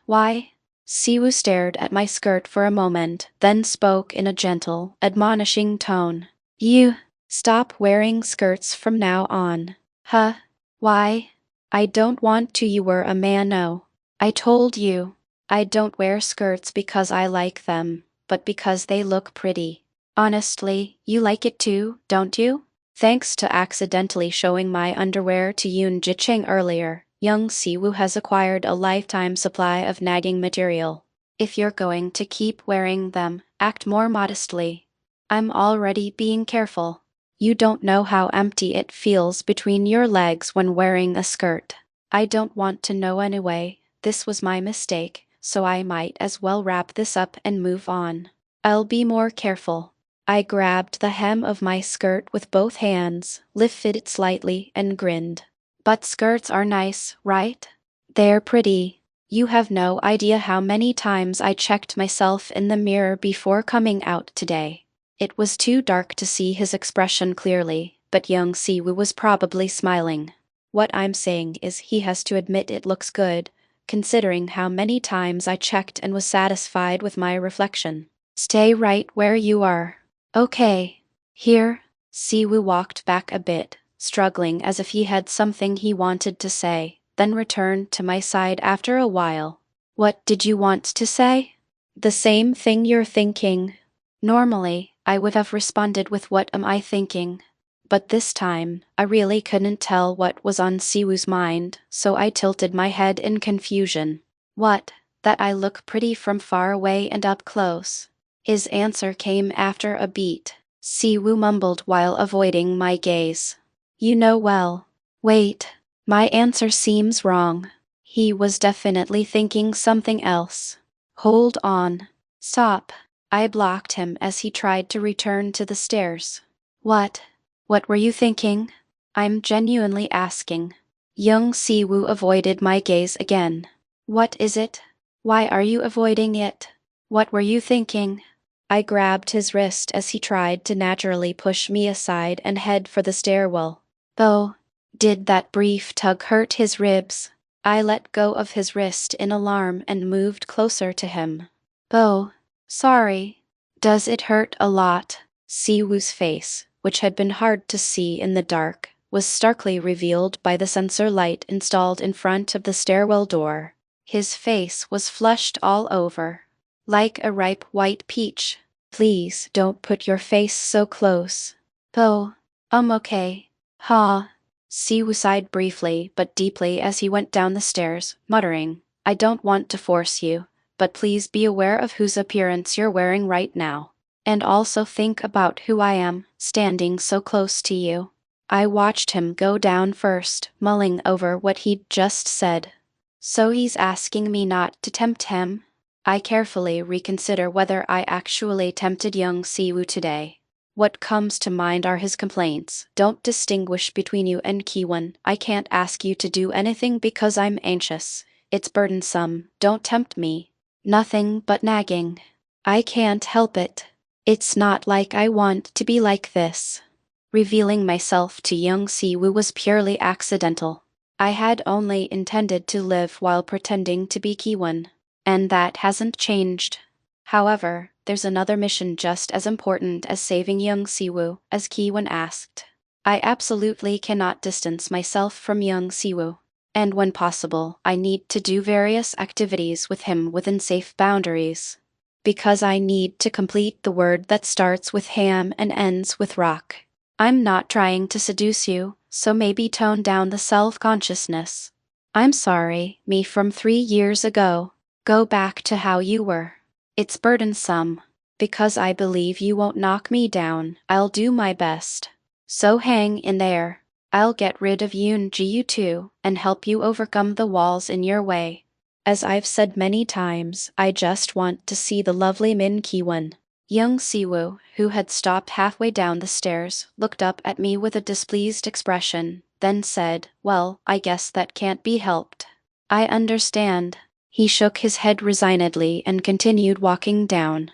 Si-woo stared at my skirt for a moment, then spoke in a gentle, admonishing tone. You stop wearing skirts from now on. Huh? Why? I don't want to. You were a man. No. I told you. I don't wear skirts because I like them, but because they look pretty. Honestly, you like it too, don't you? Thanks to accidentally showing my underwear to Yoon Ji-ching earlier, young Si-woo has acquired a lifetime supply of nagging material. If you're going to keep wearing them, act more modestly. I'm already being careful. You don't know how empty it feels between your legs when wearing a skirt. I don't want to know anyway. This was my mistake, so I might as well wrap this up and move on. I'll be more careful. I grabbed the hem of my skirt with both hands, lifted it slightly, and grinned. But skirts are nice, right? They're pretty. You have no idea how many times I checked myself in the mirror before coming out today. It was too dark to see his expression clearly, but young Siwoo was probably smiling. What I'm saying is he has to admit it looks good, considering how many times I checked and was satisfied with my reflection. Stay right where you are. Okay. Here. Siwoo walked back a bit, struggling as if he had something he wanted to say, then returned to my side after a while. What did you want to say? The same thing you're thinking. Normally, I would have responded with what am I thinking? But this time, I really couldn't tell what was on Siwoo's mind, so I tilted my head in confusion. What? That I look pretty from far away and up close. His answer came after a beat. Siwoo mumbled while avoiding my gaze. You know well. Wait. My answer seems wrong. He was definitely thinking something else. Hold on. Stop. I blocked him as he tried to return to the stairs. What? What were you thinking? I'm genuinely asking. Young Siwoo avoided my gaze again. What is it? Why are you avoiding it? What were you thinking? I grabbed his wrist as he tried to naturally push me aside and head for the stairwell. Though, did that brief tug hurt his ribs? I let go of his wrist in alarm and moved closer to him. Though, sorry. Does it hurt a lot? Siwoo's face, which had been hard to see in the dark, was starkly revealed by the sensor light installed in front of the stairwell door. His face was flushed all over, like a ripe white peach. Please don't put your face so close. Though, okay. Ha. Siwoo sighed briefly but deeply as he went down the stairs, muttering, I don't want to force you, but please be aware of whose appearance you're wearing right now. And also think about who I am, standing so close to you. I watched him go down first, mulling over what he'd just said. So he's asking me not to tempt him? I carefully reconsider whether I actually tempted young Siwoo today. What comes to mind are his complaints. Don't distinguish between you and Kiwon. I can't ask you to do anything because I'm anxious. It's burdensome. Don't tempt me. Nothing but nagging. I can't help it. It's not like I want to be like this. Revealing myself to young Siwoo was purely accidental. I had only intended to live while pretending to be Kiwon. And that hasn't changed. However, there's another mission just as important as saving young Siwoo, as Kiwon asked. I absolutely cannot distance myself from young Siwoo. And when possible, I need to do various activities with him within safe boundaries. Because I need to complete the word that starts with ham and ends with rock. I'm not trying to seduce you, so maybe tone down the self-consciousness. I'm sorry, me from 3 years ago. Go back to how you were. It's burdensome. Because I believe you won't knock me down, I'll do my best. So hang in there. I'll get rid of Yoon Ji-yu too, and help you overcome the walls in your way. As I've said many times, I just want to see the lovely Min Kiwon. Young Siwoo, who had stopped halfway down the stairs, looked up at me with a displeased expression, then said, well, I guess that can't be helped. I understand. He shook his head resignedly and continued walking down.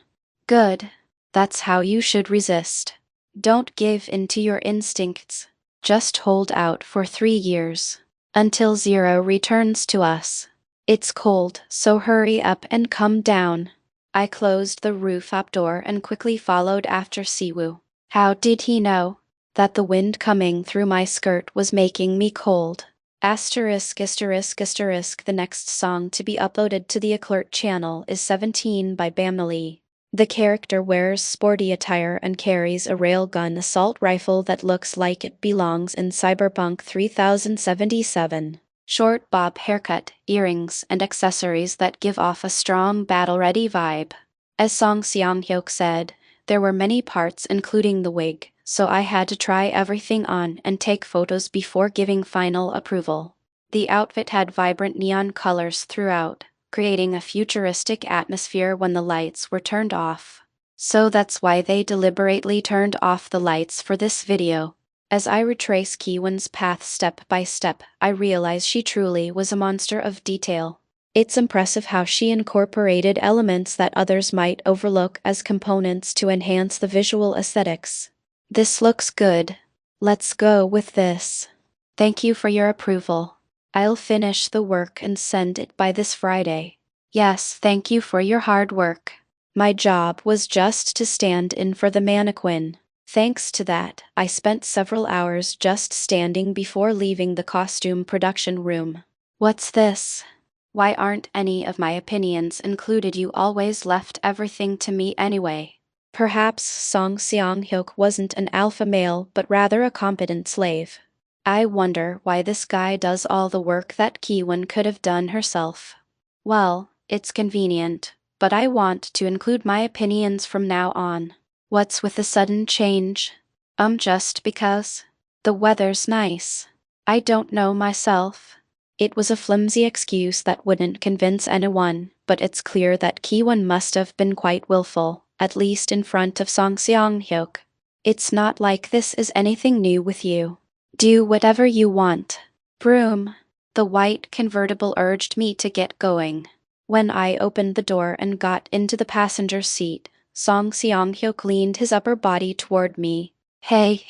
Good. That's how you should resist. Don't give in to your instincts. Just hold out for 3 years. Until Zero returns to us. It's cold, so hurry up and come down. I closed the rooftop door and quickly followed after Siwoo. How did he know that the wind coming through my skirt was making me cold? Asterisk asterisk asterisk. The next song to be uploaded to the Alert channel is 17 by Bamnali. The character wears sporty attire and carries a railgun assault rifle that looks like it belongs in Cyberpunk 3077. Short bob haircut, earrings, and accessories that give off a strong battle-ready vibe. As Song Seong-hyuk said, there were many parts including the wig, so I had to try everything on and take photos before giving final approval. The outfit had vibrant neon colors throughout, creating a futuristic atmosphere when the lights were turned off. So that's why they deliberately turned off the lights for this video. As I retrace Kiwon's path step by step, I realize she truly was a monster of detail. It's impressive how she incorporated elements that others might overlook as components to enhance the visual aesthetics. This looks good. Let's go with this. Thank you for your approval. I'll finish the work and send it by this Friday. Yes, thank you for your hard work. My job was just to stand in for the mannequin. Thanks to that, I spent several hours just standing before leaving the costume production room. What's this? Why aren't any of my opinions included? You always left everything to me anyway. Perhaps Song Seong-hyuk wasn't an alpha male but rather a competent slave. I wonder why this guy does all the work that Kiwon could have done herself. Well, it's convenient, but I want to include my opinions from now on. What's with the sudden change? Just because. The weather's nice. I don't know myself. It was a flimsy excuse that wouldn't convince anyone, but it's clear that Kiwon must have been quite willful, at least in front of Song Seong-hyuk. It's not like this is anything new with you. Do whatever you want. Broom. The white convertible urged me to get going. When I opened the door and got into the passenger seat, Song Seong-hyuk leaned his upper body toward me. Hey.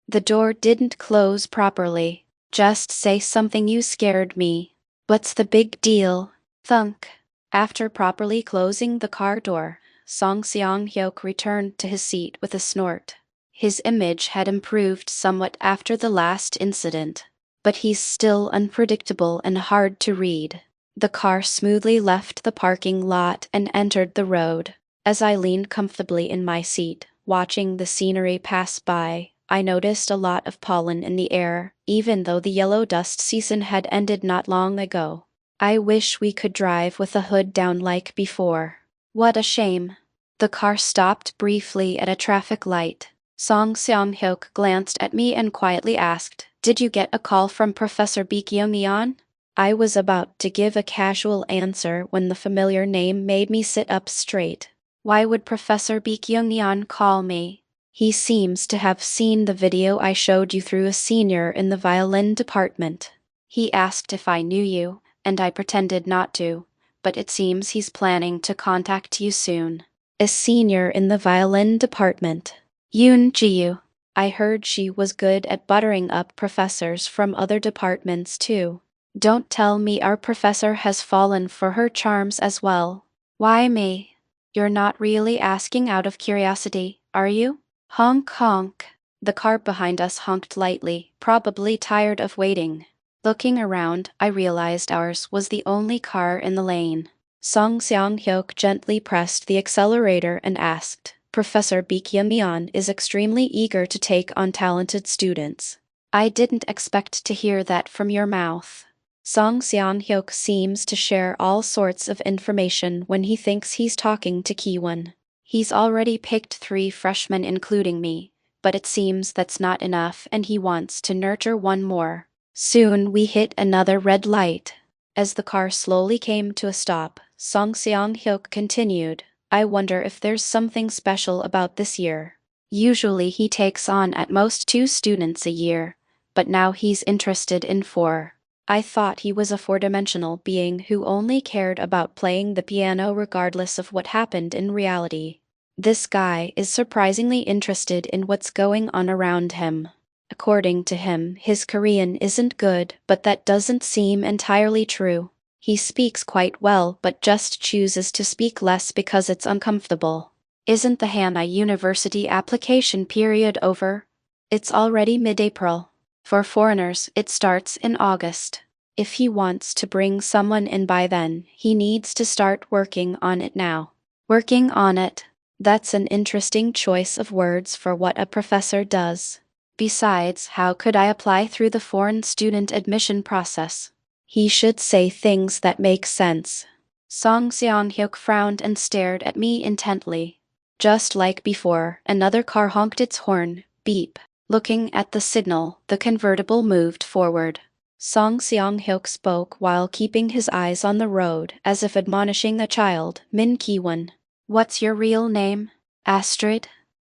The door didn't close properly. Just say something, you scared me. What's the big deal? Thunk. After properly closing the car door, Song Seong-hyuk returned to his seat with a snort. His image had improved somewhat after the last incident, but he's still unpredictable and hard to read. The car smoothly left the parking lot and entered the road. As I leaned comfortably in my seat, watching the scenery pass by, I noticed a lot of pollen in the air, even though the yellow dust season had ended not long ago. I wish we could drive with the hood down like before. What a shame. The car stopped briefly at a traffic light. Song Seong-hyuk glanced at me and quietly asked, "Did you get a call from Professor Baekhyun-yeon?" I was about to give a casual answer when the familiar name made me sit up straight. Why would Professor Baekhyun-yeon call me? He seems to have seen the video I showed you through a senior in the violin department. He asked if I knew you, and I pretended not to, but it seems he's planning to contact you soon. A senior in the violin department. Yoon Ji-yu. I heard she was good at buttering up professors from other departments too. Don't tell me our professor has fallen for her charms as well. Why me? You're not really asking out of curiosity, are you? Honk honk. The car behind us honked lightly, probably tired of waiting. Looking around, I realized ours was the only car in the lane. Song Seong-hyuk gently pressed the accelerator and asked, "Professor Baekhyun-yeon is extremely eager to take on talented students." I didn't expect to hear that from your mouth. Song Seong-hyuk seems to share all sorts of information when he thinks he's talking to Kiwon. He's already picked 3 freshmen including me, but it seems that's not enough and he wants to nurture one more. Soon we hit another red light. As the car slowly came to a stop, Song Seong-hyuk continued, "I wonder if there's something special about this year. Usually he takes on at most 2 students a year, but now he's interested in 4. I thought he was a 4-dimensional being who only cared about playing the piano regardless of what happened in reality. This guy is surprisingly interested in what's going on around him. According to him, his Korean isn't good, but that doesn't seem entirely true. He speaks quite well but just chooses to speak less because it's uncomfortable. Isn't the Hana University application period over? It's already mid-April. For foreigners, it starts in August. If he wants to bring someone in by then, he needs to start working on it now." Working on it. That's an interesting choice of words for what a professor does. Besides, how could I apply through the foreign student admission process? He should say things that make sense. Song Seong-hyuk frowned and stared at me intently. Just like before, another car honked its horn, beep. Looking at the signal, the convertible moved forward. Song Seong-hyuk spoke while keeping his eyes on the road as if admonishing a child. Min Ki-won. What's your real name? Astrid?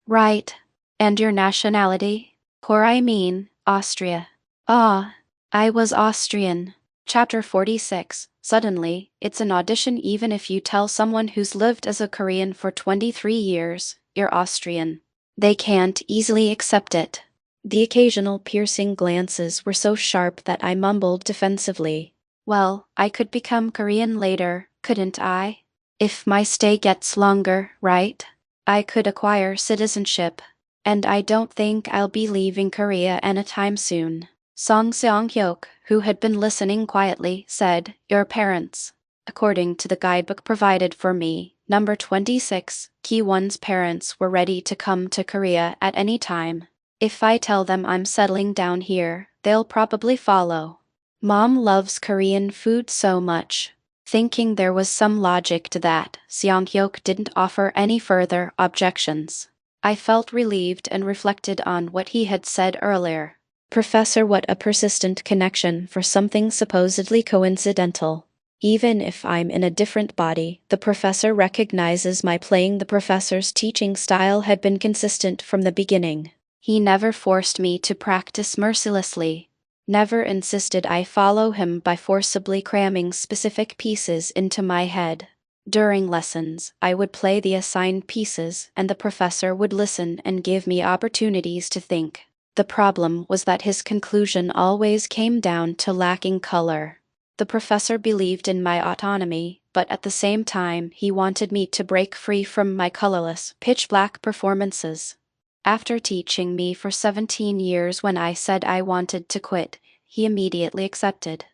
Right. And your nationality? I mean, Austria. Ah, I was Austrian. Chapter 46. Suddenly, it's an audition even if you tell someone who's lived as a Korean for 23 years, you're Austrian. They can't easily accept it. The occasional piercing glances were so sharp that I mumbled defensively. Well, I could become Korean later, couldn't I? If my stay gets longer, right? I could acquire citizenship. And I don't think I'll be leaving Korea anytime soon. Song Seong-hyuk, who had been listening quietly, said, Your parents. According to the guidebook provided for me, number 26, Ki-won's parents were ready to come to Korea at any time. If I tell them I'm settling down here, they'll probably follow. Mom loves Korean food so much. Thinking there was some logic to that, Seong-hyuk didn't offer any further objections. I felt relieved and reflected on what he had said earlier. Professor, what a persistent connection for something supposedly coincidental. Even if I'm in a different body, the professor recognizes my playing. The professor's teaching style had been consistent from the beginning. He never forced me to practice mercilessly. Never insisted I follow him by forcibly cramming specific pieces into my head. During lessons, I would play the assigned pieces and the professor would listen and give me opportunities to think. The problem was that his conclusion always came down to lacking color. The professor believed in my autonomy, but at the same time he wanted me to break free from my colorless, pitch-black performances. After teaching me for 17 years, when I said I wanted to quit, he immediately accepted.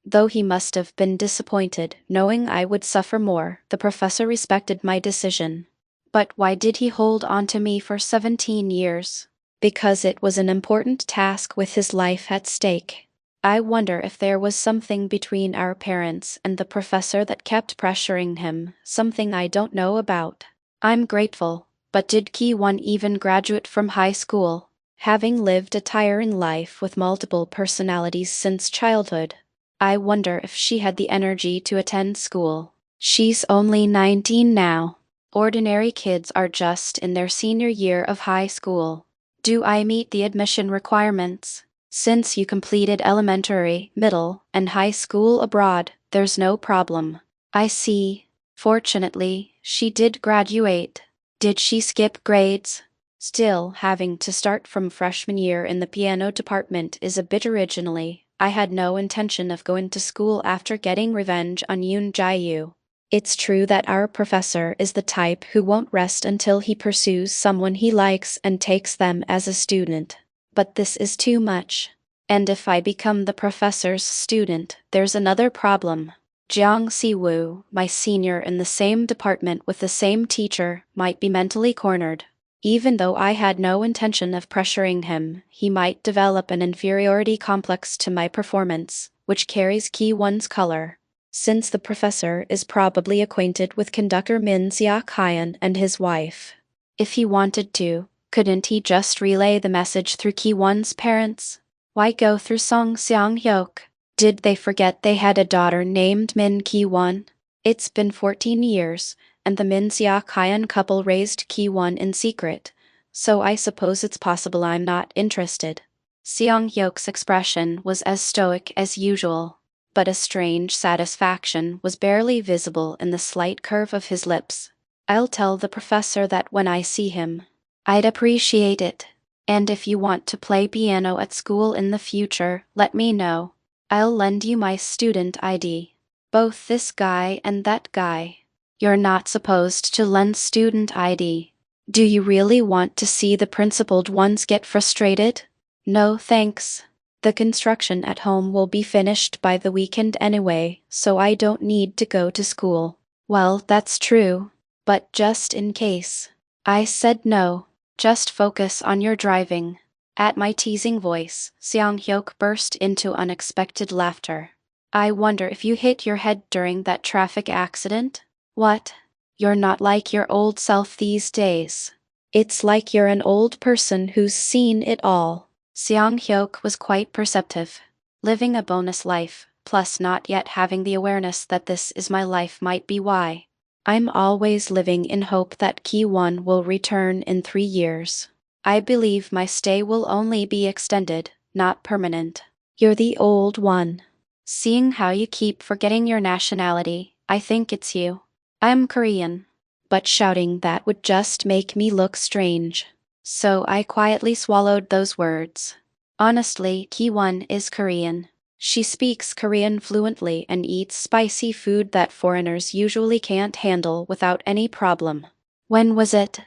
Though he must have been disappointed, knowing I would suffer more, the professor respected my decision. But why did he hold on to me for 17 years? Because it was an important task with his life at stake. I wonder if there was something between our parents and the professor that kept pressuring him, something I don't know about. I'm grateful, but did Ki-won even graduate from high school? Having lived a tiring life with multiple personalities since childhood, I wonder if she had the energy to attend school. She's only 19 now. Ordinary kids are just in their senior year of high school. Do I meet the admission requirements? Since you completed elementary, middle, and high school abroad, there's no problem. I see. Fortunately, she did graduate. Did she skip grades? Still, having to start from freshman year in the piano department is a bit originally. I had no intention of going to school after getting revenge on Yoon Jae-yu. It's true that our professor is the type who won't rest until he pursues someone he likes and takes them as a student. But this is too much. And if I become the professor's student, there's another problem. Jiang Si-woo, my senior in the same department with the same teacher, might be mentally cornered. Even though I had no intention of pressuring him, he might develop an inferiority complex to my performance, which carries Ki-won's color. Since the professor is probably acquainted with conductor Min Seok-hyun and his wife. If he wanted to, couldn't he just relay the message through Ki-won's parents? Why go through Song Seong-hyuk? Did they forget they had a daughter named Min Ki-won? It's been 14 years, and the Min Seok-hyun couple raised Ki-won in secret, so I suppose it's possible I'm not interested. Seong-hyuk's expression was as stoic as usual, but a strange satisfaction was barely visible in the slight curve of his lips. I'll tell the professor that when I see him. I'd appreciate it. And if you want to play piano at school in the future, let me know. I'll lend you my student ID. Both this guy and that guy. You're not supposed to lend student ID. Do you really want to see the principled ones get frustrated? No thanks. The construction at home will be finished by the weekend anyway, so I don't need to go to school. Well, that's true. But just in case. I said no. Just focus on your driving. At my teasing voice, Seong-hyuk burst into unexpected laughter. I wonder if you hit your head during that traffic accident? What? You're not like your old self these days. It's like you're an old person who's seen it all. Seong-hyuk was quite perceptive. Living a bonus life, plus not yet having the awareness that this is my life might be why I'm always living in hope that Key One will return in 3 years. I believe my stay will only be extended, not permanent. You're the old one. Seeing how you keep forgetting your nationality, I think it's you. I'm Korean. But shouting that would just make me look strange. So I quietly swallowed those words. Honestly, Ki-won is Korean. She speaks Korean fluently and eats spicy food that foreigners usually can't handle without any problem. When was it?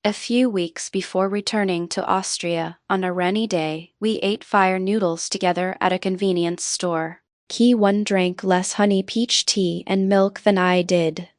A few weeks before returning to Austria, on a rainy day, we ate fire noodles together at a convenience store. Ki-won drank less honey peach tea and milk than I did.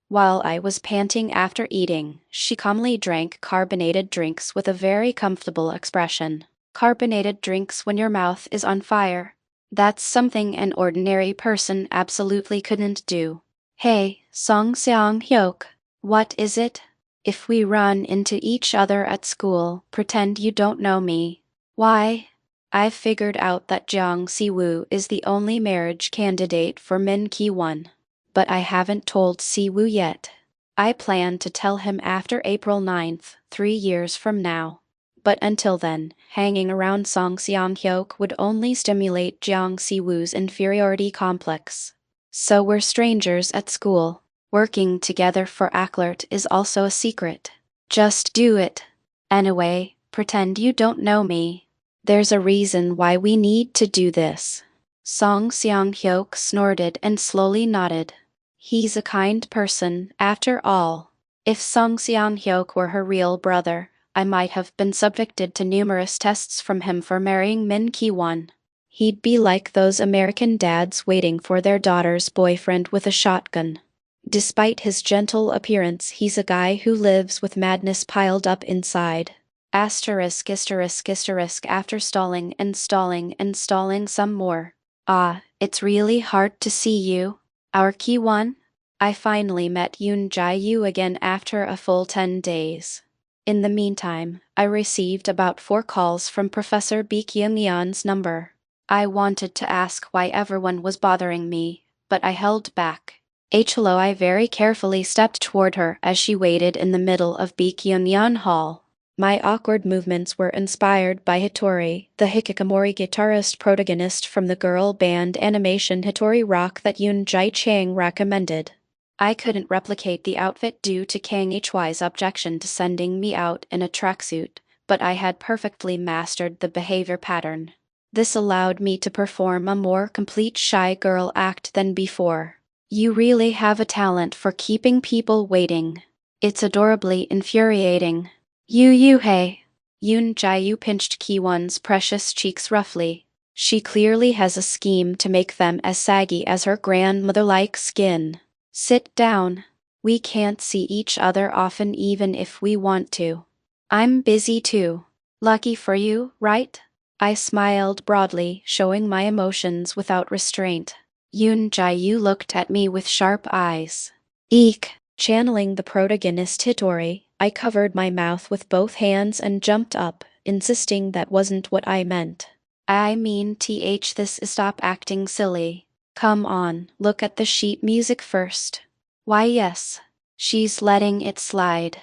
While I was panting after eating, she calmly drank carbonated drinks with a very comfortable expression. Carbonated drinks when your mouth is on fire. That's something an ordinary person absolutely couldn't do. Hey, Song Seong-hyuk, what is it? If we run into each other at school, pretend you don't know me. Why? I've figured out that Jeong Si-woo is the only marriage candidate for Min Ki-won. But I haven't told Si-woo yet. I plan to tell him after April 9th, 3 years from now. But until then, hanging around Song Seong-hyuk would only stimulate Jeong Si-woo's inferiority complex. So we're strangers at school. Working together for Acklert is also a secret. Just do it. Anyway, pretend you don't know me. There's a reason why we need to do this. Song Seong-hyuk snorted and slowly nodded. He's a kind person, after all. If Song Seong-hyuk were her real brother, I might have been subjected to numerous tests from him for marrying Min Ki-won. He'd be like those American dads waiting for their daughter's boyfriend with a shotgun. Despite his gentle appearance, he's a guy who lives with madness piled up inside. Asterisk asterisk asterisk after stalling and stalling and stalling some more. Ah, it's really hard to see you. Our Ki-won? I finally met Yoon Jae-yu again after a full 10 days. In the meantime, I received about 4 calls from Professor Baek Kyung-yeon's number. I wanted to ask why everyone was bothering me, but I held back. I very carefully stepped toward her as she waited in the middle of Baek Kyung-yeon Hall. My awkward movements were inspired by Hitori, the hikikomori guitarist protagonist from the girl band animation Hitori Rock that Yoon Jae-chang recommended. I couldn't replicate the outfit due to Kang Hy's objection to sending me out in a tracksuit, but I had perfectly mastered the behavior pattern. This allowed me to perform a more complete shy girl act than before. You really have a talent for keeping people waiting. It's adorably infuriating. Hey. Yoon Jae-yu pinched Ki-won's precious cheeks roughly. She clearly has a scheme to make them as saggy as her grandmother-like skin. Sit down. We can't see each other often even if we want to. I'm busy too. Lucky for you, right? I smiled broadly, showing my emotions without restraint. Yoon Jae-yu looked at me with sharp eyes. Eek! Channeling the protagonist Hitori, I covered my mouth with both hands and jumped up, insisting that wasn't what I meant. I mean this is stop acting silly. Come on, look at the sheet music first. Why yes. She's letting it slide.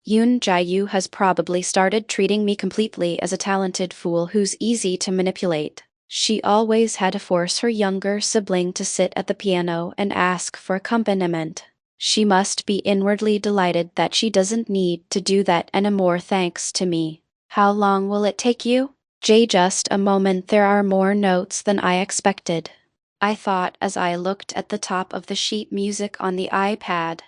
Yoon Jae-yu has probably started treating me completely as a talented fool who's easy to manipulate. She always had to force her younger sibling to sit at the piano and ask for accompaniment. She must be inwardly delighted that she doesn't need to do that anymore thanks to me. How long will it take you? Just a moment, there are more notes than I expected. I thought as I looked at the top of the sheet music on the iPad.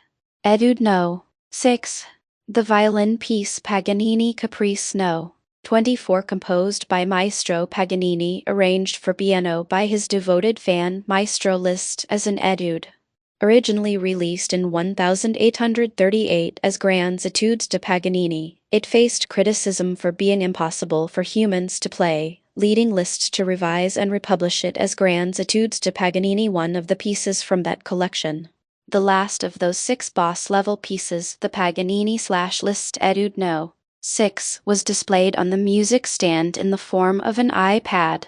Etude No. 6. The violin piece Paganini Caprice No. 24 composed by Maestro Paganini, arranged for piano by his devoted fan Maestro Liszt as an etude. Originally released in 1838 as Grands Etudes de Paganini, it faced criticism for being impossible for humans to play, leading Liszt to revise and republish it as Grands Etudes de Paganini, one of the pieces from that collection. The last of those 6 boss-level pieces, the Paganini/Liszt Etude No. 6, was displayed on the music stand in the form of an iPad.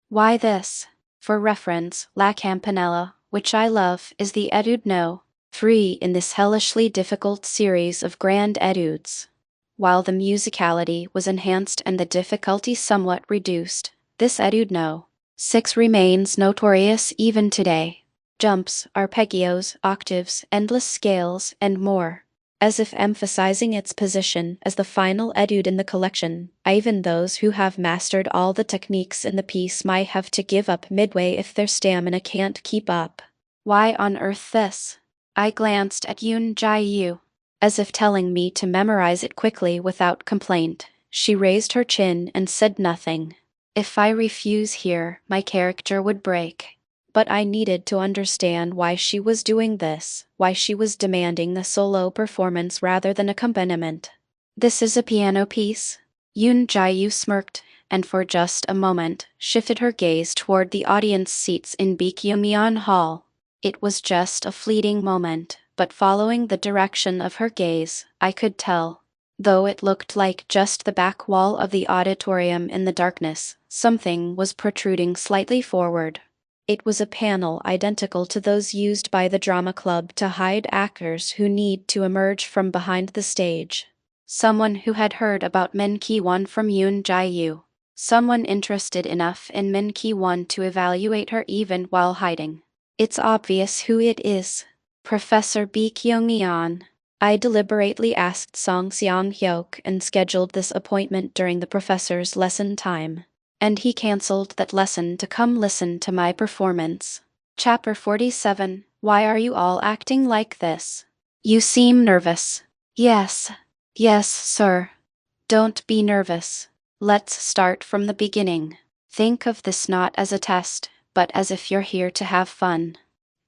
Why this? For reference, La Campanella, which I love, is the etude no. 3 in this hellishly difficult series of grand etudes. While the musicality was enhanced and the difficulty somewhat reduced, this etude no. 6 remains notorious even today. Jumps, arpeggios, octaves, endless scales, and more. As if emphasizing its position as the final etude in the collection, even those who have mastered all the techniques in the piece might have to give up midway if their stamina can't keep up. Why on earth this? I glanced at Yoon Jae-yu, as if telling me to memorize it quickly without complaint. She raised her chin and said nothing. If I refuse here, my character would break. But I needed to understand why she was doing this, why she was demanding the solo performance rather than accompaniment. This is a piano piece? Yoon Jae-yu smirked, and for just a moment, shifted her gaze toward the audience seats in Baekhyunmyeon Hall. It was just a fleeting moment, but following the direction of her gaze, I could tell. Though it looked like just the back wall of the auditorium in the darkness, something was protruding slightly forward. It was a panel identical to those used by the drama club to hide actors who need to emerge from behind the stage. Someone who had heard about Min Ki-won from Yoon Jae-yu. Someone interested enough in Min Ki-won to evaluate her even while hiding. It's obvious who it is. Professor Baekhyunmyeon. I deliberately asked Song Seong-hyuk and scheduled this appointment during the professor's lesson time. And he cancelled that lesson to come listen to my performance. Chapter 47. Why are you all acting like this? You seem nervous. Yes, sir. Don't be nervous. Let's start from the beginning. Think of this not as a test, but as if you're here to have fun.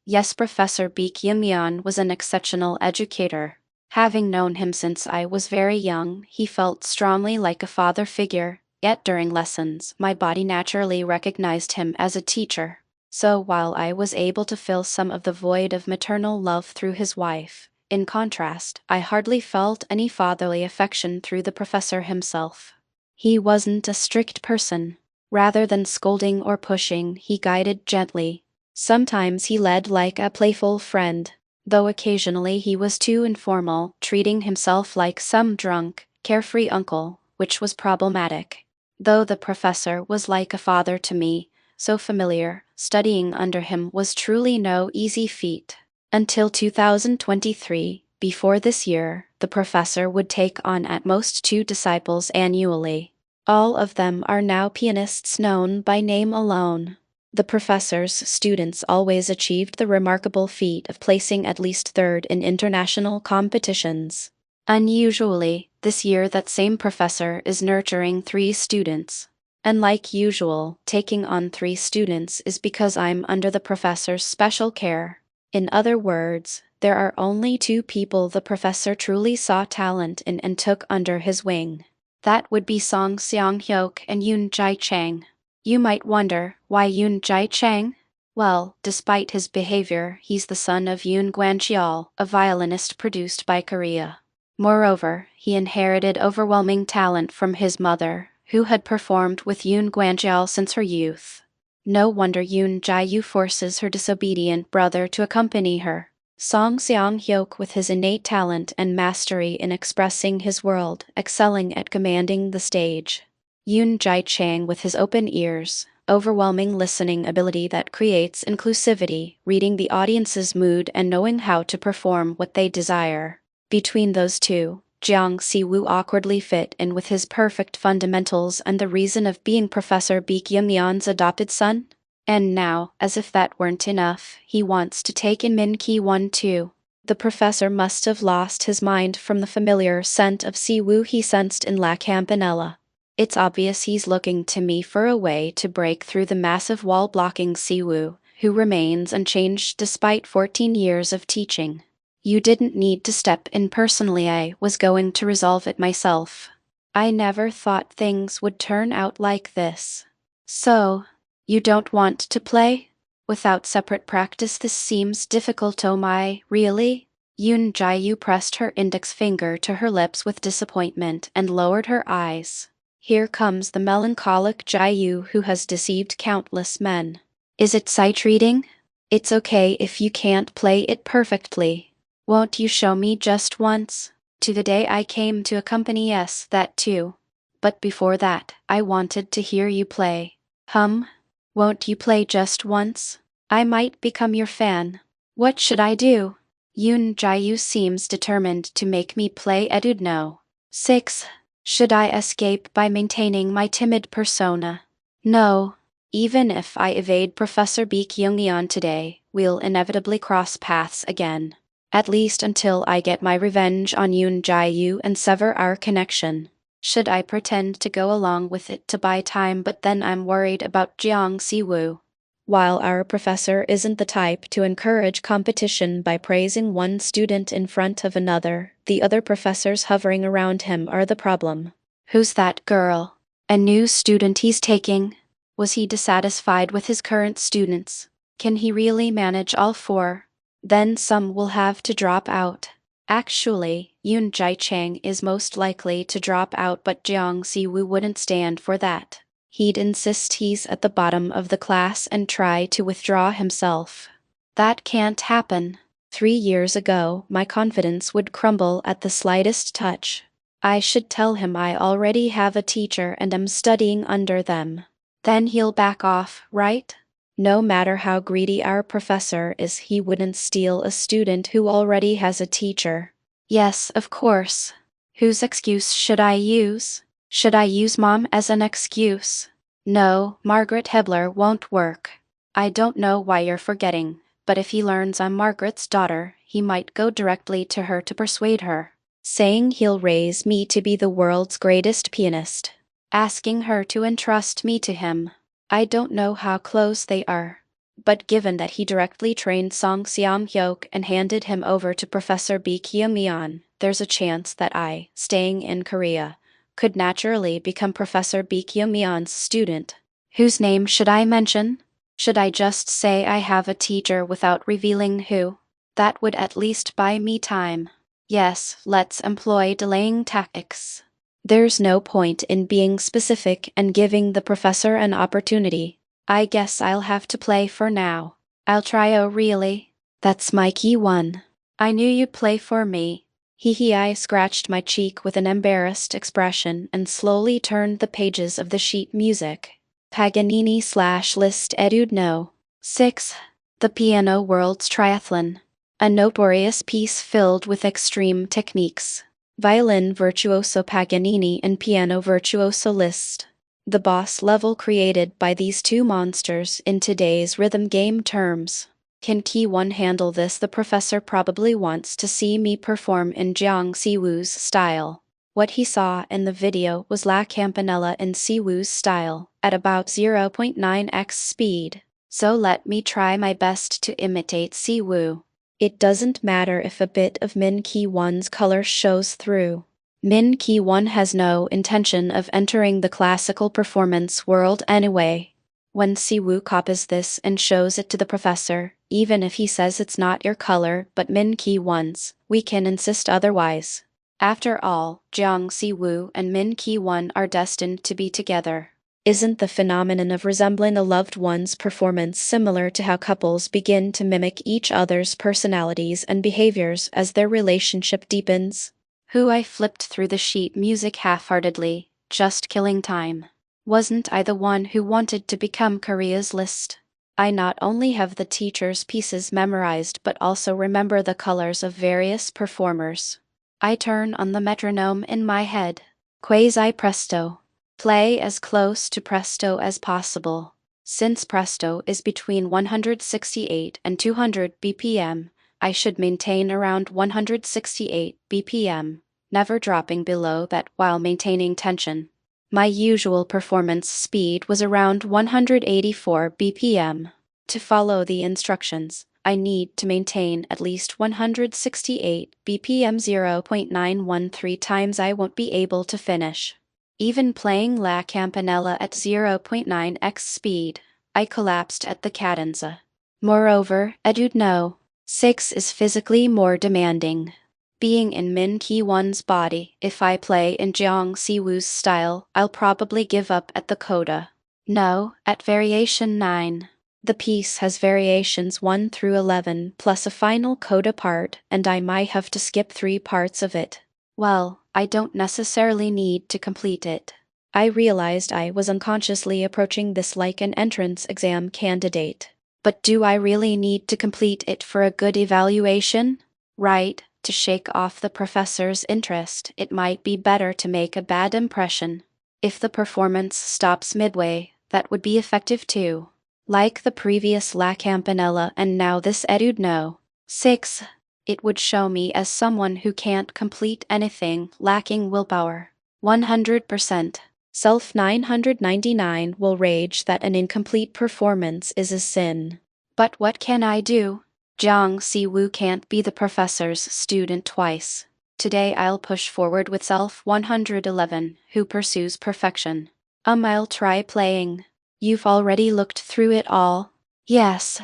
Yes, Professor Baekhyunmyeon was an exceptional educator. Having known him since I was very young, he felt strongly like a father figure. Yet during lessons, my body naturally recognized him as a teacher. So while I was able to fill some of the void of maternal love through his wife, in contrast, I hardly felt any fatherly affection through the professor himself. He wasn't a strict person. Rather than scolding or pushing, he guided gently. Sometimes he led like a playful friend, though occasionally he was too informal, treating himself like some drunk, carefree uncle, which was problematic. Though the professor was like a father to me, so familiar, studying under him was truly no easy feat. Until 2023, before this year, the professor would take on at most 2 disciples annually. All of them are now pianists known by name alone. The professor's students always achieved the remarkable feat of placing at least 3rd in international competitions. Unusually, this year that same professor is nurturing 3 students. And like usual, taking on 3 students is because I'm under the professor's special care. In other words, there are only 2 people the professor truly saw talent in and took under his wing. That would be Song Seong-hyuk and Yoon Jae-chang. You might wonder, why Yoon Jae-chang? Well, despite his behavior, he's the son of Yoon Gwan-cheol, a violinist produced by Korea. Moreover, he inherited overwhelming talent from his mother, who had performed with Yoon Gwan-cheol since her youth. No wonder Yoon Jae-yu forces her disobedient brother to accompany her. Song Seong-hyuk with his innate talent and mastery in expressing his world, excelling at commanding the stage. Yoon Jae-chang with his open ears, overwhelming listening ability that creates inclusivity, reading the audience's mood and knowing how to perform what they desire. Between those 2, Jiang Si-woo awkwardly fit in with his perfect fundamentals and the reason of being Professor Baekhyunmyeon's adopted son. And now, as if that weren't enough, he wants to take in Min Ki-won too. The professor must have lost his mind from the familiar scent of Si-woo he sensed in La Campanella. It's obvious he's looking to me for a way to break through the massive wall blocking Si-woo, who remains unchanged despite 14 years of teaching. You didn't need to step in personally, I was going to resolve it myself. I never thought things would turn out like this. So, you don't want to play? Without separate practice this seems difficult, oh my, really? Yoon Jae-yu pressed her index finger to her lips with disappointment and lowered her eyes. Here comes the melancholic Jae-yu who has deceived countless men. Is it sight reading? It's okay if you can't play it perfectly. Won't you show me just once? To the day I came to accompany us, that too. But before that, I wanted to hear you play. Won't you play just once? I might become your fan. What should I do? Yoon Jae-yu seems determined to make me play Edudno. 6. Should I escape by maintaining my timid persona? No. Even if I evade Professor Baek Young-yeon today, we'll inevitably cross paths again. At least until I get my revenge on Yoon Jae-yu and sever our connection. Should I pretend to go along with it to buy time, but then I'm worried about Jeong Si-woo. While our professor isn't the type to encourage competition by praising one student in front of another, the other professors hovering around him are the problem. Who's that girl? A new student he's taking? Was he dissatisfied with his current students? Can he really manage all 4? Then some will have to drop out. Actually, Yoon Jae-chang is most likely to drop out, but Jeong Si-woo wouldn't stand for that. He'd insist he's at the bottom of the class and try to withdraw himself. That can't happen. 3 years ago, my confidence would crumble at the slightest touch. I should tell him I already have a teacher and am studying under them. Then he'll back off, right? No matter how greedy our professor is, he wouldn't steal a student who already has a teacher. Yes, of course. Whose excuse should I use? Should I use Mom as an excuse? No, Margaret Hebler won't work. I don't know why you're forgetting, but if he learns I'm Margaret's daughter, he might go directly to her to persuade her, saying he'll raise me to be the world's greatest pianist, asking her to entrust me to him. I don't know how close they are, but given that he directly trained Song Seom-hyuk and handed him over to Professor Baek Young-yeon, there's a chance that I, staying in Korea, could naturally become Professor Baek Young-yeon's student. Whose name should I mention? Should I just say I have a teacher without revealing who? That would at least buy me time. Yes, let's employ delaying tactics. There's no point in being specific and giving the professor an opportunity. I guess I'll have to play for now. I'll try. Oh really? That's my key one. I knew you'd play for me. I scratched my cheek with an embarrassed expression and slowly turned the pages of the sheet music. Paganini/Liszt Etude No. 6. The Piano World's Triathlon. A notorious piece filled with extreme techniques. Violin virtuoso Paganini and piano virtuoso Liszt. The boss level created by these two monsters in today's rhythm game terms. Can Ki-won handle this? The professor probably wants to see me perform in Jeong Si-woo's style. What he saw in the video was La Campanella in Si-woo's style, at about 0.9x speed. So let me try my best to imitate Si-woo. It doesn't matter if a bit of Min Ki-won's color shows through. Min Ki-won has no intention of entering the classical performance world anyway. When Si-woo copies this and shows it to the professor, even if he says it's not your color but Min Ki-won's, we can insist otherwise. After all, Jeong Si-woo and Min Ki-won are destined to be together. Isn't the phenomenon of resembling a loved one's performance similar to how couples begin to mimic each other's personalities and behaviors as their relationship deepens? I flipped through the sheet music half-heartedly, just killing time. Wasn't I the one who wanted to become Korea's Liszt? I not only have the teacher's pieces memorized but also remember the colors of various performers. I turn on the metronome in my head. Quasi-presto. Play as close to presto as possible. Since presto is between 168 and 200 BPM, I should maintain around 168 BPM, never dropping below that while maintaining tension. My usual performance speed was around 184 BPM. To follow the instructions, I need to maintain at least 168 BPM. 0.913 times I won't be able to finish. Even playing La Campanella at 0.9x speed, I collapsed at the cadenza. Moreover, Etude No. 6 is physically more demanding. Being in Min Ki-won's body, if I play in Jeong Si-woo's style, I'll probably give up at the coda. No, at variation 9. The piece has variations 1 through 11 plus a final coda part, and I might have to skip 3 parts of it. Well, I don't necessarily need to complete it. I realized I was unconsciously approaching this like an entrance exam candidate. But do I really need to complete it for a good evaluation? Right, to shake off the professor's interest, it might be better to make a bad impression. If the performance stops midway, that would be effective too. Like the previous La Campanella and now this Etude No. 6. It would show me as someone who can't complete anything, lacking willpower. 100%. Self 999 will rage that an incomplete performance is a sin. But what can I do? Jiang Siwu can't be the professor's student twice. Today I'll push forward with Self 111, who pursues perfection. I'll try playing. You've already looked through it all? Yes.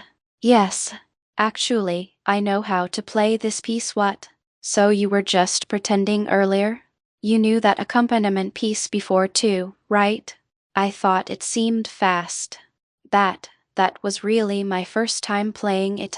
Actually, I know how to play this piece. What? So you were just pretending earlier? You knew that accompaniment piece before too, right? I thought it seemed fast. That was really my first time playing it.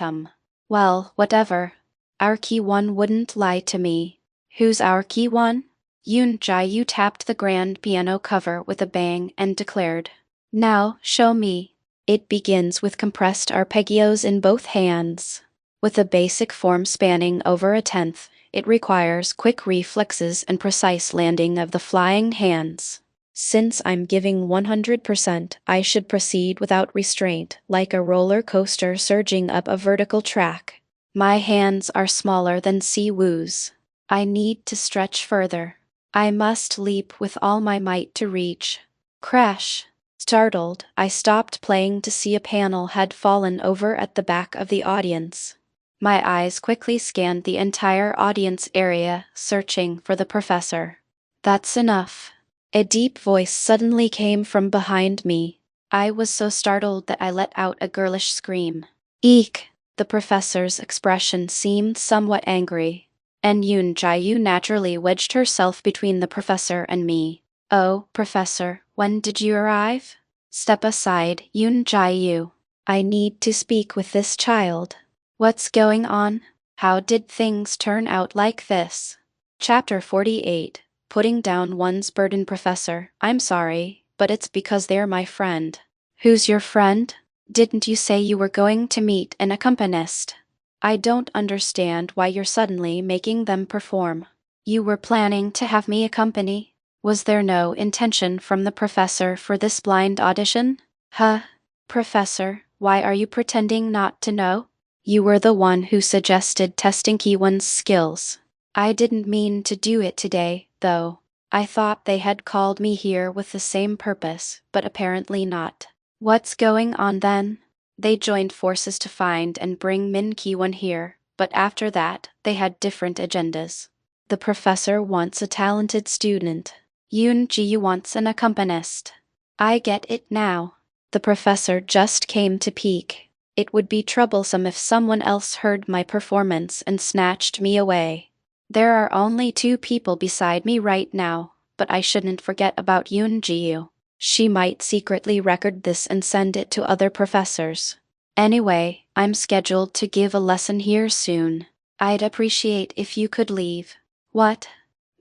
Well, whatever. Our key one wouldn't lie to me. Who's our key one? Yun Jiayu tapped the grand piano cover with a bang and declared, "Now, show me." It begins with compressed arpeggios in both hands. With a basic form spanning over a tenth, it requires quick reflexes and precise landing of the flying hands. Since I'm giving 100%, I should proceed without restraint, like a roller coaster surging up a vertical track. My hands are smaller than Siwu's. I need to stretch further. I must leap with all my might to reach. Crash! Startled, I stopped playing to see a panel had fallen over at the back of the audience. My eyes quickly scanned the entire audience area, searching for the professor. That's enough. A deep voice suddenly came from behind me. I was so startled that I let out a girlish scream. Eek! The professor's expression seemed somewhat angry, and Yun Jiayu naturally wedged herself between the professor and me. Oh, Professor, when did you arrive? Step aside, Yun Jiayu. I need to speak with this child. What's going on? How did things turn out like this? Chapter 48. Putting down one's burden. Professor, I'm sorry, but it's because they're my friend. Who's your friend? Didn't you say you were going to meet an accompanist? I don't understand why you're suddenly making them perform. You were planning to have me accompany? Was there no intention from the professor for this blind audition? Huh? Professor, why are you pretending not to know? You were the one who suggested testing Kiwon's skills. I didn't mean to do it today, though. I thought they had called me here with the same purpose, but apparently not. What's going on then? They joined forces to find and bring Min Kiwon here, but after that, they had different agendas. The professor wants a talented student. Yun Ji wants an accompanist. I get it now. The professor just came to peek. It would be troublesome if someone else heard my performance and snatched me away. There are only 2 people beside me right now, but I shouldn't forget about Yun Jiu. She might secretly record this and send it to other professors. Anyway, I'm scheduled to give a lesson here soon. I'd appreciate if you could leave. What?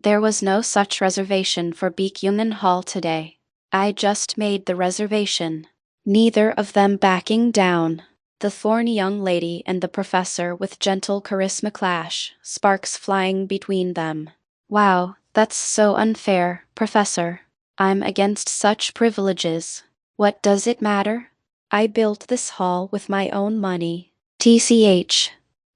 There was no such reservation for Baekhyun Hall today. I just made the reservation. Neither of them backing down. The thorny young lady and the professor with gentle charisma clash, sparks flying between them. Wow, that's so unfair, Professor. I'm against such privileges. What does it matter? I built this hall with my own money. TCH.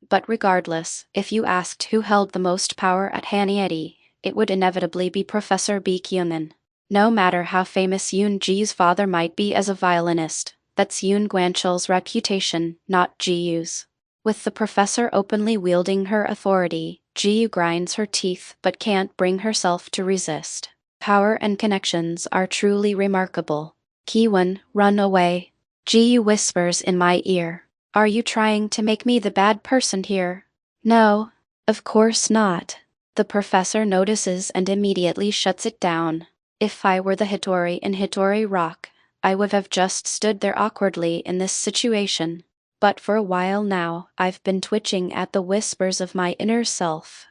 But regardless, if you asked who held the most power at Hanieti, it would inevitably be Professor Baekhyun. No matter how famous Yoon Ji's father might be as a violinist, that's Yoon Gwanchel's reputation, not Jiu's. With the professor openly wielding her authority, Jiu grinds her teeth but can't bring herself to resist. Power and connections are truly remarkable. Kiwon, run away. Jiu whispers in my ear. Are you trying to make me the bad person here? No, of course not. The professor notices and immediately shuts it down. If I were the Hitori in Hitori Rock, I would have just stood there awkwardly in this situation. But for a while now, I've been twitching at the whispers of my inner self.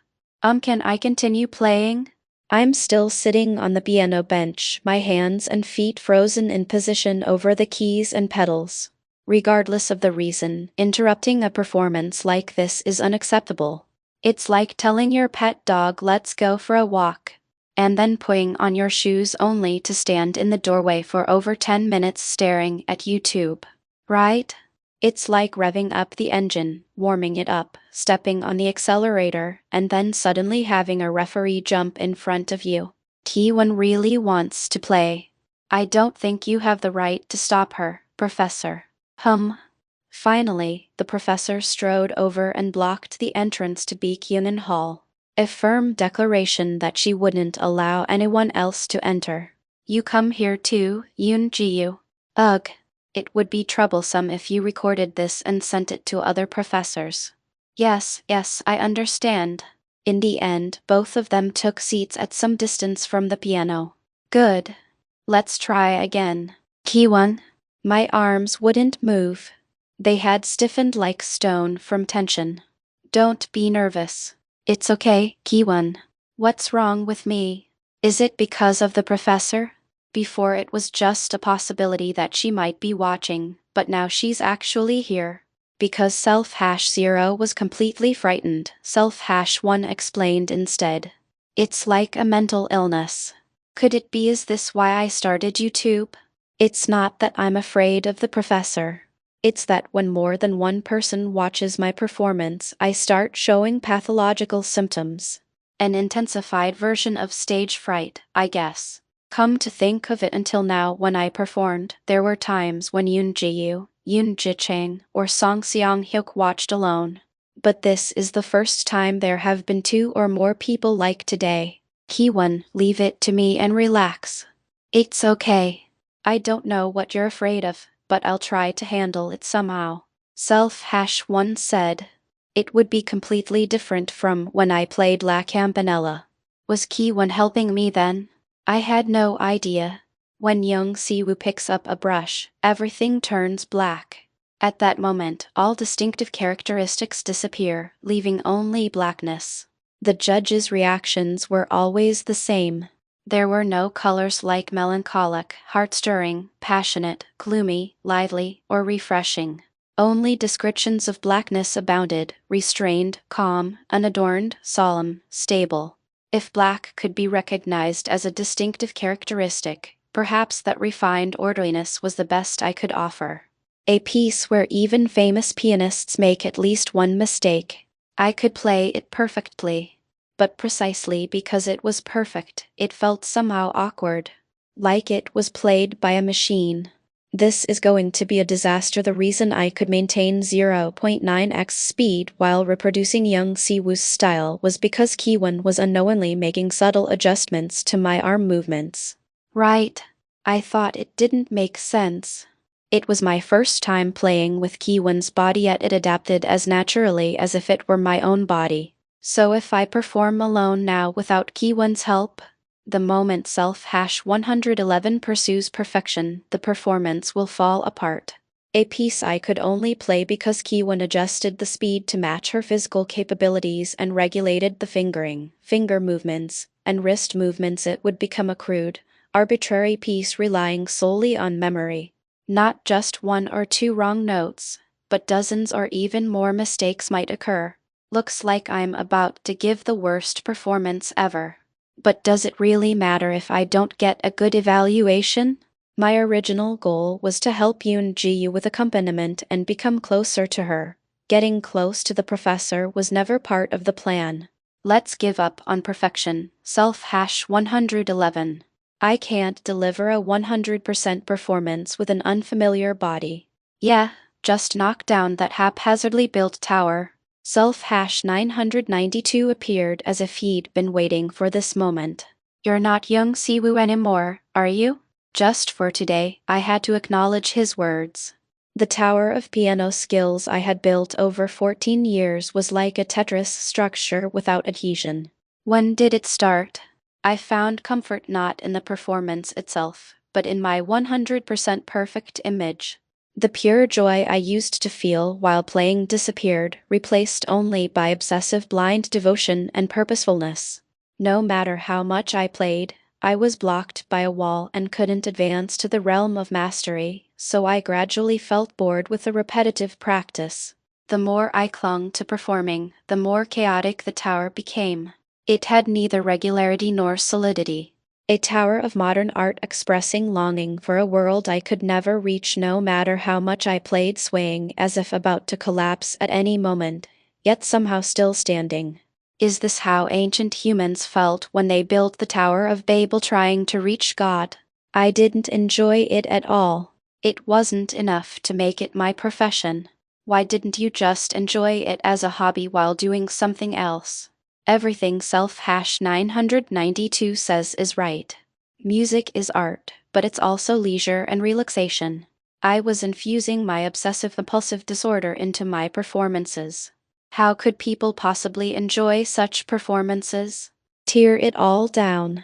Can I continue playing? I'm still sitting on the piano bench, my hands and feet frozen in position over the keys and pedals. Regardless of the reason, interrupting a performance like this is unacceptable. It's like telling your pet dog let's go for a walk, and then putting on your shoes only to stand in the doorway for over 10 minutes staring at YouTube. Right? It's like revving up the engine, warming it up, stepping on the accelerator, and then suddenly having a referee jump in front of you. T1 really wants to play. I don't think you have the right to stop her, Professor. Finally, the professor strode over and blocked the entrance to Beekyonin Hall. A firm declaration that she wouldn't allow anyone else to enter. You come here too, Yoon-ji-yu. Ugh. It would be troublesome if you recorded this and sent it to other professors. Yes, I understand. In the end, both of them took seats at some distance from the piano. Good. Let's try again. Ki-won. My arms wouldn't move. They had stiffened like stone from tension. Don't be nervous. It's okay, Ki-won. What's wrong with me? Is it because of the professor? Before it was just a possibility that she might be watching, but now she's actually here. Because Self-0 was completely frightened, Self-1 explained instead. It's like a mental illness. Could it be is this why I started YouTube? It's not that I'm afraid of the professor. It's that when more than one person watches my performance, I start showing pathological symptoms. An intensified version of stage fright, I guess. Come to think of it, until now when I performed, there were times when Yoon-ji-yu, Yoon-ji-chang, or Song Seong-hyuk watched alone. But this is the first time there have been 2 or more people like today. Ki-won, leave it to me and relax. It's okay. I don't know what you're afraid of, but I'll try to handle it somehow. Self-1 said. It would be completely different from when I played La Campanella. Was Ki-won helping me then? I had no idea. When young Siwoo picks up a brush, everything turns black. At that moment, all distinctive characteristics disappear, leaving only blackness. The judges' reactions were always the same. There were no colors like melancholic, heart-stirring, passionate, gloomy, lively, or refreshing. Only descriptions of blackness abounded: restrained, calm, unadorned, solemn, stable. If black could be recognized as a distinctive characteristic, perhaps that refined orderliness was the best I could offer. A piece where even famous pianists make at least one mistake. I could play it perfectly. But precisely because it was perfect, it felt somehow awkward. Like it was played by a machine. This is going to be a disaster. The reason I could maintain 0.9x speed while reproducing young Siwoo's style was because Ki-won was unknowingly making subtle adjustments to my arm movements. Right. I thought it didn't make sense. It was my first time playing with Ki-won's body, yet it adapted as naturally as if it were my own body. So if I perform alone now without Ki-won's help, the moment Self-111 pursues perfection, the performance will fall apart. A piece I could only play because Ki-won adjusted the speed to match her physical capabilities and regulated the finger movements, and wrist movements, it would become a crude, arbitrary piece relying solely on memory. Not just 1 or 2 wrong notes, but dozens or even more mistakes might occur. Looks like I'm about to give the worst performance ever. But does it really matter if I don't get a good evaluation? My original goal was to help Yoon-ji with accompaniment and become closer to her. Getting close to the professor was never part of the plan. Let's give up on perfection. Self-111. I can't deliver a 100% performance with an unfamiliar body. Yeah, just knock down that haphazardly built tower. Self-992 appeared as if he'd been waiting for this moment. You're not young Siwoo anymore, are you? Just for today, I had to acknowledge his words. The tower of piano skills I had built over 14 years was like a Tetris structure without adhesion. When did it start? I found comfort not in the performance itself, but in my 100% perfect image. The pure joy I used to feel while playing disappeared, replaced only by obsessive blind devotion and purposefulness. No matter how much I played, I was blocked by a wall and couldn't advance to the realm of mastery, so I gradually felt bored with the repetitive practice. The more I clung to performing, the more chaotic the tower became. It had neither regularity nor solidity. A tower of modern art expressing longing for a world I could never reach no matter how much I played, swaying as if about to collapse at any moment, yet somehow still standing. Is this how ancient humans felt when they built the Tower of Babel trying to reach God? I didn't enjoy it at all. It wasn't enough to make it my profession. Why didn't you just enjoy it as a hobby while doing something else? Everything self-992 says is right. Music is art, but it's also leisure and relaxation. I was infusing my obsessive-compulsive disorder into my performances. How could people possibly enjoy such performances? Tear it all down.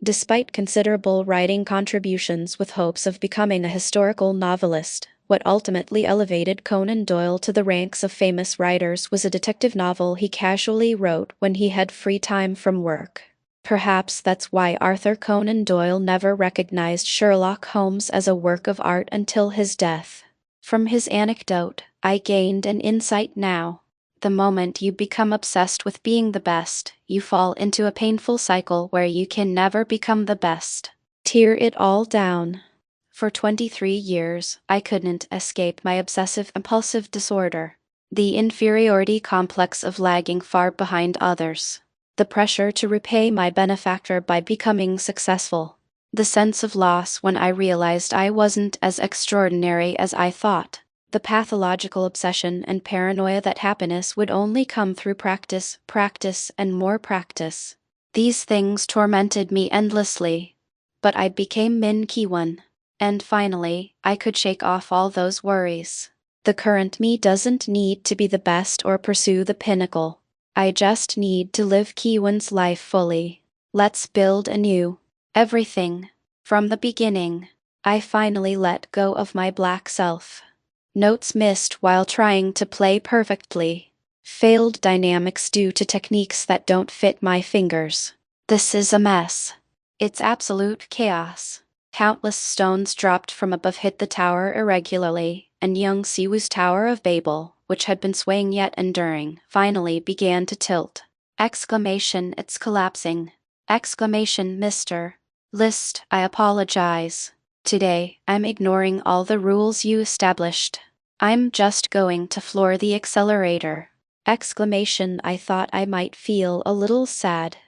Despite considerable writing contributions with hopes of becoming a historical novelist, what ultimately elevated Conan Doyle to the ranks of famous writers was a detective novel he casually wrote when he had free time from work. Perhaps that's why Arthur Conan Doyle never recognized Sherlock Holmes as a work of art until his death. From his anecdote, I gained an insight now. The moment you become obsessed with being the best, you fall into a painful cycle where you can never become the best. Tear it all down. For 23 years, I couldn't escape my obsessive-compulsive disorder. The inferiority complex of lagging far behind others. The pressure to repay my benefactor by becoming successful. The sense of loss when I realized I wasn't as extraordinary as I thought. The pathological obsession and paranoia that happiness would only come through practice, and more practice. These things tormented me endlessly. But I became Min Ki-won. And finally, I could shake off all those worries. The current me doesn't need to be the best or pursue the pinnacle. I just need to live Ki-won's life fully. Let's build anew. Everything. From the beginning. I finally let go of my black self. Notes missed while trying to play perfectly. Failed dynamics due to techniques that don't fit my fingers. This is a mess. It's absolute chaos. Countless stones dropped from above hit the tower irregularly, and young Siwu's Tower of Babel, which had been swaying yet enduring, finally began to tilt. Exclamation, it's collapsing. Exclamation, Mr. List, I apologize. Today, I'm ignoring all the rules you established. I'm just going to floor the accelerator. Exclamation, I thought I might feel a little sad.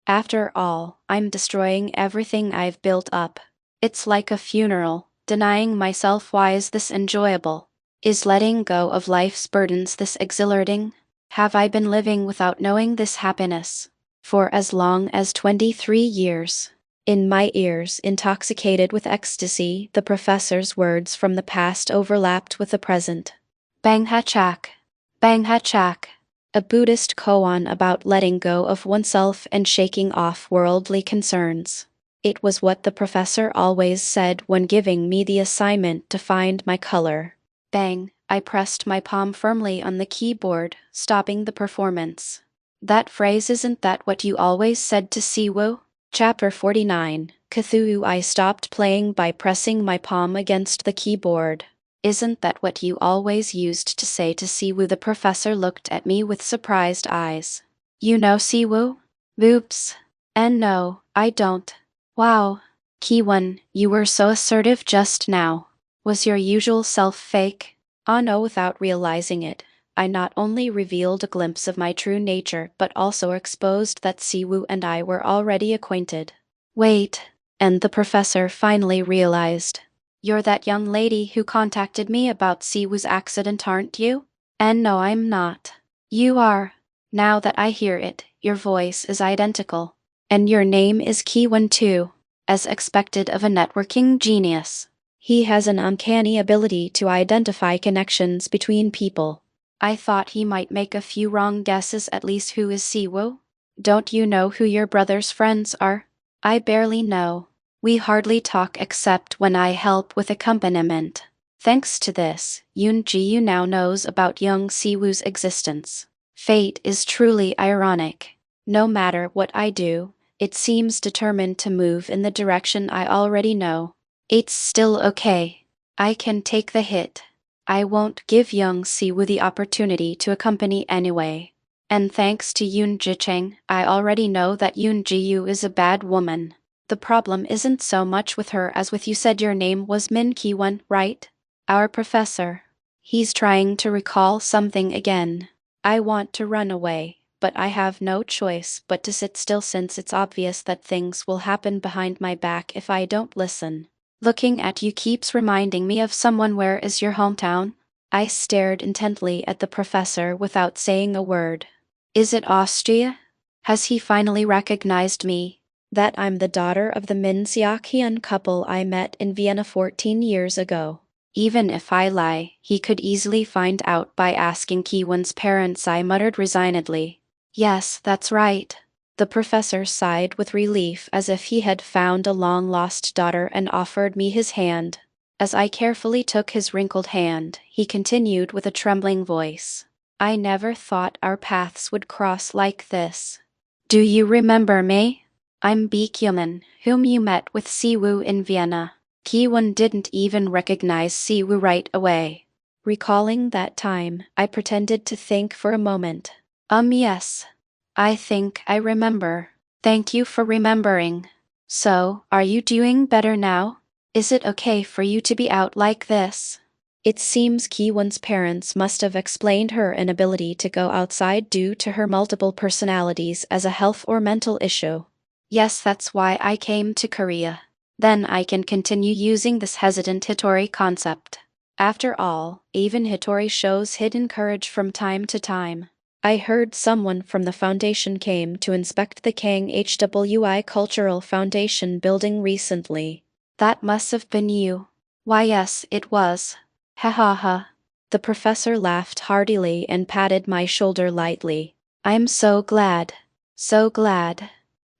After all, I'm destroying everything I've built up. It's like a funeral, denying myself. Why is this enjoyable? Is letting go of life's burdens this exhilarating? Have I been living without knowing this happiness? For as long as 23 years. In my ears, intoxicated with ecstasy, the professor's words from the past overlapped with the present. Bang ha chak. Bang ha chak. A Buddhist koan about letting go of oneself and shaking off worldly concerns. It was what the professor always said when giving me the assignment to find my color. Bang, I pressed my palm firmly on the keyboard, stopping the performance. That phrase, isn't that what you always said to Siwu? Chapter 49, Cthulhu I stopped playing by pressing my palm against the keyboard. Isn't that what you always used to say to Siwu? The professor looked at me with surprised eyes. You know Siwu? Oops. And no, I don't. Wow. Ki-won, you were so assertive just now. Was your usual self fake? Ah no, without realizing it, I not only revealed a glimpse of my true nature but also exposed that Siwu and I were already acquainted. Wait. And the professor finally realized. You're that young lady who contacted me about Siwu's accident, aren't you? And no, I'm not. You are. Now that I hear it, your voice is identical. And your name is Ki-won too, as expected of a networking genius. He has an uncanny ability to identify connections between people. I thought he might make a few wrong guesses. At least. Who is Siwu? Don't you know who your brother's friends are? I barely know. We hardly talk except when I help with accompaniment. Thanks to this, Yoon Ji-yu now knows about young Siwoo's existence. Fate is truly ironic. No matter what I do, it seems determined to move in the direction I already know. It's still okay. I can take the hit. I won't give young Siwoo the opportunity to accompany anyway. And thanks to Yoon Ji-chang, I already know that Yoon Ji-yu is a bad woman. The problem isn't so much with her as with you said your name was Min Ki-won, right? Our professor. He's trying to recall something again. I want to run away, but I have no choice but to sit still since it's obvious that things will happen behind my back if I don't listen. Looking at you keeps reminding me of someone. Where is your hometown? I stared intently at the professor without saying a word. Is it Austria? Has he finally recognized me? That I'm the daughter of the Min Seok-hyun couple I met in Vienna 14 years ago. Even if I lie, he could easily find out by asking Ki-won's parents, I muttered resignedly. Yes, that's right. The professor sighed with relief as if he had found a long-lost daughter and offered me his hand. As I carefully took his wrinkled hand, he continued with a trembling voice. I never thought our paths would cross like this. Do you remember me? I'm Baekhyun, whom you met with Siwoo in Vienna. Ki-won didn't even recognize Siwoo right away. Recalling that time, I pretended to think for a moment. Yes. I think I remember. Thank you for remembering. So, are you doing better now? Is it okay for you to be out like this? It seems Ki-won's parents must have explained her inability to go outside due to her multiple personalities as a health or mental issue. Yes, that's why I came to Korea. Then I can continue using this hesitant Hitori concept. After all, even Hitori shows hidden courage from time to time. I heard someone from the foundation came to inspect the Kang HWI Cultural Foundation building recently. That must have been you. Why yes, it was. Ha ha ha. The professor laughed heartily and patted my shoulder lightly. I'm so glad. So glad.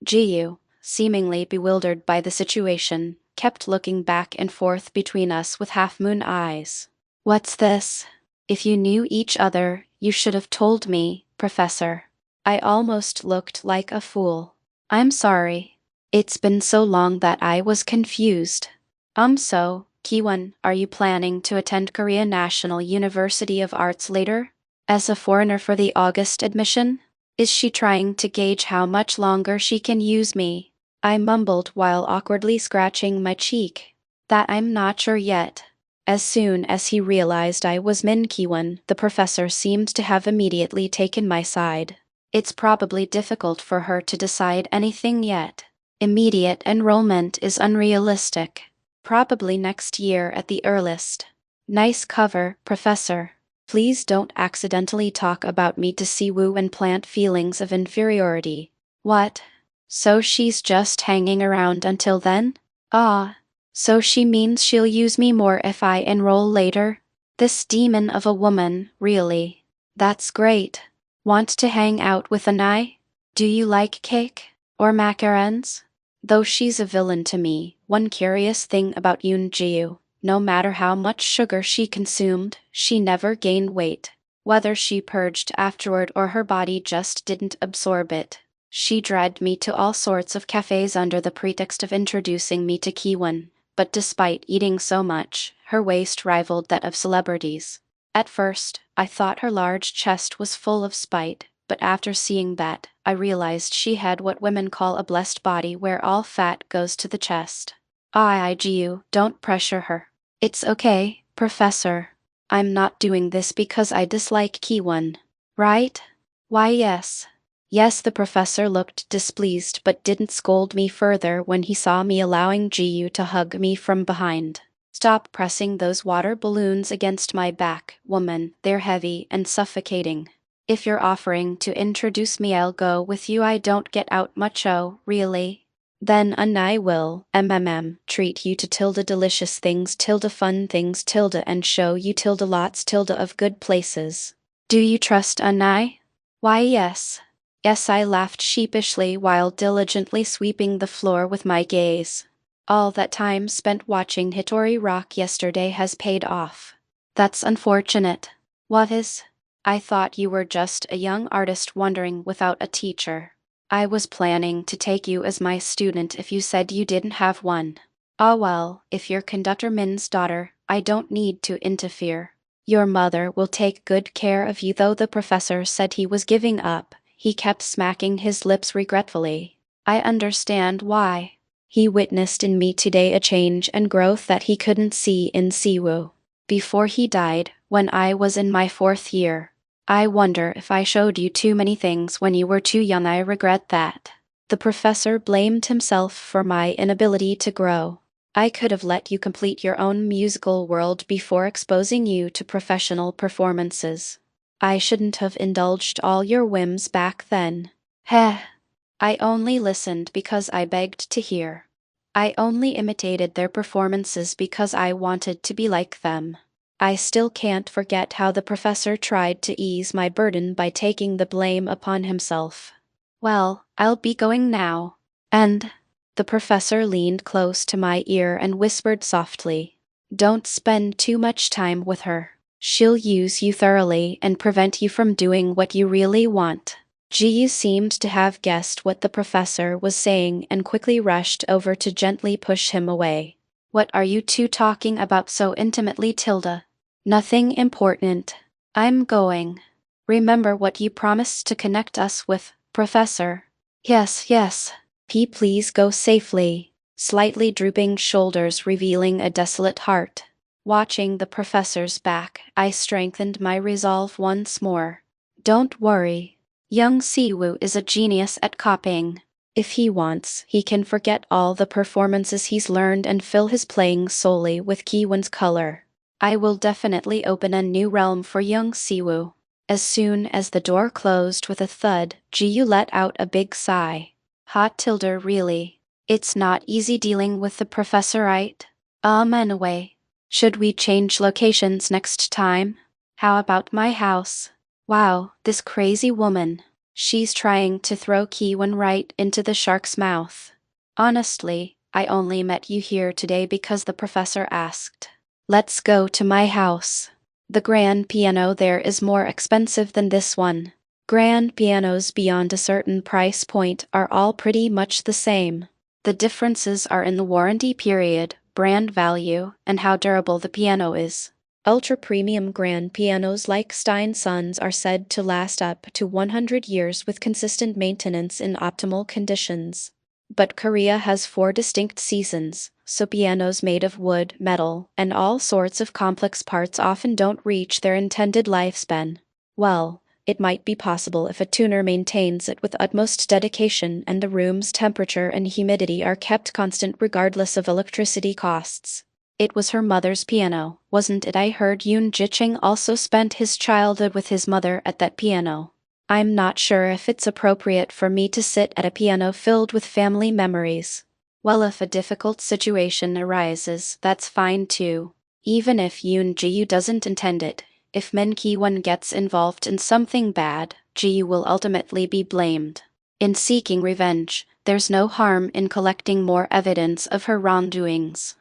Ji-yu, seemingly bewildered by the situation, kept looking back and forth between us with half-moon eyes. What's this? If you knew each other, you should have told me, Professor. I almost looked like a fool. I'm sorry. It's been so long that I was confused. So, Ki-won, are you planning to attend Korea National University of Arts later? As a foreigner for the August admission? Is she trying to gauge how much longer she can use me? I mumbled while awkwardly scratching my cheek. That I'm not sure yet. As soon as he realized I was Min Ki-won, the professor seemed to have immediately taken my side. It's probably difficult for her to decide anything yet. Immediate enrollment is unrealistic. Probably next year at the earliest. Nice cover, Professor. Please don't accidentally talk about me to Siwoo and plant feelings of inferiority. What? So she's just hanging around until then? Ah. So she means she'll use me more if I enroll later? This demon of a woman, really. That's great. Want to hang out with Anai? Do you like cake? Or macarons? Though she's a villain to me, one curious thing about Yoon Ji-yu. No matter how much sugar she consumed, she never gained weight. Whether she purged afterward or her body just didn't absorb it. She dragged me to all sorts of cafes under the pretext of introducing me to Ki-won, but despite eating so much, her waist rivaled that of celebrities. At first, I thought her large chest was full of spite, but after seeing that, I realized she had what women call a blessed body where all fat goes to the chest. Ji-yu, don't pressure her. It's okay, Professor. I'm not doing this because I dislike Ki-won. Right? Why yes. Yes, the professor looked displeased but didn't scold me further when he saw me allowing Ji-yu to hug me from behind. Stop pressing those water balloons against my back, woman, they're heavy and suffocating. If you're offering to introduce me, I'll go with you. I don't get out much, oh, really? Then Anai will, treat you to delicious things, fun things, and show you lots of good places. Do you trust Anai? Why yes. Yes, I laughed sheepishly while diligently sweeping the floor with my gaze. All that time spent watching Hitori rock yesterday has paid off. That's unfortunate. What is? I thought you were just a young artist wandering without a teacher. I was planning to take you as my student if you said you didn't have one. Ah well, if you're Conductor Min's daughter, I don't need to interfere. Your mother will take good care of you, though the professor said he was giving up. He kept smacking his lips regretfully. I understand why. He witnessed in me today a change and growth that he couldn't see in Siwoo. Before he died, when I was in my 4th year. I wonder if I showed you too many things when you were too young. I regret that. The professor blamed himself for my inability to grow. I could have let you complete your own musical world before exposing you to professional performances. I shouldn't have indulged all your whims back then. Heh. I only listened because I begged to hear. I only imitated their performances because I wanted to be like them. I still can't forget how the professor tried to ease my burden by taking the blame upon himself. Well, I'll be going now. And the professor leaned close to my ear and whispered softly, "Don't spend too much time with her. She'll use you thoroughly and prevent you from doing what you really want." Ji seemed to have guessed what the professor was saying and quickly rushed over to gently push him away. "What are you two talking about so intimately, Tilda?" "Nothing important. I'm going. Remember what you promised to connect us with, Professor." "Yes, yes. Please go safely." Slightly drooping shoulders revealing a desolate heart. Watching the professor's back, I strengthened my resolve once more. "Don't worry. Young Siwoo is a genius at copying. If he wants, he can forget all the performances he's learned and fill his playing solely with Kiwon's color. I will definitely open a new realm for young Siwoo." As soon as the door closed with a thud, Jiu let out a big sigh. "Hot Tilda, really. It's not easy dealing with the professor, right? Anyway. Should we change locations next time? How about my house? Wow, this crazy woman. She's trying to throw Kiwon right into the shark's mouth. Honestly, I only met you here today because the professor asked. Let's go to my house. The grand piano there is more expensive than this one. Grand pianos beyond a certain price point are all pretty much the same. The differences are in the warranty period, brand value, and how durable the piano is. Ultra-premium grand pianos like Steinsons are said to last up to 100 years with consistent maintenance in optimal conditions. But Korea has 4 distinct seasons, so pianos made of wood, metal, and all sorts of complex parts often don't reach their intended lifespan. Well, it might be possible if a tuner maintains it with utmost dedication and the room's temperature and humidity are kept constant regardless of electricity costs. It was her mother's piano, wasn't it? I heard Yoon Jicheng also spent his childhood with his mother at that piano. I'm not sure if it's appropriate for me to sit at a piano filled with family memories. Well, if a difficult situation arises, that's fine too. Even if Yoon Ji doesn't intend it, if Min Ki-won gets involved in something bad, Ji will ultimately be blamed. In seeking revenge, there's no harm in collecting more evidence of her wrongdoings.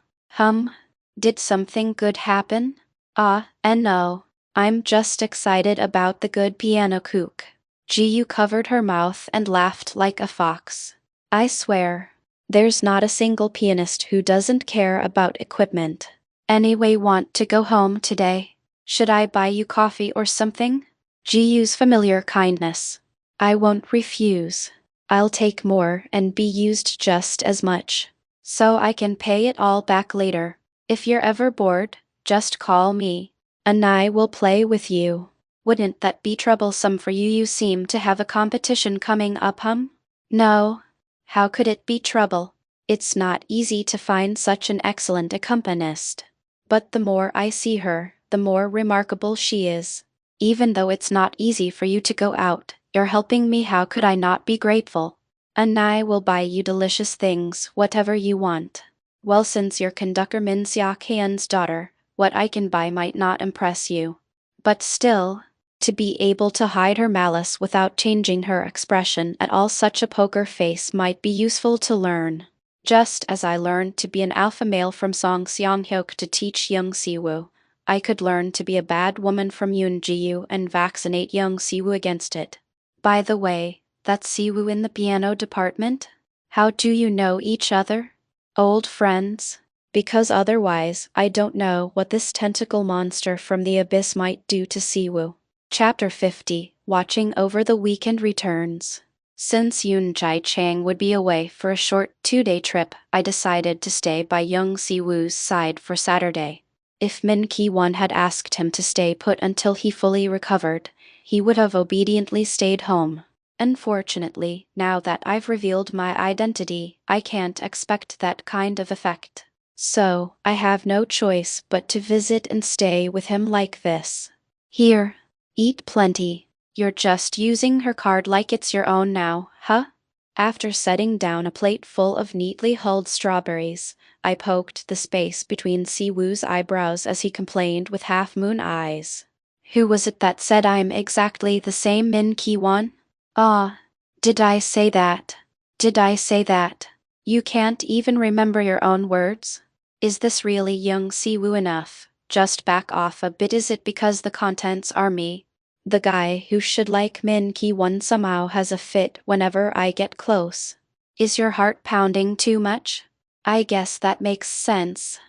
Did something good happen? And no. I'm just excited about the good piano kook. Jiu covered her mouth and laughed like a fox. I swear, there's not a single pianist who doesn't care about equipment. Anyway, want to go home today? Should I buy you coffee or something? Jiu's familiar kindness. I won't refuse. I'll take more and be used just as much. So I can pay it all back later. If you're ever bored, just call me, and I will play with you. Wouldn't that be troublesome for you? You seem to have a competition coming up, No. How could it be trouble? It's not easy to find such an excellent accompanist. But the more I see her, the more remarkable she is. Even though it's not easy for you to go out, you're helping me. How could I not be grateful? And I will buy you delicious things, whatever you want. Well, since you're Conductor Min Seok-hyun's daughter, what I can buy might not impress you. But still, to be able to hide her malice without changing her expression at all, such a poker face might be useful to learn. Just as I learned to be an alpha male from Song Seong-hyuk to teach young Siwoo, I could learn to be a bad woman from Yoon Ji-woo and vaccinate young Siwoo against it. By the way, that's Siwoo in the piano department? How do you know each other? Old friends? Because otherwise, I don't know what this tentacle monster from the abyss might do to Siwoo. Chapter 50, Watching Over the Weekend returns. Since Yoon Jae-chang would be away for a short 2-day trip, I decided to stay by young Siwoo's side for Saturday. If Min Ki-won had asked him to stay put until he fully recovered, he would have obediently stayed home. Unfortunately, now that I've revealed my identity, I can't expect that kind of effect. So, I have no choice but to visit and stay with him like this. Here, eat plenty. You're just using her card like it's your own now, huh? After setting down a plate full of neatly hulled strawberries, I poked the space between Siwoo's eyebrows as he complained with half-moon eyes. Who was it that said I'm exactly the same Min Ki-won? Ah, did I say that? Did I say that? You can't even remember your own words? Is this really young Siwoo enough? Just back off a bit. Is it because the contents are me? The guy who should like Min Ki-won somehow has a fit whenever I get close. Is your heart pounding too much? I guess that makes sense.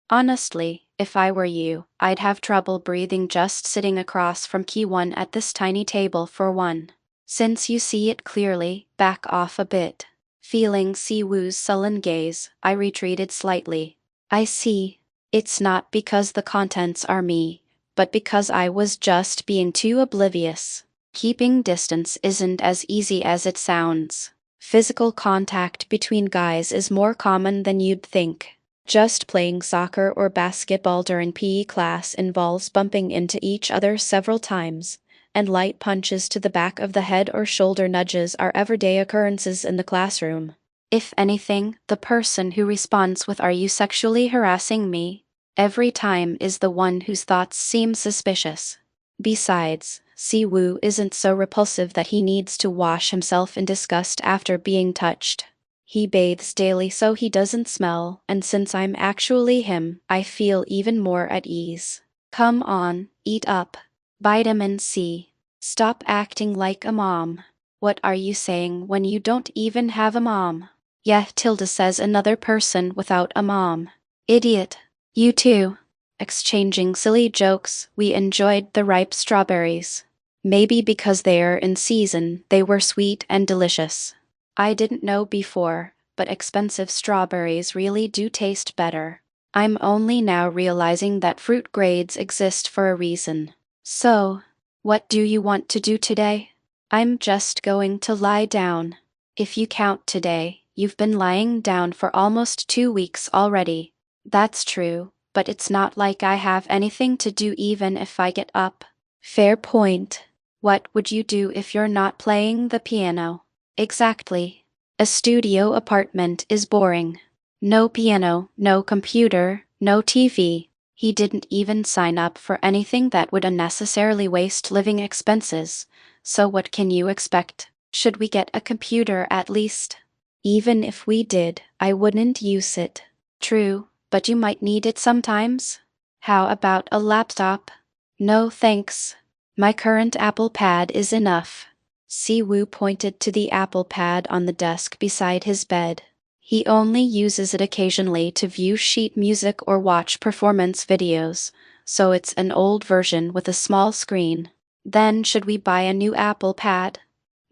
Honestly, if I were you, I'd have trouble breathing just sitting across from Ki-won at this tiny table for one. Since you see it clearly, back off a bit. Feeling Siwoo's sullen gaze, I retreated slightly. I see. It's not because the contents are me, but because I was just being too oblivious. Keeping distance isn't as easy as it sounds. Physical contact between guys is more common than you'd think. Just playing soccer or basketball during PE class involves bumping into each other several times, and light punches to the back of the head or shoulder nudges are everyday occurrences in the classroom. If anything, the person who responds with "Are you sexually harassing me?" every time is the one whose thoughts seem suspicious. Besides, Siwoo isn't so repulsive that he needs to wash himself in disgust after being touched. He bathes daily so he doesn't smell, and since I'm actually him, I feel even more at ease. Come on, eat up. Vitamin C. Stop acting like a mom. What are you saying when you don't even have a mom? Yeah, Tilda says another person without a mom. Idiot. You too. Exchanging silly jokes, we enjoyed the ripe strawberries. Maybe because they're in season, they were sweet and delicious. I didn't know before, but expensive strawberries really do taste better. I'm only now realizing that fruit grades exist for a reason. So, what do you want to do today? I'm just going to lie down. If you count today, you've been lying down for almost 2 weeks already. That's true, but it's not like I have anything to do even if I get up. Fair point. What would you do if you're not playing the piano? Exactly. A studio apartment is boring. No piano, no computer, no TV. He didn't even sign up for anything that would unnecessarily waste living expenses. So what can you expect? Should we get a computer at least? Even if we did, I wouldn't use it. True, but you might need it sometimes. How about a laptop? No thanks. My current Apple Pad is enough. Siwoo pointed to the Apple Pad on the desk beside his bed. He only uses it occasionally to view sheet music or watch performance videos, so it's an old version with a small screen. Then should we buy a new Apple Pad?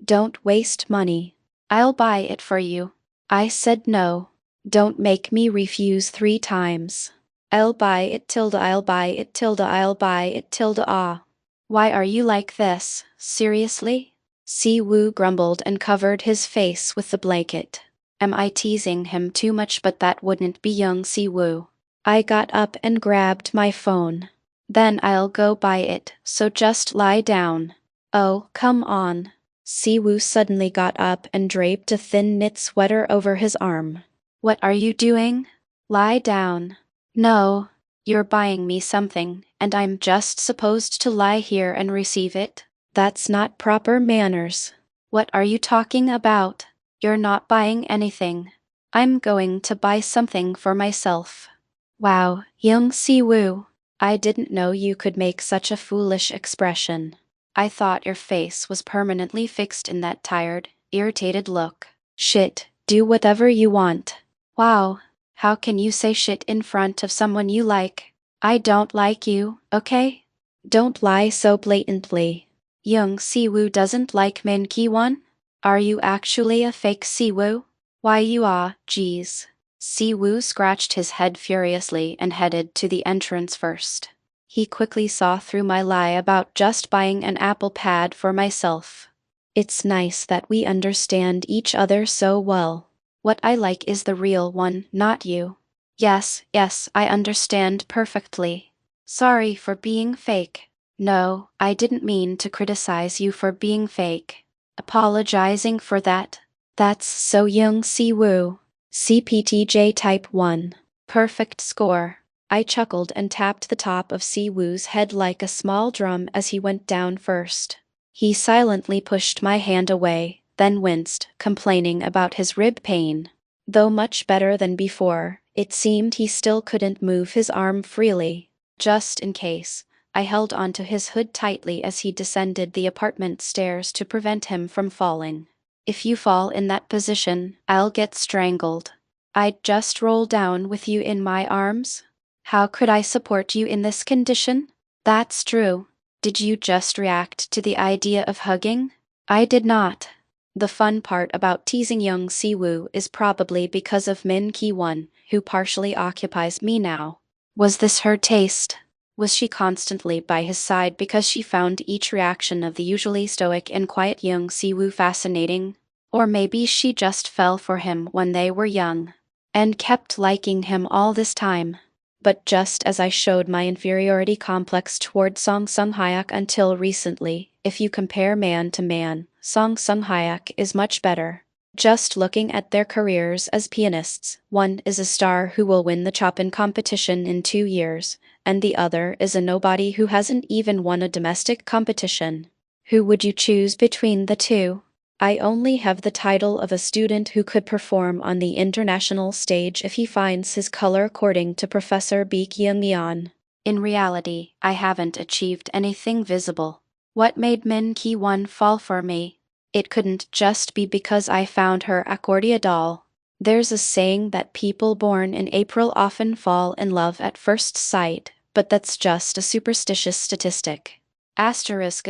Don't waste money. I'll buy it for you. I said no. Don't make me refuse 3 times. I'll buy it tilde I'll buy it tilde I'll buy it tilde ah. Why are you like this, seriously? Siwoo grumbled and covered his face with the blanket. Am I teasing him too much? But that wouldn't be young Siwoo. I got up and grabbed my phone. Then I'll go buy it, so just lie down. Oh, come on. Siwoo suddenly got up and draped a thin knit sweater over his arm. What are you doing? Lie down. No, you're buying me something, and I'm just supposed to lie here and receive it? That's not proper manners. What are you talking about? You're not buying anything. I'm going to buy something for myself. Wow, Young Si-woo. I didn't know you could make such a foolish expression. I thought your face was permanently fixed in that tired, irritated look. Shit, do whatever you want. Wow, how can you say shit in front of someone you like? I don't like you, okay? Don't lie so blatantly. Young Si-woo doesn't like Min Ki-won? Are you actually a fake Si-woo? Why you are, geez. Si-woo scratched his head furiously and headed to the entrance first. He quickly saw through my lie about just buying an apple pad for myself. It's nice that we understand each other so well. What I like is the real one, not you. Yes, I understand perfectly. Sorry for being fake. No, I didn't mean to criticize you for being fake. Apologizing for that. That's so Young Si-woo. CPTJ Type 1. Perfect score. I chuckled and tapped the top of Si-woo's head like a small drum as he went down first. He silently pushed my hand away, then winced, complaining about his rib pain. Though much better than before, it seemed he still couldn't move his arm freely. Just in case, I held onto his hood tightly as he descended the apartment stairs to prevent him from falling. If you fall in that position, I'll get strangled. I'd just roll down with you in my arms. How could I support you in this condition? That's true. Did you just react to the idea of hugging? I did not. The fun part about teasing Young Si-woo is probably because of Min Ki-won, who partially occupies me now. Was this her taste? Was she constantly by his side because she found each reaction of the usually stoic and quiet Young Si-woo fascinating? Or maybe she just fell for him when they were young, and kept liking him all this time. But just as I showed my inferiority complex toward Song Sung-hyuk until recently, if you compare man to man, Song Sung-hyuk is much better. Just looking at their careers as pianists, one is a star who will win the Chopin competition in 2 years, and the other is a nobody who hasn't even won a domestic competition. Who would you choose between the two? I only have the title of a student who could perform on the international stage if he finds his color according to Professor B. Kyung-yeon. In reality, I haven't achieved anything visible. What made Min Ki-won fall for me? It couldn't just be because I found her accordia doll. There's a saying that people born in April often fall in love at first sight, but that's just a superstitious statistic. Asterisk.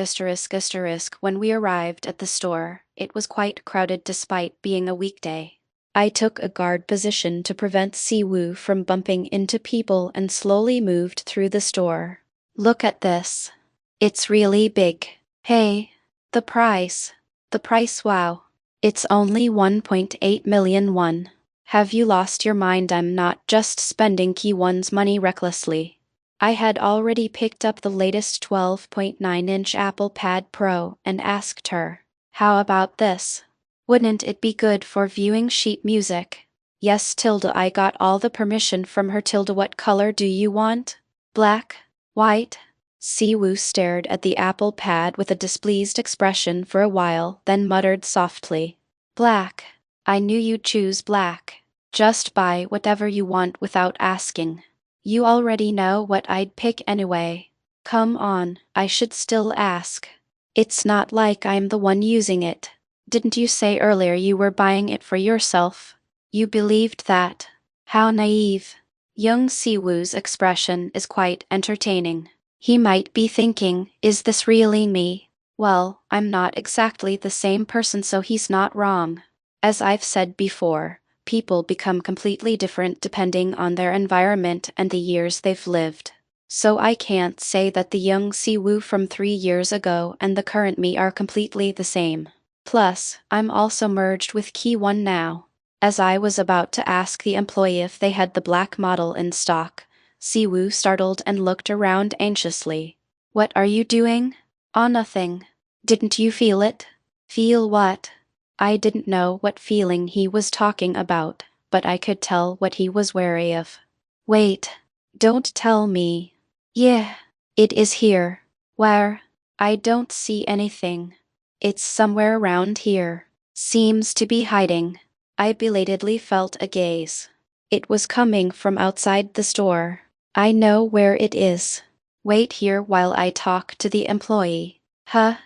When we arrived at the store, it was quite crowded despite being a weekday. I took a guard position to prevent Si-woo from bumping into people and slowly moved through the store. Look at this. It's really big. Hey, the price. The price, wow. It's only 1.8 million won. Have you lost your mind? I'm not just spending Ki-won's money recklessly. I had already picked up the latest 12.9-inch Apple Pad Pro and asked her, how about this? Wouldn't it be good for viewing sheet music? Yes, I got all the permission from her. What color do you want? Black? White? Si-woo stared at the Apple Pad with a displeased expression for a while, then muttered softly, black. I knew you'd choose black. Just buy whatever you want without asking. You already know what I'd pick anyway. Come on, I should still ask. It's not like I'm the one using it. Didn't you say earlier you were buying it for yourself? You believed that. How naive. Young Si-woo's expression is quite entertaining. He might be thinking, is this really me? Well, I'm not exactly the same person, so he's not wrong. As I've said before, people become completely different depending on their environment and the years they've lived. So I can't say that the young Si-woo from 3 years ago and the current me are completely the same. Plus, I'm also merged with Ki-won now. As I was about to ask the employee if they had the black model in stock, Si-woo startled and looked around anxiously. What are you doing? Oh, nothing. Didn't you feel it? Feel what? I didn't know what feeling he was talking about, but I could tell what he was wary of. Wait. Don't tell me. Yeah. It is here. Where? I don't see anything. It's somewhere around here. Seems to be hiding. I belatedly felt a gaze. It was coming from outside the store. I know where it is. Wait here while I talk to the employee. Huh?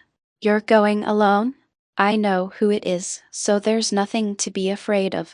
You're going alone? I know who it is, so there's nothing to be afraid of.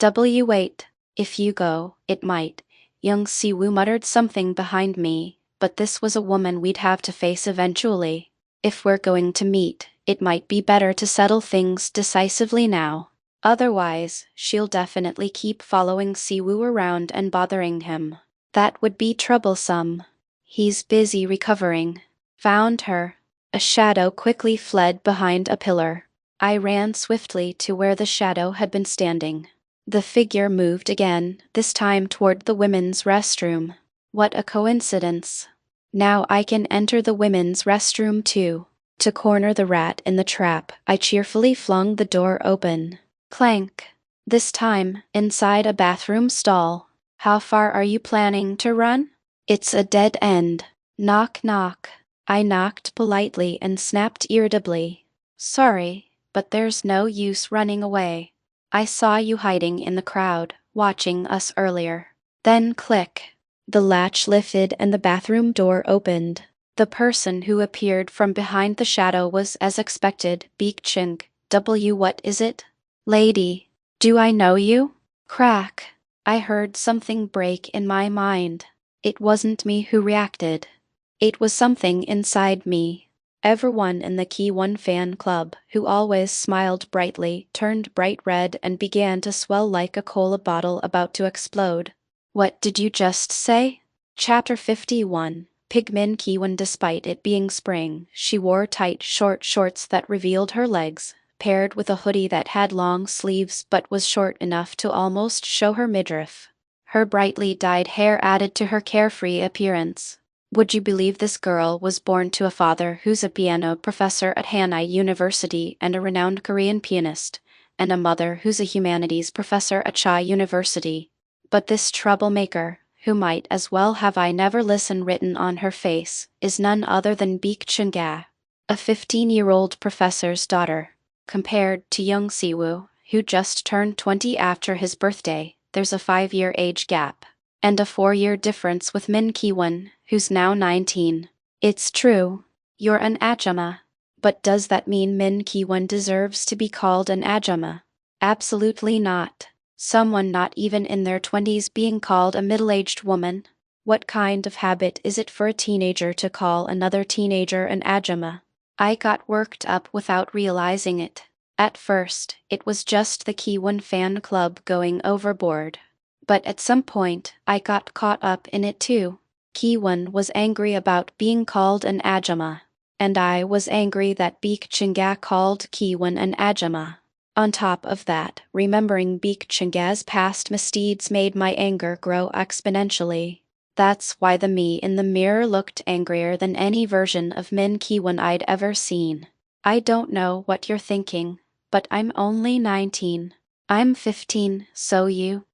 Wait. If you go, it might. Young Siwoo muttered something behind me, but this was a woman we'd have to face eventually. If we're going to meet, it might be better to settle things decisively now. Otherwise, she'll definitely keep following Siwoo around and bothering him. That would be troublesome. He's busy recovering. Found her. A shadow quickly fled behind a pillar. I ran swiftly to where the shadow had been standing. The figure moved again, this time toward the women's restroom. What a coincidence. Now I can enter the women's restroom too. To corner the rat in the trap, I cheerfully flung the door open. Clank. This time, inside a bathroom stall. How far are you planning to run? It's a dead end. Knock knock. I knocked politely and snapped irritably. Sorry, but there's no use running away. I saw you hiding in the crowd, watching us earlier. Then click. The latch lifted and the bathroom door opened. The person who appeared from behind the shadow was, as expected, Beak Ching. What is it? Lady, do I know you? Crack. I heard something break in my mind. It wasn't me who reacted. It was something inside me. Everyone in the Key One fan club, who always smiled brightly, turned bright red and began to swell like a cola bottle about to explode. What did you just say? Chapter 51. Pigmin Kiwan. Despite it being spring, she wore tight short shorts that revealed her legs, paired with a hoodie that had long sleeves but was short enough to almost show her midriff. Her brightly dyed hair added to her carefree appearance. Would you believe this girl was born to a father who's a piano professor at Hanai University and a renowned Korean pianist, and a mother who's a humanities professor at Cha University? But this troublemaker, who might as well have "I never listen" written on her face, is none other than Beak Chunga, a 15-year-old professor's daughter. Compared to young Siwoo, who just turned 20 after his birthday, there's a 5-year age gap, and a 4-year difference with Min Kiwon, who's now 19. It's true, you're an Ajama. But does that mean Min Kiwon deserves to be called an Ajama? Absolutely not. Someone not even in their 20s being called a middle-aged woman? What kind of habit is it for a teenager to call another teenager an Ajama? I got worked up without realizing it. At first, it was just the Kiwon fan club going overboard. But at some point, I got caught up in it too. Kiwon was angry about being called an Ajama, and I was angry that Beak Chinga called Kiwon an Ajama. On top of that, remembering Beak Chinga's past misdeeds made my anger grow exponentially. That's why the me in the mirror looked angrier than any version of Min Kiwon I'd ever seen. I don't know what you're thinking, but I'm only 19. I'm 15, so you